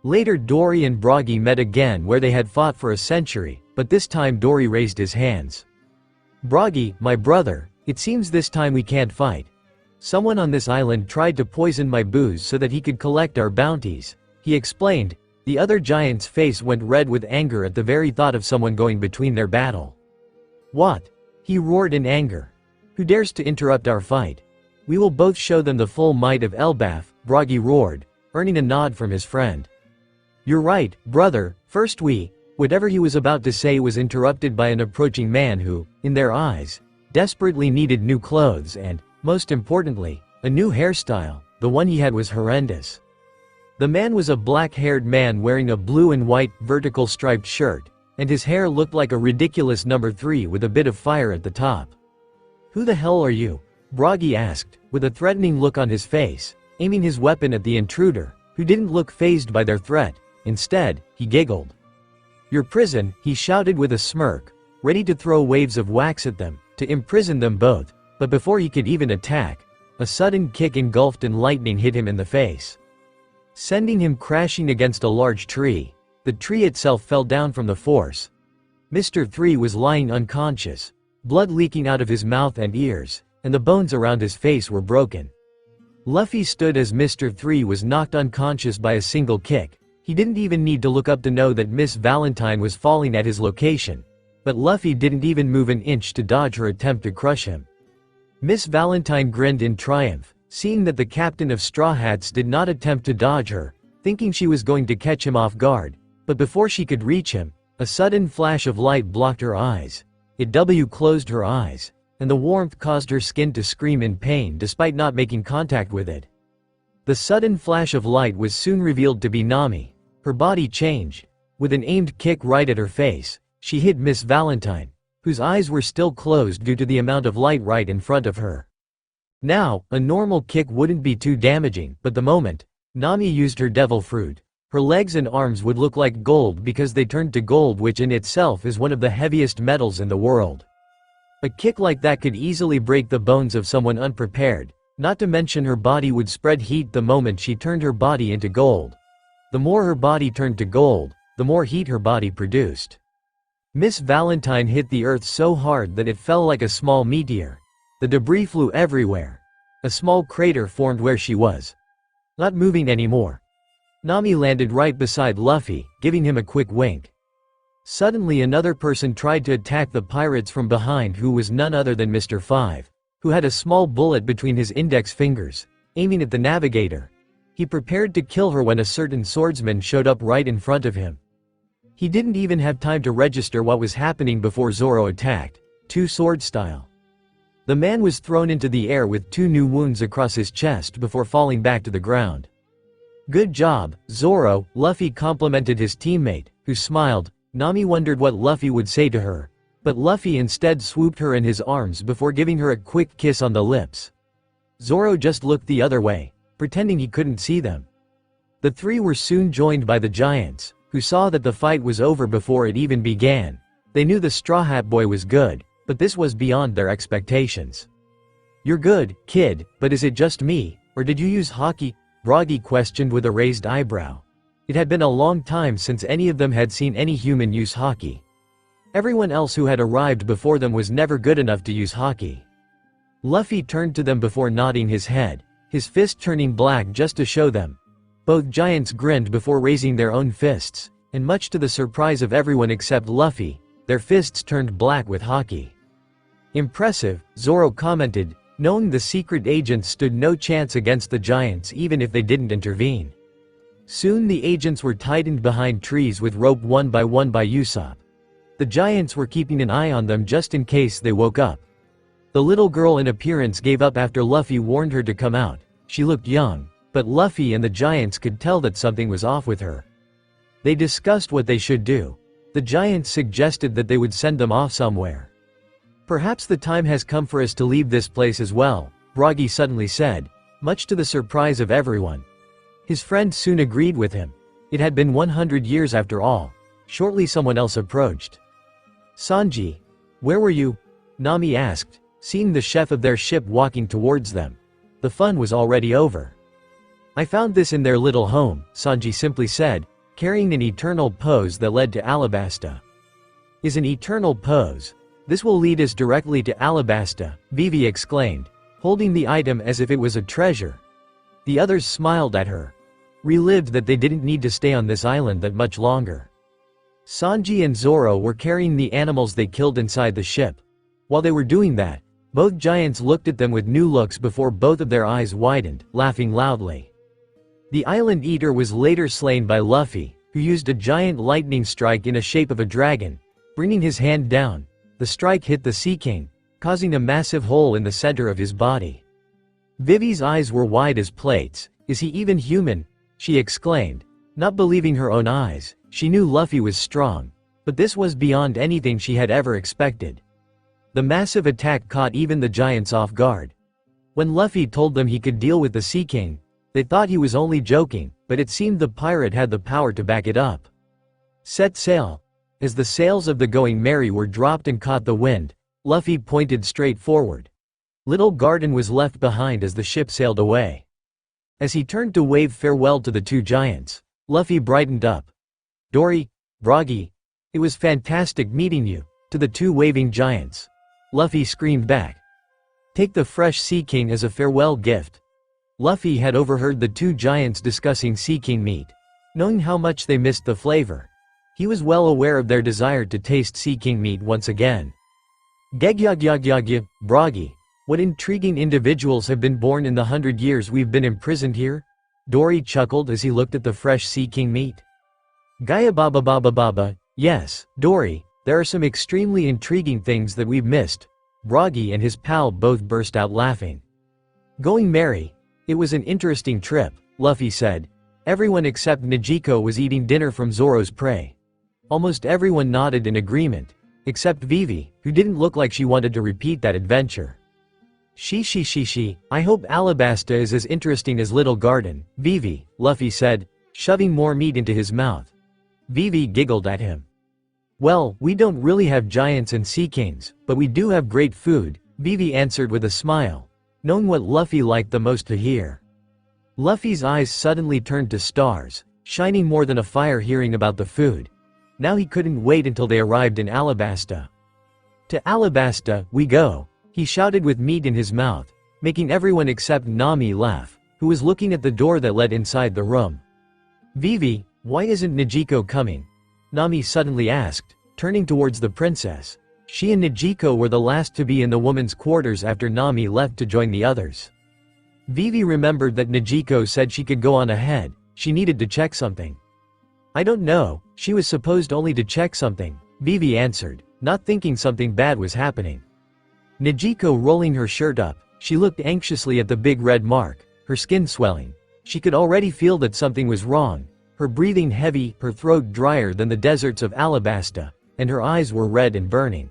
C: Later Dory and Broggy met again where they had fought for a century, but this time Dory raised his hands. "Broggy, my brother, it seems this time we can't fight. Someone on this island tried to poison my booze so that he could collect our bounties," he explained. The other giant's face went red with anger at the very thought of someone going between their battle. "What?" he roared in anger. "Who dares to interrupt our fight? We will both show them the full might of Elbaf," Broggy roared, earning a nod from his friend. "You're right, brother, first we—" Whatever he was about to say was interrupted by an approaching man who, in their eyes, desperately needed new clothes and, most importantly, a new hairstyle. The one he had was horrendous. The man was a black-haired man wearing a blue and white, vertical striped shirt, and his hair looked like a ridiculous number 3 with a bit of fire at the top. "Who the hell are you?" Broggy asked, with a threatening look on his face, aiming his weapon at the intruder, who didn't look fazed by their threat. Instead, he giggled. "Your prison," he shouted with a smirk, ready to throw waves of wax at them, to imprison them both. But before he could even attack, a sudden kick engulfed and lightning hit him in the face, sending him crashing against a large tree. The tree itself fell down from the force. Mr. 3 was lying unconscious, blood leaking out of his mouth and ears, and the bones around his face were broken. Luffy stood as Mr. 3 was knocked unconscious by a single kick. He didn't even need to look up to know that Miss Valentine was falling at his location. But Luffy didn't even move an inch to dodge her attempt to crush him. Miss Valentine grinned in triumph, seeing that the captain of Straw Hats did not attempt to dodge her, thinking she was going to catch him off guard. But before she could reach him, a sudden flash of light blocked her eyes. It closed her eyes, and the warmth caused her skin to scream in pain despite not making contact with it. The sudden flash of light was soon revealed to be Nami. Her body changed. With an aimed kick right at her face, she hit Miss Valentine, whose eyes were still closed due to the amount of light right in front of her. Now, a normal kick wouldn't be too damaging, but the moment Nami used her devil fruit, her legs and arms would look like gold because they turned to gold, which in itself is one of the heaviest metals in the world. A kick like that could easily break the bones of someone unprepared, not to mention her body would spread heat the moment she turned her body into gold. The more her body turned to gold, the more heat her body produced. Miss Valentine hit the earth so hard that it fell like a small meteor. The debris flew everywhere. A small crater formed where she was. Not moving anymore. Nami landed right beside Luffy, giving him a quick wink. Suddenly another person tried to attack the pirates from behind, who was none other than Mr. 5, who had a small bullet between his index fingers, aiming at the navigator. He prepared to kill her when a certain swordsman showed up right in front of him. He didn't even have time to register what was happening before Zoro attacked, two-sword style. The man was thrown into the air with 2 new wounds across his chest before falling back to the ground. "Good job, Zoro," Luffy complimented his teammate, who smiled. Nami wondered what Luffy would say to her, but Luffy instead swooped her in his arms before giving her a quick kiss on the lips. Zoro just looked the other way, pretending he couldn't see them. The 3 were soon joined by the giants, who saw that the fight was over before it even began. They knew the Straw Hat Boy was good, but this was beyond their expectations. "You're good, kid, but is it just me, or did you use hockey?" Bragi questioned with a raised eyebrow. It had been a long time since any of them had seen any human use hockey. Everyone else who had arrived before them was never good enough to use hockey. Luffy turned to them before nodding his head, his fist turning black just to show them. Both giants grinned before raising their own fists, and much to the surprise of everyone except Luffy, their fists turned black with hockey. "Impressive," Zoro commented, knowing the secret agents stood no chance against the giants even if they didn't intervene. Soon the agents were tightened behind trees with rope one by Usopp. The giants were keeping an eye on them just in case they woke up. The little girl in appearance gave up after Luffy warned her to come out. She looked young, but Luffy and the giants could tell that something was off with her. They discussed what they should do. The giants suggested that they would send them off somewhere. "Perhaps the time has come for us to leave this place as well," Bragi suddenly said, much to the surprise of everyone. His friend soon agreed with him. It had been 100 years after all. Shortly someone else approached. "Sanji, where were you?" Nami asked, seeing the chef of their ship walking towards them. The fun was already over. "I found this in their little home," Sanji simply said, carrying an eternal pose that led to Alabasta. "Is an eternal pose? This will lead us directly to Alabasta," Vivi exclaimed, holding the item as if it was a treasure. The others smiled at her, relived that they didn't need to stay on this island that much longer. Sanji and Zoro were carrying the animals they killed inside the ship. While they were doing that, both giants looked at them with new looks before both of their eyes widened, laughing loudly. The island eater was later slain by Luffy, who used a giant lightning strike in the shape of a dragon. Bringing his hand down, the strike hit the Sea King, causing a massive hole in the center of his body. Vivi's eyes were wide as plates. "Is he even human?" she exclaimed, not believing her own eyes. She knew Luffy was strong, but this was beyond anything she had ever expected. The massive attack caught even the giants off guard. When Luffy told them he could deal with the Sea King, they thought he was only joking, but it seemed the pirate had the power to back it up. "Set sail." As the sails of the Going Merry were dropped and caught the wind, Luffy pointed straight forward. Little Garden was left behind as the ship sailed away. As he turned to wave farewell to the 2 giants, Luffy brightened up. "Dory, Bragi, it was fantastic meeting you," to the 2 waving giants. Luffy screamed back. "Take the fresh Sea King as a farewell gift." Luffy had overheard the 2 giants discussing Sea King meat. Knowing how much they missed the flavor, he was well aware of their desire to taste Sea King meat once again. "Gegyagyagyagy, Bragi, what intriguing individuals have been born in the 100 years we've been imprisoned here?" Dory chuckled as he looked at the fresh Sea King meat. "Gaya, yes, Dory, there are some extremely intriguing things that we've missed." Bragi and his pal both burst out laughing. "Going Merry, it was an interesting trip," Luffy said. Everyone except Nijiko was eating dinner from Zoro's prey. Almost everyone nodded in agreement, except Vivi, who didn't look like she wanted to repeat that adventure. She, I hope Alabasta is as interesting as Little Garden, Vivi," Luffy said, shoving more meat into his mouth. Vivi giggled at him. "Well, we don't really have giants and sea kings, but we do have great food," Vivi answered with a smile, knowing what Luffy liked the most to hear. Luffy's eyes suddenly turned to stars, shining more than a fire hearing about the food. Now he couldn't wait until they arrived in Alabasta. "To Alabasta, we go," he shouted with meat in his mouth, making everyone except Nami laugh. who was looking at the door that led inside the room. "Vivi, why isn't Nijiko coming?" Nami suddenly asked, turning towards the princess. She and Nijiko were the last to be in the woman's quarters after Nami left to join the others. Vivi remembered that Nijiko said she could go on ahead, she needed to check something. "I don't know, she was supposed only to check something," Vivi answered, not thinking something bad was happening. Nijiko rolling her shirt up, she looked anxiously at the big red mark, her skin swelling. She could already feel that something was wrong, her breathing heavy, her throat drier than the deserts of Alabasta, and her eyes were red and burning.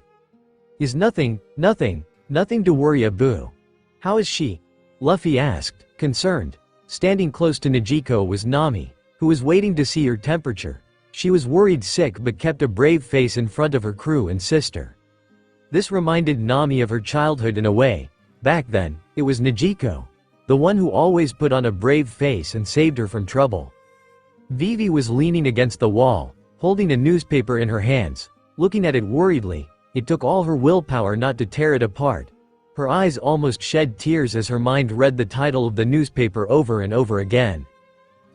C: "Is nothing to worry about. How is she?" Luffy asked, concerned. Standing close to Nijiko was Nami, who was waiting to see her temperature. She was worried sick but kept a brave face in front of her crew and sister. This reminded Nami of her childhood in a way. Back then, it was Nijiko, the one who always put on a brave face and saved her from trouble. Vivi was leaning against the wall, holding a newspaper in her hands, looking at it worriedly. It took all her willpower not to tear it apart. Her eyes almost shed tears as her mind read the title of the newspaper over and over again.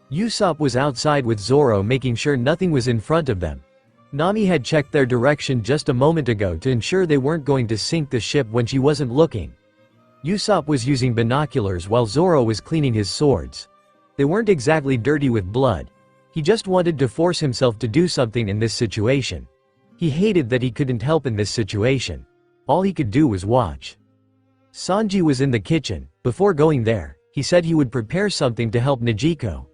C: Usopp was outside with Zoro making sure nothing was in front of them. Nami had checked their direction just a moment ago to ensure they weren't going to sink the ship when she wasn't looking. Usopp was using binoculars while Zoro was cleaning his swords. They weren't exactly dirty with blood. He just wanted to force himself to do something in this situation. He hated that he couldn't help in this situation. All he could do was watch. Sanji was in the kitchen. Before going there, he said he would prepare something to help Nijiko.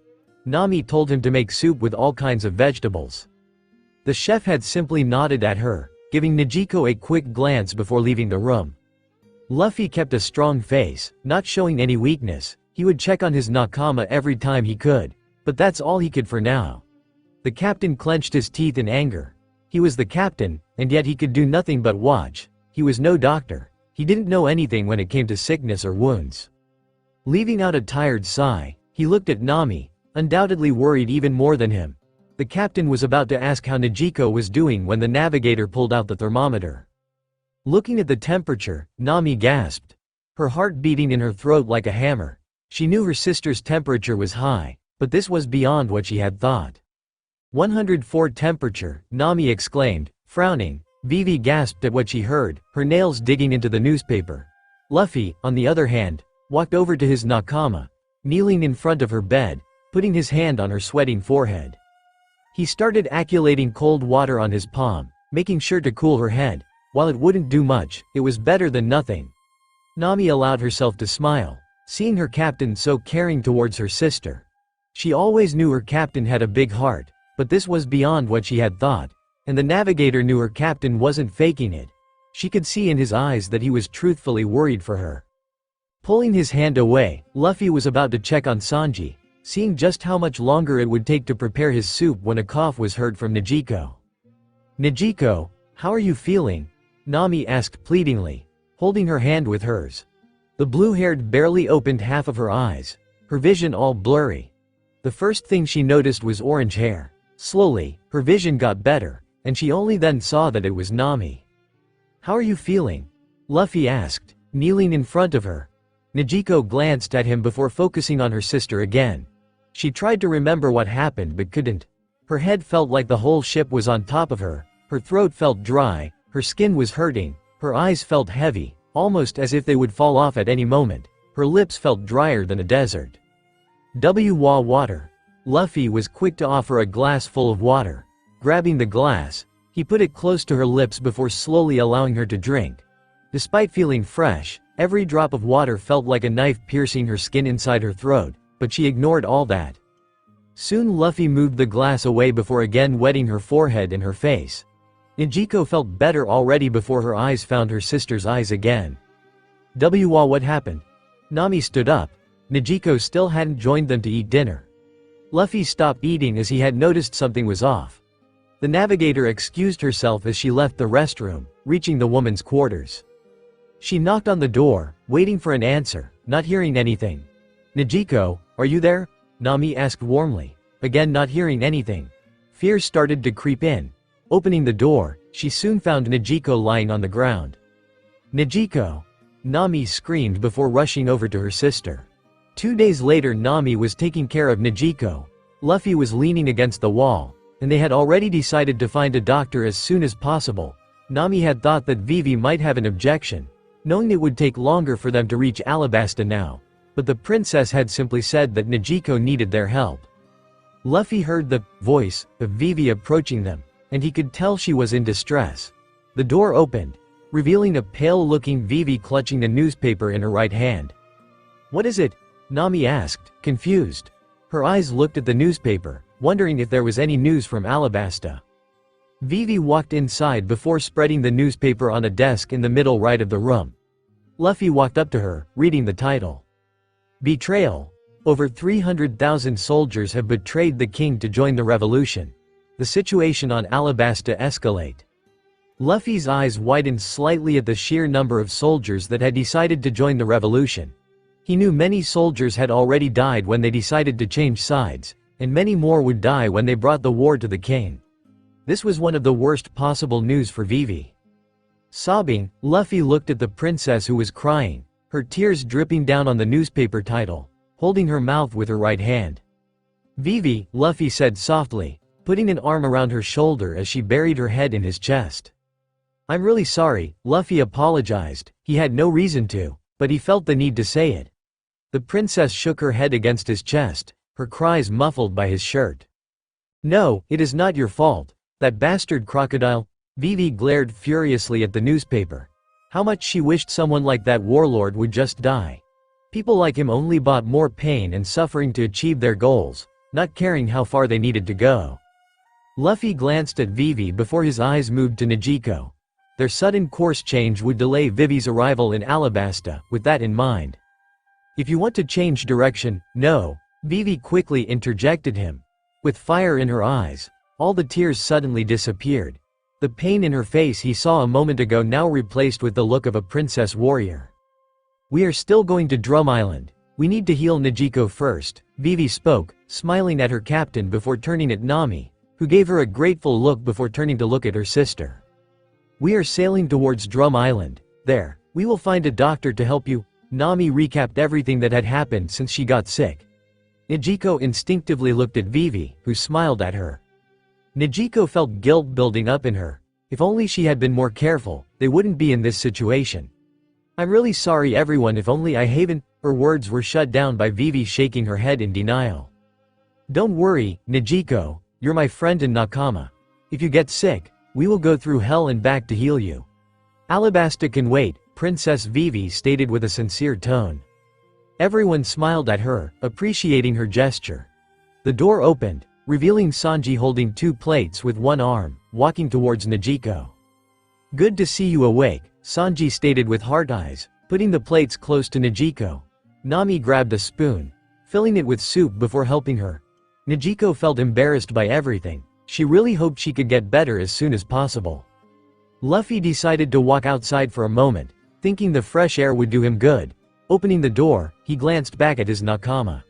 C: Nami told him to make soup with all kinds of vegetables. The chef had simply nodded at her, giving Nijiko a quick glance before leaving the room. Luffy kept a strong face, not showing any weakness. He would check on his nakama every time he could, but that's all he could for now. The captain clenched his teeth in anger. He was the captain, and yet he could do nothing but watch. He was no doctor. He didn't know anything when it came to sickness or wounds. Leaving out a tired sigh, he looked at Nami, undoubtedly worried even more than him. The captain was about to ask how Nijiko was doing when the navigator pulled out the thermometer. Looking at the temperature, Nami gasped. Her heart beating in her throat like a hammer. She knew her sister's temperature was high, but this was beyond what she had thought. 104 temperature, Nami exclaimed, frowning. Vivi gasped at what she heard, her nails digging into the newspaper. Luffy, on the other hand, walked over to his nakama, kneeling in front of her bed, putting his hand on her sweating forehead. He started acculating cold water on his palm, making sure to cool her head. While it wouldn't do much, it was better than nothing. Nami allowed herself to smile, seeing her captain so caring towards her sister. She always knew her captain had a big heart, but this was beyond what she had thought. And the navigator knew her captain wasn't faking it. She could see in his eyes that he was truthfully worried for her. Pulling his hand away, Luffy was about to check on Sanji, seeing just how much longer it would take to prepare his soup when a cough was heard from Nijiko. "Nijiko, how are you feeling?" Nami asked pleadingly, holding her hand with hers. The blue-haired barely opened half of her eyes, her vision all blurry. The first thing she noticed was orange hair. Slowly, her vision got better, and she only then saw that it was Nami. "How are you feeling?" Luffy asked, kneeling in front of her. Nijiko glanced at him before focusing on her sister again. She tried to remember what happened but couldn't. Her head felt like the whole ship was on top of her, her throat felt dry, her skin was hurting, her eyes felt heavy, almost as if they would fall off at any moment, her lips felt drier than a desert. Water. Luffy was quick to offer a glass full of water. Grabbing the glass, he put it close to her lips before slowly allowing her to drink. Despite feeling fresh, every drop of water felt like a knife piercing her skin inside her throat, but she ignored all that. Soon Luffy moved the glass away before again wetting her forehead and her face. Nijiko felt better already before her eyes found her sister's eyes again. What happened? Nami stood up. Nijiko still hadn't joined them to eat dinner. Luffy stopped eating as he had noticed something was off. The navigator excused herself as she left the restroom, reaching the woman's quarters. She knocked on the door, waiting for an answer, not hearing anything. "Nijiko, are you there?" Nami asked warmly. Again not hearing anything. Fear started to creep in. Opening the door, she soon found Nijiko lying on the ground. "Nijiko!" Nami screamed before rushing over to her sister. 2 days later, Nami was taking care of Nijiko. Luffy was leaning against the wall, and they had already decided to find a doctor as soon as possible. Nami had thought that Vivi might have an objection, knowing it would take longer for them to reach Alabasta now, but the princess had simply said that Nijiko needed their help. Luffy heard the voice of Vivi approaching them, and he could tell she was in distress. The door opened, revealing a pale-looking Vivi clutching a newspaper in her right hand. "What is it?" Nami asked, confused. Her eyes looked at the newspaper, wondering if there was any news from Alabasta. Vivi walked inside before spreading the newspaper on a desk in the middle right of the room. Luffy walked up to her, reading the title. Betrayal. Over 300,000 soldiers have betrayed the king to join the revolution. The situation on Alabasta escalate. Luffy's eyes widened slightly at the sheer number of soldiers that had decided to join the revolution. He knew many soldiers had already died when they decided to change sides, and many more would die when they brought the war to the king. This was one of the worst possible news for Vivi. Sobbing, Luffy looked at the princess who was crying, her tears dripping down on the newspaper title, holding her mouth with her right hand. "Vivi," Luffy said softly, putting an arm around her shoulder as she buried her head in his chest. "I'm really sorry," Luffy apologized. He had no reason to, but he felt the need to say it. The princess shook her head against his chest, her cries muffled by his shirt. "No, it is not your fault. That bastard crocodile." Vivi glared furiously at the newspaper. How much she wished someone like that warlord would just die. People like him only brought more pain and suffering to achieve their goals, not caring how far they needed to go. Luffy glanced at Vivi before his eyes moved to Nijiko. Their sudden course change would delay Vivi's arrival in Alabasta, with that in mind. "If you want to change direction, no," Vivi quickly interjected him. With fire in her eyes, all the tears suddenly disappeared. The pain in her face he saw a moment ago now replaced with the look of a princess warrior. "We are still going to Drum Island. We need to heal Nijiko first," Vivi spoke, smiling at her captain before turning at Nami, who gave her a grateful look before turning to look at her sister. "We are sailing towards Drum Island. There, we will find a doctor to help you." Nami recapped everything that had happened since she got sick. Nijiko instinctively looked at Vivi, who smiled at her. Nijiko felt guilt building up in her. If only she had been more careful, they wouldn't be in this situation. "I'm really sorry everyone, if only I haven't." Her words were shut down by Vivi shaking her head in denial. "Don't worry, Nijiko, you're my friend and nakama. If you get sick, we will go through hell and back to heal you." "Alabasta can wait," Princess Vivi stated with a sincere tone. Everyone smiled at her, appreciating her gesture. The door opened, revealing Sanji holding 2 plates with one arm, walking towards Nijiko. "Good to see you awake," Sanji stated with heart eyes, putting the plates close to Nijiko. Nami grabbed a spoon, filling it with soup before helping her. Nijiko felt embarrassed by everything. She really hoped she could get better as soon as possible. Luffy decided to walk outside for a moment, thinking the fresh air would do him good. Opening the door, he glanced back at his nakama.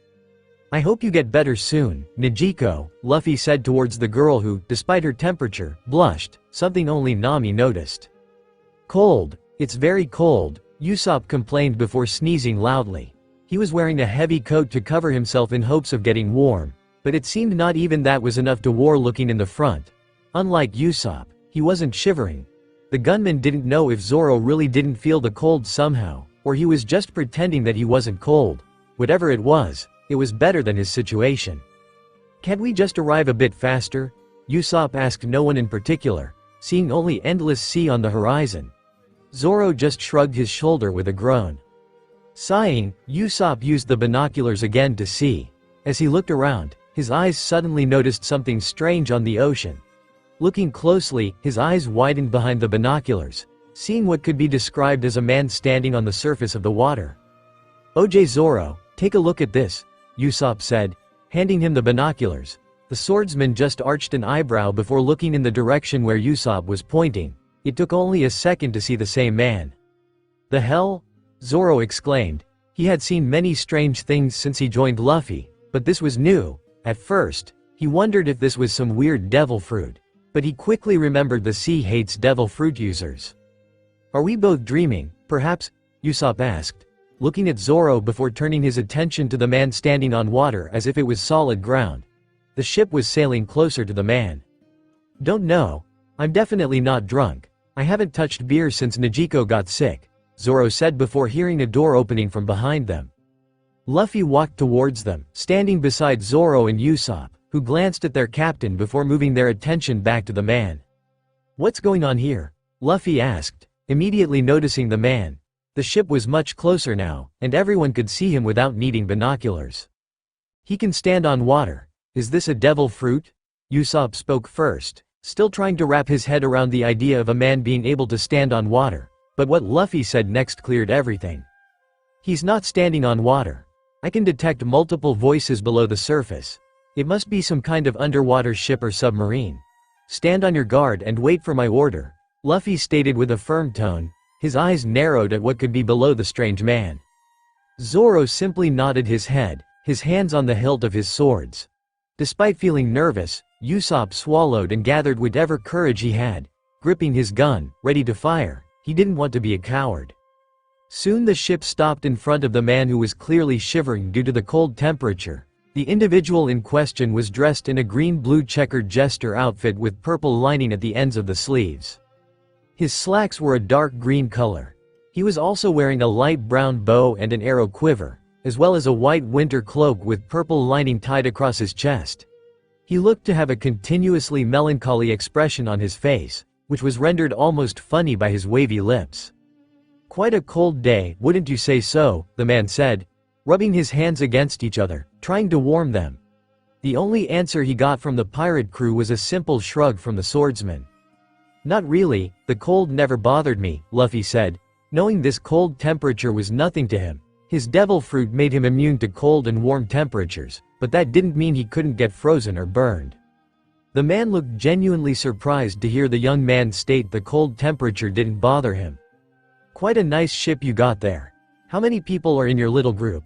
C: "I hope you get better soon, Nijiko," Luffy said towards the girl who, despite her temperature, blushed, something only Nami noticed. "Cold. It's very cold," Usopp complained before sneezing loudly. He was wearing a heavy coat to cover himself in hopes of getting warm, but it seemed not even that was enough to war looking in the front. Unlike Usopp, he wasn't shivering. The gunman didn't know if Zoro really didn't feel the cold somehow, or he was just pretending that he wasn't cold. Whatever it was better than his situation. "Can't we just arrive a bit faster?" Usopp asked no one in particular, seeing only endless sea on the horizon. Zoro just shrugged his shoulder with a groan. Sighing, Usopp used the binoculars again to see. As he looked around, his eyes suddenly noticed something strange on the ocean. Looking closely, his eyes widened behind the binoculars, seeing what could be described as a man standing on the surface of the water. "OJ Zoro, take a look at this," Usopp said, handing him the binoculars. The swordsman just arched an eyebrow before looking in the direction where Usopp was pointing. It took only a second to see the same man. "The hell?" Zoro exclaimed. He had seen many strange things since he joined Luffy, but this was new. At first, he wondered if this was some weird devil fruit, but he quickly remembered the sea hates devil fruit users. "Are we both dreaming, perhaps?" Usopp asked. looking at Zoro before turning his attention to the man standing on water as if it was solid ground. The ship was sailing closer to the man. "Don't know. I'm definitely not drunk. I haven't touched beer since Nijiko got sick," Zoro said before hearing a door opening from behind them. Luffy walked towards them, standing beside Zoro and Usopp, who glanced at their captain before moving their attention back to the man. "What's going on here?" Luffy asked, immediately noticing the man. The ship was much closer now, and everyone could see him without needing binoculars. "He can stand on water. Is this a devil fruit?" Usopp spoke first, still trying to wrap his head around the idea of a man being able to stand on water, but what Luffy said next cleared everything. "He's not standing on water. I can detect multiple voices below the surface. It must be some kind of underwater ship or submarine. Stand on your guard and wait for my order," Luffy stated with a firm tone, his eyes narrowed at what could be below the strange man. Zoro simply nodded his head, his hands on the hilt of his swords. Despite feeling nervous, Usopp swallowed and gathered whatever courage he had, gripping his gun, ready to fire. He didn't want to be a coward. Soon the ship stopped in front of the man who was clearly shivering due to the cold temperature. The individual in question was dressed in a green-blue checkered jester outfit with purple lining at the ends of the sleeves. His slacks were a dark green color. He was also wearing a light brown bow and an arrow quiver, as well as a white winter cloak with purple lining tied across his chest. He looked to have a continuously melancholy expression on his face, which was rendered almost funny by his wavy lips. "Quite a cold day, wouldn't you say so?" the man said, rubbing his hands against each other, trying to warm them. The only answer he got from the pirate crew was a simple shrug from the swordsman. "Not really, the cold never bothered me," Luffy said, knowing this cold temperature was nothing to him. His devil fruit made him immune to cold and warm temperatures, but that didn't mean he couldn't get frozen or burned. The man looked genuinely surprised to hear the young man state the cold temperature didn't bother him. "Quite a nice ship you got there. How many people are in your little group?"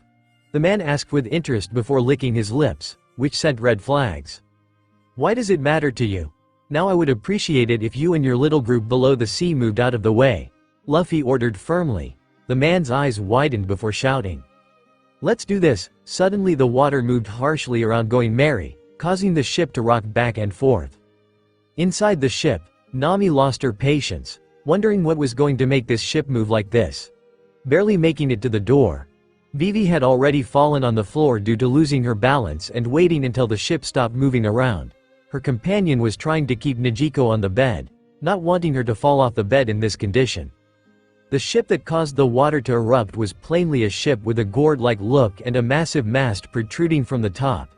C: the man asked with interest before licking his lips, which sent red flags. "Why does it matter to you? Now I would appreciate it if you and your little group below the sea moved out of the way," Luffy ordered firmly. The man's eyes widened before shouting. "Let's do this." Suddenly the water moved harshly around, going merry, causing the ship to rock back and forth. Inside the ship, Nami lost her patience, wondering what was going to make this ship move like this. Barely making it to the door, Vivi had already fallen on the floor due to losing her balance and waiting until the ship stopped moving around. Her companion was trying to keep Nijiko on the bed, not wanting her to fall off the bed in this condition. The ship that caused the water to erupt was plainly a ship with a gourd-like look and a massive mast protruding from the top.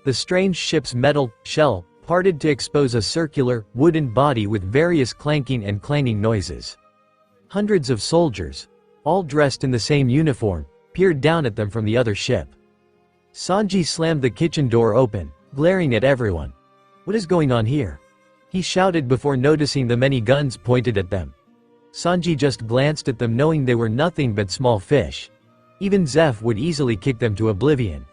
C: The strange ship's metal shell parted to expose a circular, wooden body with various clanking and clanging noises. Hundreds of soldiers, all dressed in the same uniform, peered down at them from the other ship. Sanji slammed the kitchen door open, glaring at everyone. "What is going on here?" he shouted before noticing the many guns pointed at them. Sanji just glanced at them, knowing they were nothing but small fish. Even Zeph would easily kick them to oblivion.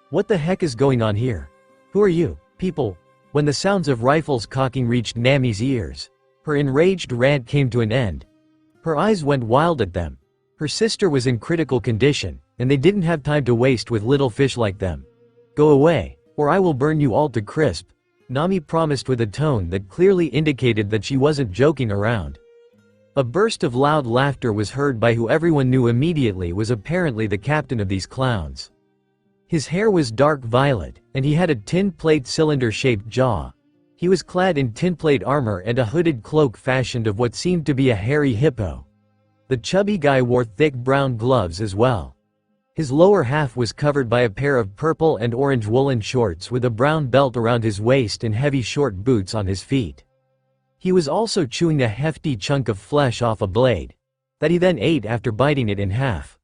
C: "What the heck is going on here? Who are you, people?" When the sounds of rifles cocking reached Nami's ears, her enraged rant came to an end. Her eyes went wild at them. Her sister was in critical condition, and they didn't have time to waste with little fish like them. "Go away, or I will burn you all to crisp," Nami promised with a tone that clearly indicated that she wasn't joking around. A burst of loud laughter was heard by who everyone knew immediately was apparently the captain of these clowns. His hair was dark violet, and he had a tin plate cylinder-shaped jaw. He was clad in tin plate armor and a hooded cloak fashioned of what seemed to be a hairy hippo. The chubby guy wore thick brown gloves as well. His lower half was covered by a pair of purple and orange woolen shorts with a brown belt around his waist and heavy short boots on his feet. He was also chewing a hefty chunk of flesh off a blade, that he then ate after biting it in half.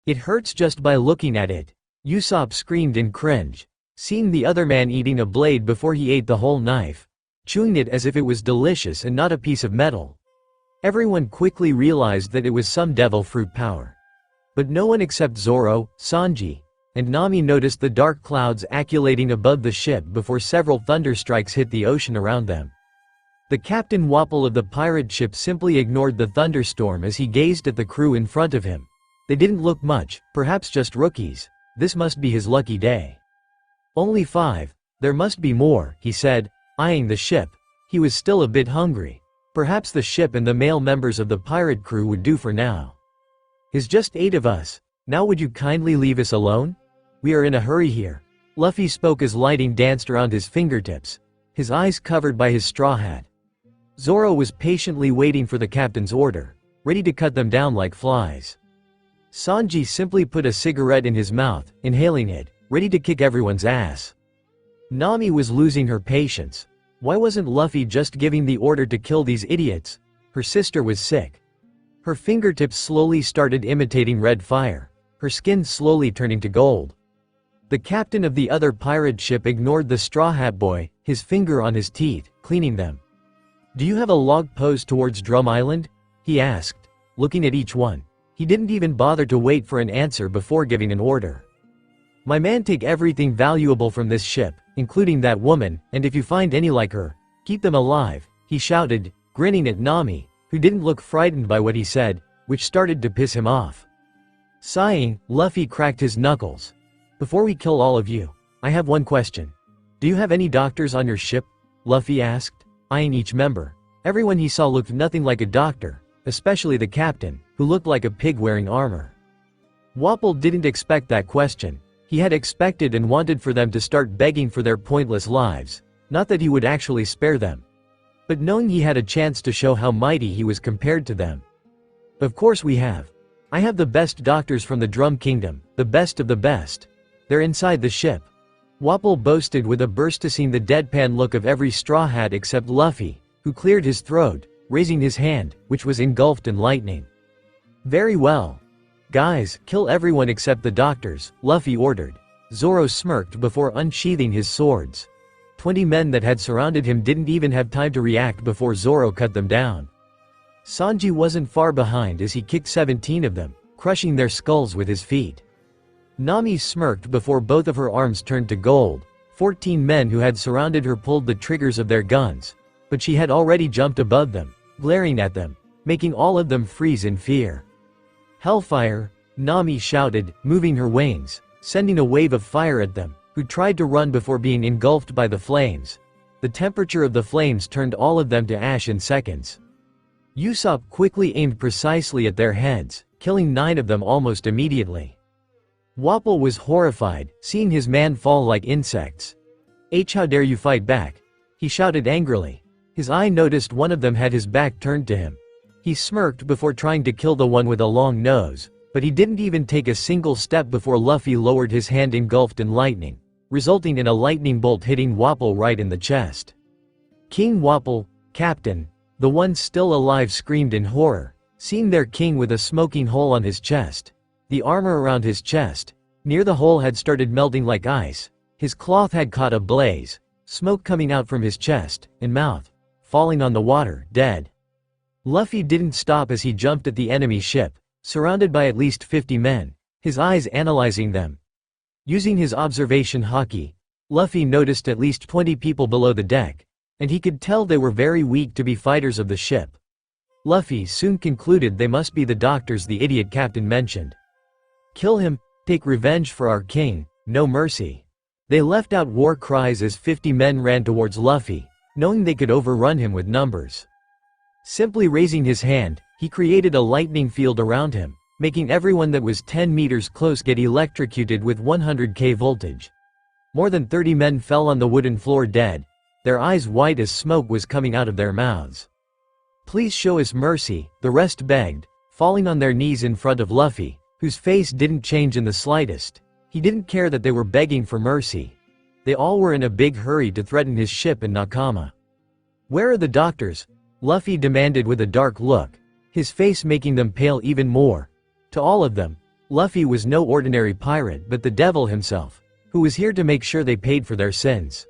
C: "It hurts just by looking at it," Usopp screamed in cringe, seeing the other man eating a blade before he ate the whole knife, chewing it as if it was delicious and not a piece of metal. Everyone quickly realized that it was some devil fruit power. But no one except Zoro, Sanji, and Nami noticed the dark clouds accumulating above the ship before several thunderstrikes hit the ocean around them. The captain Wapol of the pirate ship simply ignored the thunderstorm as he gazed at the crew in front of him. They didn't look much, perhaps just rookies. This must be his lucky day. Only 5. There must be more, he said, eyeing the ship. He was still a bit hungry. Perhaps the ship and the male members of the pirate crew would do for now. Is just 8 of us. Now would you kindly leave us alone? We are in a hurry here. Luffy spoke as lighting danced around his fingertips, his eyes covered by his straw hat. Zoro was patiently waiting for the captain's order, ready to cut them down like flies. Sanji simply put a cigarette in his mouth, inhaling it, ready to kick everyone's ass. Nami was losing her patience. Why wasn't Luffy just giving the order to kill these idiots? Her sister was sick. Her fingertips slowly started imitating red fire, her skin slowly turning to gold. The captain of the other pirate ship ignored the Straw Hat Boy, his finger on his teeth, cleaning them. "Do you have a log posed towards Drum Island?" he asked, looking at each one. He didn't even bother to wait for an answer before giving an order. "My man, take everything valuable from this ship, including that woman, and if you find any like her, keep them alive," he shouted, grinning at Nami, who didn't look frightened by what he said, which started to piss him off. Sighing, Luffy cracked his knuckles. "Before we kill all of you, I have one question. Do you have any doctors on your ship?" Luffy asked, eyeing each member. Everyone he saw looked nothing like a doctor, especially the captain, who looked like a pig wearing armor. Wapol didn't expect that question. He had expected and wanted for them to start begging for their pointless lives, not that he would actually spare them, but knowing he had a chance to show how mighty he was compared to them. "Of course we have. I have the best doctors from the Drum Kingdom, the best of the best. They're inside the ship," Wapol boasted with a bursting the deadpan look of every straw hat except Luffy, who cleared his throat, raising his hand, which was engulfed in lightning. "Very well. Guys, kill everyone except the doctors," Luffy ordered. Zoro smirked before unsheathing his swords. 20 men that had surrounded him didn't even have time to react before Zoro cut them down. Sanji wasn't far behind as he kicked 17 of them, crushing their skulls with his feet. Nami smirked before both of her arms turned to gold. 14 men who had surrounded her pulled the triggers of their guns, but she had already jumped above them, glaring at them, making all of them freeze in fear. "Hellfire!" Nami shouted, moving her wings, sending a wave of fire at them, who tried to run before being engulfed by the flames. The temperature of the flames turned all of them to ash in seconds. Usopp quickly aimed precisely at their heads, killing 9 of them almost immediately. Wapol was horrified, seeing his man fall like insects. How dare you fight back?" he shouted angrily. His eye noticed one of them had his back turned to him. He smirked before trying to kill the one with a long nose, but he didn't even take a single step before Luffy lowered his hand engulfed in lightning, resulting in a lightning bolt hitting Wapol right in the chest. "King Wapol, Captain," the ones still alive screamed in horror, seeing their king with a smoking hole on his chest. The armor around his chest, near the hole, had started melting like ice. His cloth had caught ablaze, smoke coming out from his chest and mouth, falling on the water, dead. Luffy didn't stop as he jumped at the enemy ship, surrounded by at least 50 men, his eyes analyzing them. Using his observation haki, Luffy noticed at least 20 people below the deck, and he could tell they were very weak to be fighters of the ship. Luffy soon concluded they must be the doctors the idiot captain mentioned. "Kill him, take revenge for our king, no mercy." They left out war cries as 50 men ran towards Luffy, knowing they could overrun him with numbers. Simply raising his hand, he created a lightning field around him, making everyone that was 10 meters close get electrocuted with 100k voltage. More than 30 men fell on the wooden floor dead, their eyes white as smoke was coming out of their mouths. "Please show us mercy," the rest begged, falling on their knees in front of Luffy, whose face didn't change in the slightest. He didn't care that they were begging for mercy. They all were in a big hurry to threaten his ship and Nakama. "Where are the doctors?" Luffy demanded with a dark look, his face making them pale even more. To all of them, Luffy was no ordinary pirate but the devil himself, who was here to make sure they paid for their sins.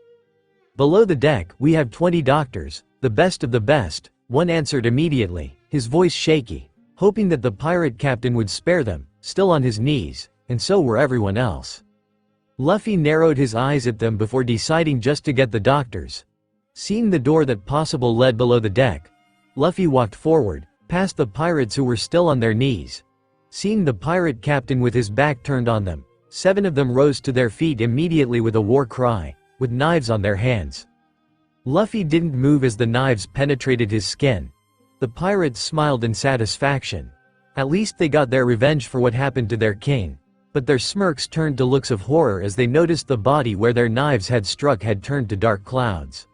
C: "Below the deck, we have 20 doctors, the best of the best," one answered immediately, his voice shaky, hoping that the pirate captain would spare them, still on his knees, and so were everyone else. Luffy narrowed his eyes at them before deciding just to get the doctors. Seeing the door that possible led below the deck, Luffy walked forward, past the pirates who were still on their knees. Seeing the pirate captain with his back turned on them, 7 of them rose to their feet immediately with a war cry, with knives on their hands. Luffy didn't move as the knives penetrated his skin. The pirates smiled in satisfaction. At least they got their revenge for what happened to their king. But their smirks turned to looks of horror as they noticed the body where their knives had struck had turned to dark clouds.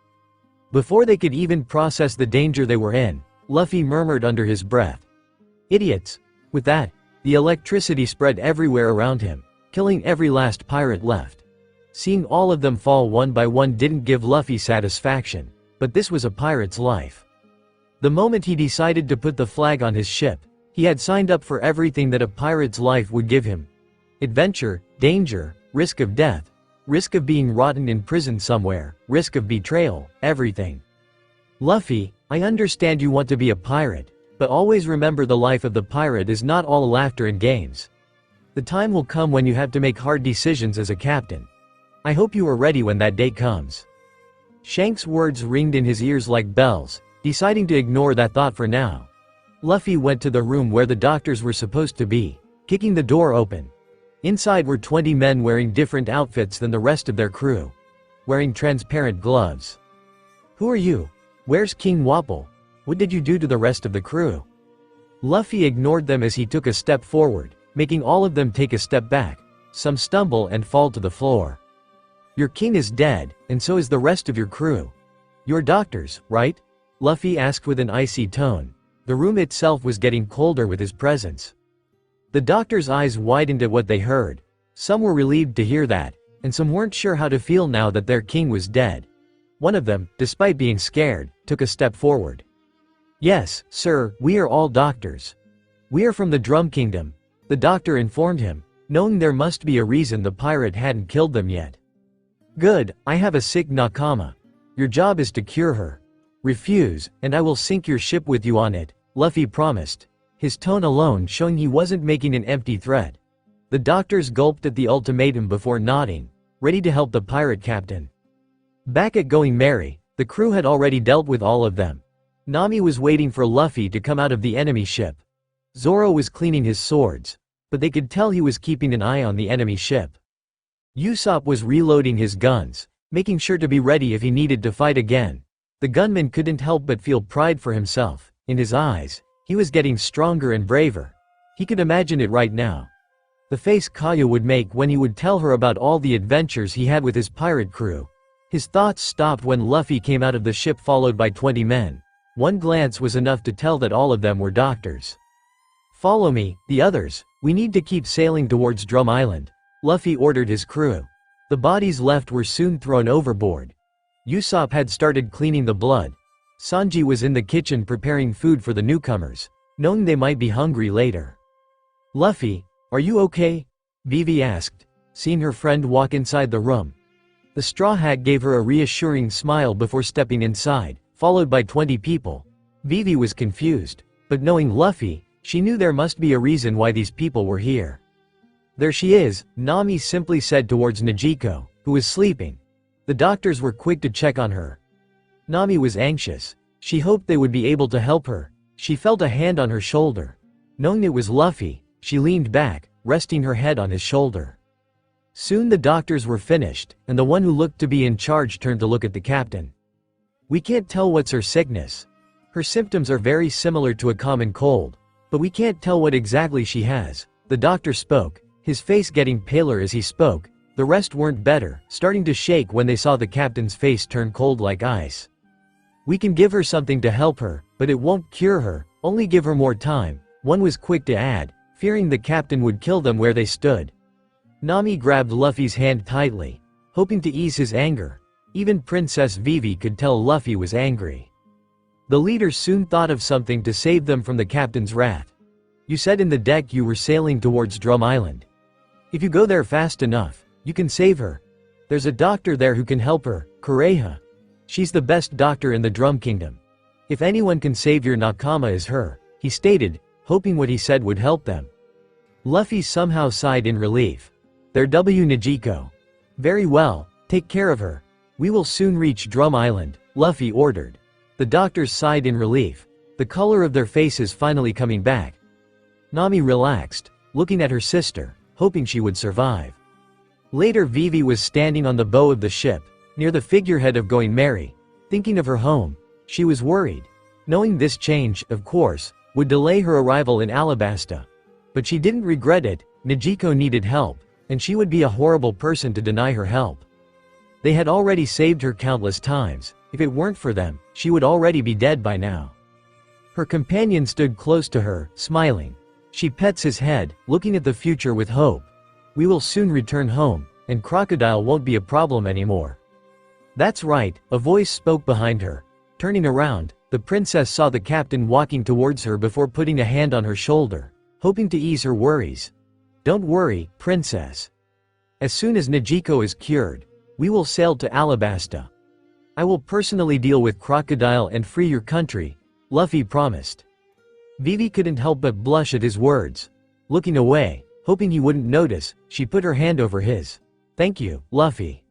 C: Before they could even process the danger they were in, Luffy murmured under his breath, "Idiots!" With that, the electricity spread everywhere around him, killing every last pirate left. Seeing all of them fall one by one didn't give Luffy satisfaction, but this was a pirate's life. The moment he decided to put the flag on his ship, he had signed up for everything that a pirate's life would give him. Adventure, danger, risk of death, risk of being rotten in prison somewhere, risk of betrayal, everything. Luffy, I understand you want to be a pirate, but always remember the life of the pirate is not all laughter and games. The time will come when you have to make hard decisions as a captain. I hope you are ready when that day comes. Shanks' words ringed in his ears like bells, deciding to ignore that thought for now. Luffy went to the room where the doctors were supposed to be, kicking the door open. Inside were 20 men wearing different outfits than the rest of their crew. Wearing transparent gloves. Who are you? Where's King Wapol? What did you do to the rest of the crew? Luffy ignored them as he took a step forward, making all of them take a step back. Some stumble and fall to the floor. Your king is dead, and so is the rest of your crew. You're doctors, right? Luffy asked with an icy tone. The room itself was getting colder with his presence. The doctors' eyes widened at what they heard. Some were relieved to hear that, and some weren't sure how to feel now that their king was dead. One of them, despite being scared, took a step forward. Yes, sir, we are all doctors. We are from the Drum Kingdom, the doctor informed him, knowing there must be a reason the pirate hadn't killed them yet. Good, I have a sick nakama. Your job is to cure her. Refuse, and I will sink your ship with you on it, Luffy promised, his tone alone showing he wasn't making an empty threat. The doctors gulped at the ultimatum before nodding, ready to help the pirate captain. Back at Going Merry, the crew had already dealt with all of them. Nami was waiting for Luffy to come out of the enemy ship. Zoro was cleaning his swords, but they could tell he was keeping an eye on the enemy ship. Usopp was reloading his guns, making sure to be ready if he needed to fight again. The gunman couldn't help but feel pride for himself. In his eyes, he was getting stronger and braver. He could imagine it right now. The face Kaya would make when he would tell her about all the adventures he had with his pirate crew. His thoughts stopped when Luffy came out of the ship followed by 20 men. One glance was enough to tell that all of them were doctors. Follow me, the others, we need to keep sailing towards Drum Island. Luffy ordered his crew. The bodies left were soon thrown overboard. Usopp had started cleaning the blood. Sanji was in the kitchen preparing food for the newcomers, knowing they might be hungry later. Luffy, are you okay? Vivi asked, seeing her friend walk inside the room. The Straw Hat gave her a reassuring smile before stepping inside, followed by 20 people. Vivi was confused, but knowing Luffy, she knew there must be a reason why these people were here. There she is, Nami simply said towards Nezuko, who was sleeping. The doctors were quick to check on her. Nami was anxious. She hoped they would be able to help her. She felt a hand on her shoulder. Knowing it was Luffy, she leaned back, resting her head on his shoulder. Soon the doctors were finished, and the one who looked to be in charge turned to look at the captain. We can't tell what's her sickness. Her symptoms are very similar to a common cold, but we can't tell what exactly she has. The doctor spoke, his face getting paler as he spoke. The rest weren't better, starting to shake when they saw the captain's face turn cold like ice. We can give her something to help her, but it won't cure her, only give her more time, one was quick to add, fearing the captain would kill them where they stood. Nami grabbed Luffy's hand tightly, hoping to ease his anger. Even Princess Vivi could tell Luffy was angry. The leaders soon thought of something to save them from the captain's wrath. You said in the deck you were sailing towards Drum Island. If you go there fast enough, you can save her. There's a doctor there who can help her, Kureha. She's the best doctor in the Drum Kingdom. If anyone can save your nakama is her, he stated, hoping what he said would help them. Luffy somehow sighed in relief. There Nezuko. Very well, take care of her. We will soon reach Drum Island, Luffy ordered. The doctors sighed in relief, the color of their faces finally coming back. Nami relaxed, looking at her sister, hoping she would survive. Later Vivi was standing on the bow of the ship, near the figurehead of Going Merry, thinking of her home. She was worried, knowing this change, of course, would delay her arrival in Alabasta. But she didn't regret it. Nijiko needed help, and she would be a horrible person to deny her help. They had already saved her countless times. If it weren't for them, she would already be dead by now. Her companion stood close to her, smiling. She pets his head, looking at the future with hope. We will soon return home, and Crocodile won't be a problem anymore. That's right, a voice spoke behind her. Turning around, the princess saw the captain walking towards her before putting a hand on her shoulder, hoping to ease her worries. Don't worry, princess. As soon as Nijiko is cured, we will sail to Alabasta. I will personally deal with Crocodile and free your country, Luffy promised. Vivi couldn't help but blush at his words. Looking away, hoping he wouldn't notice, she put her hand over his. Thank you, Luffy.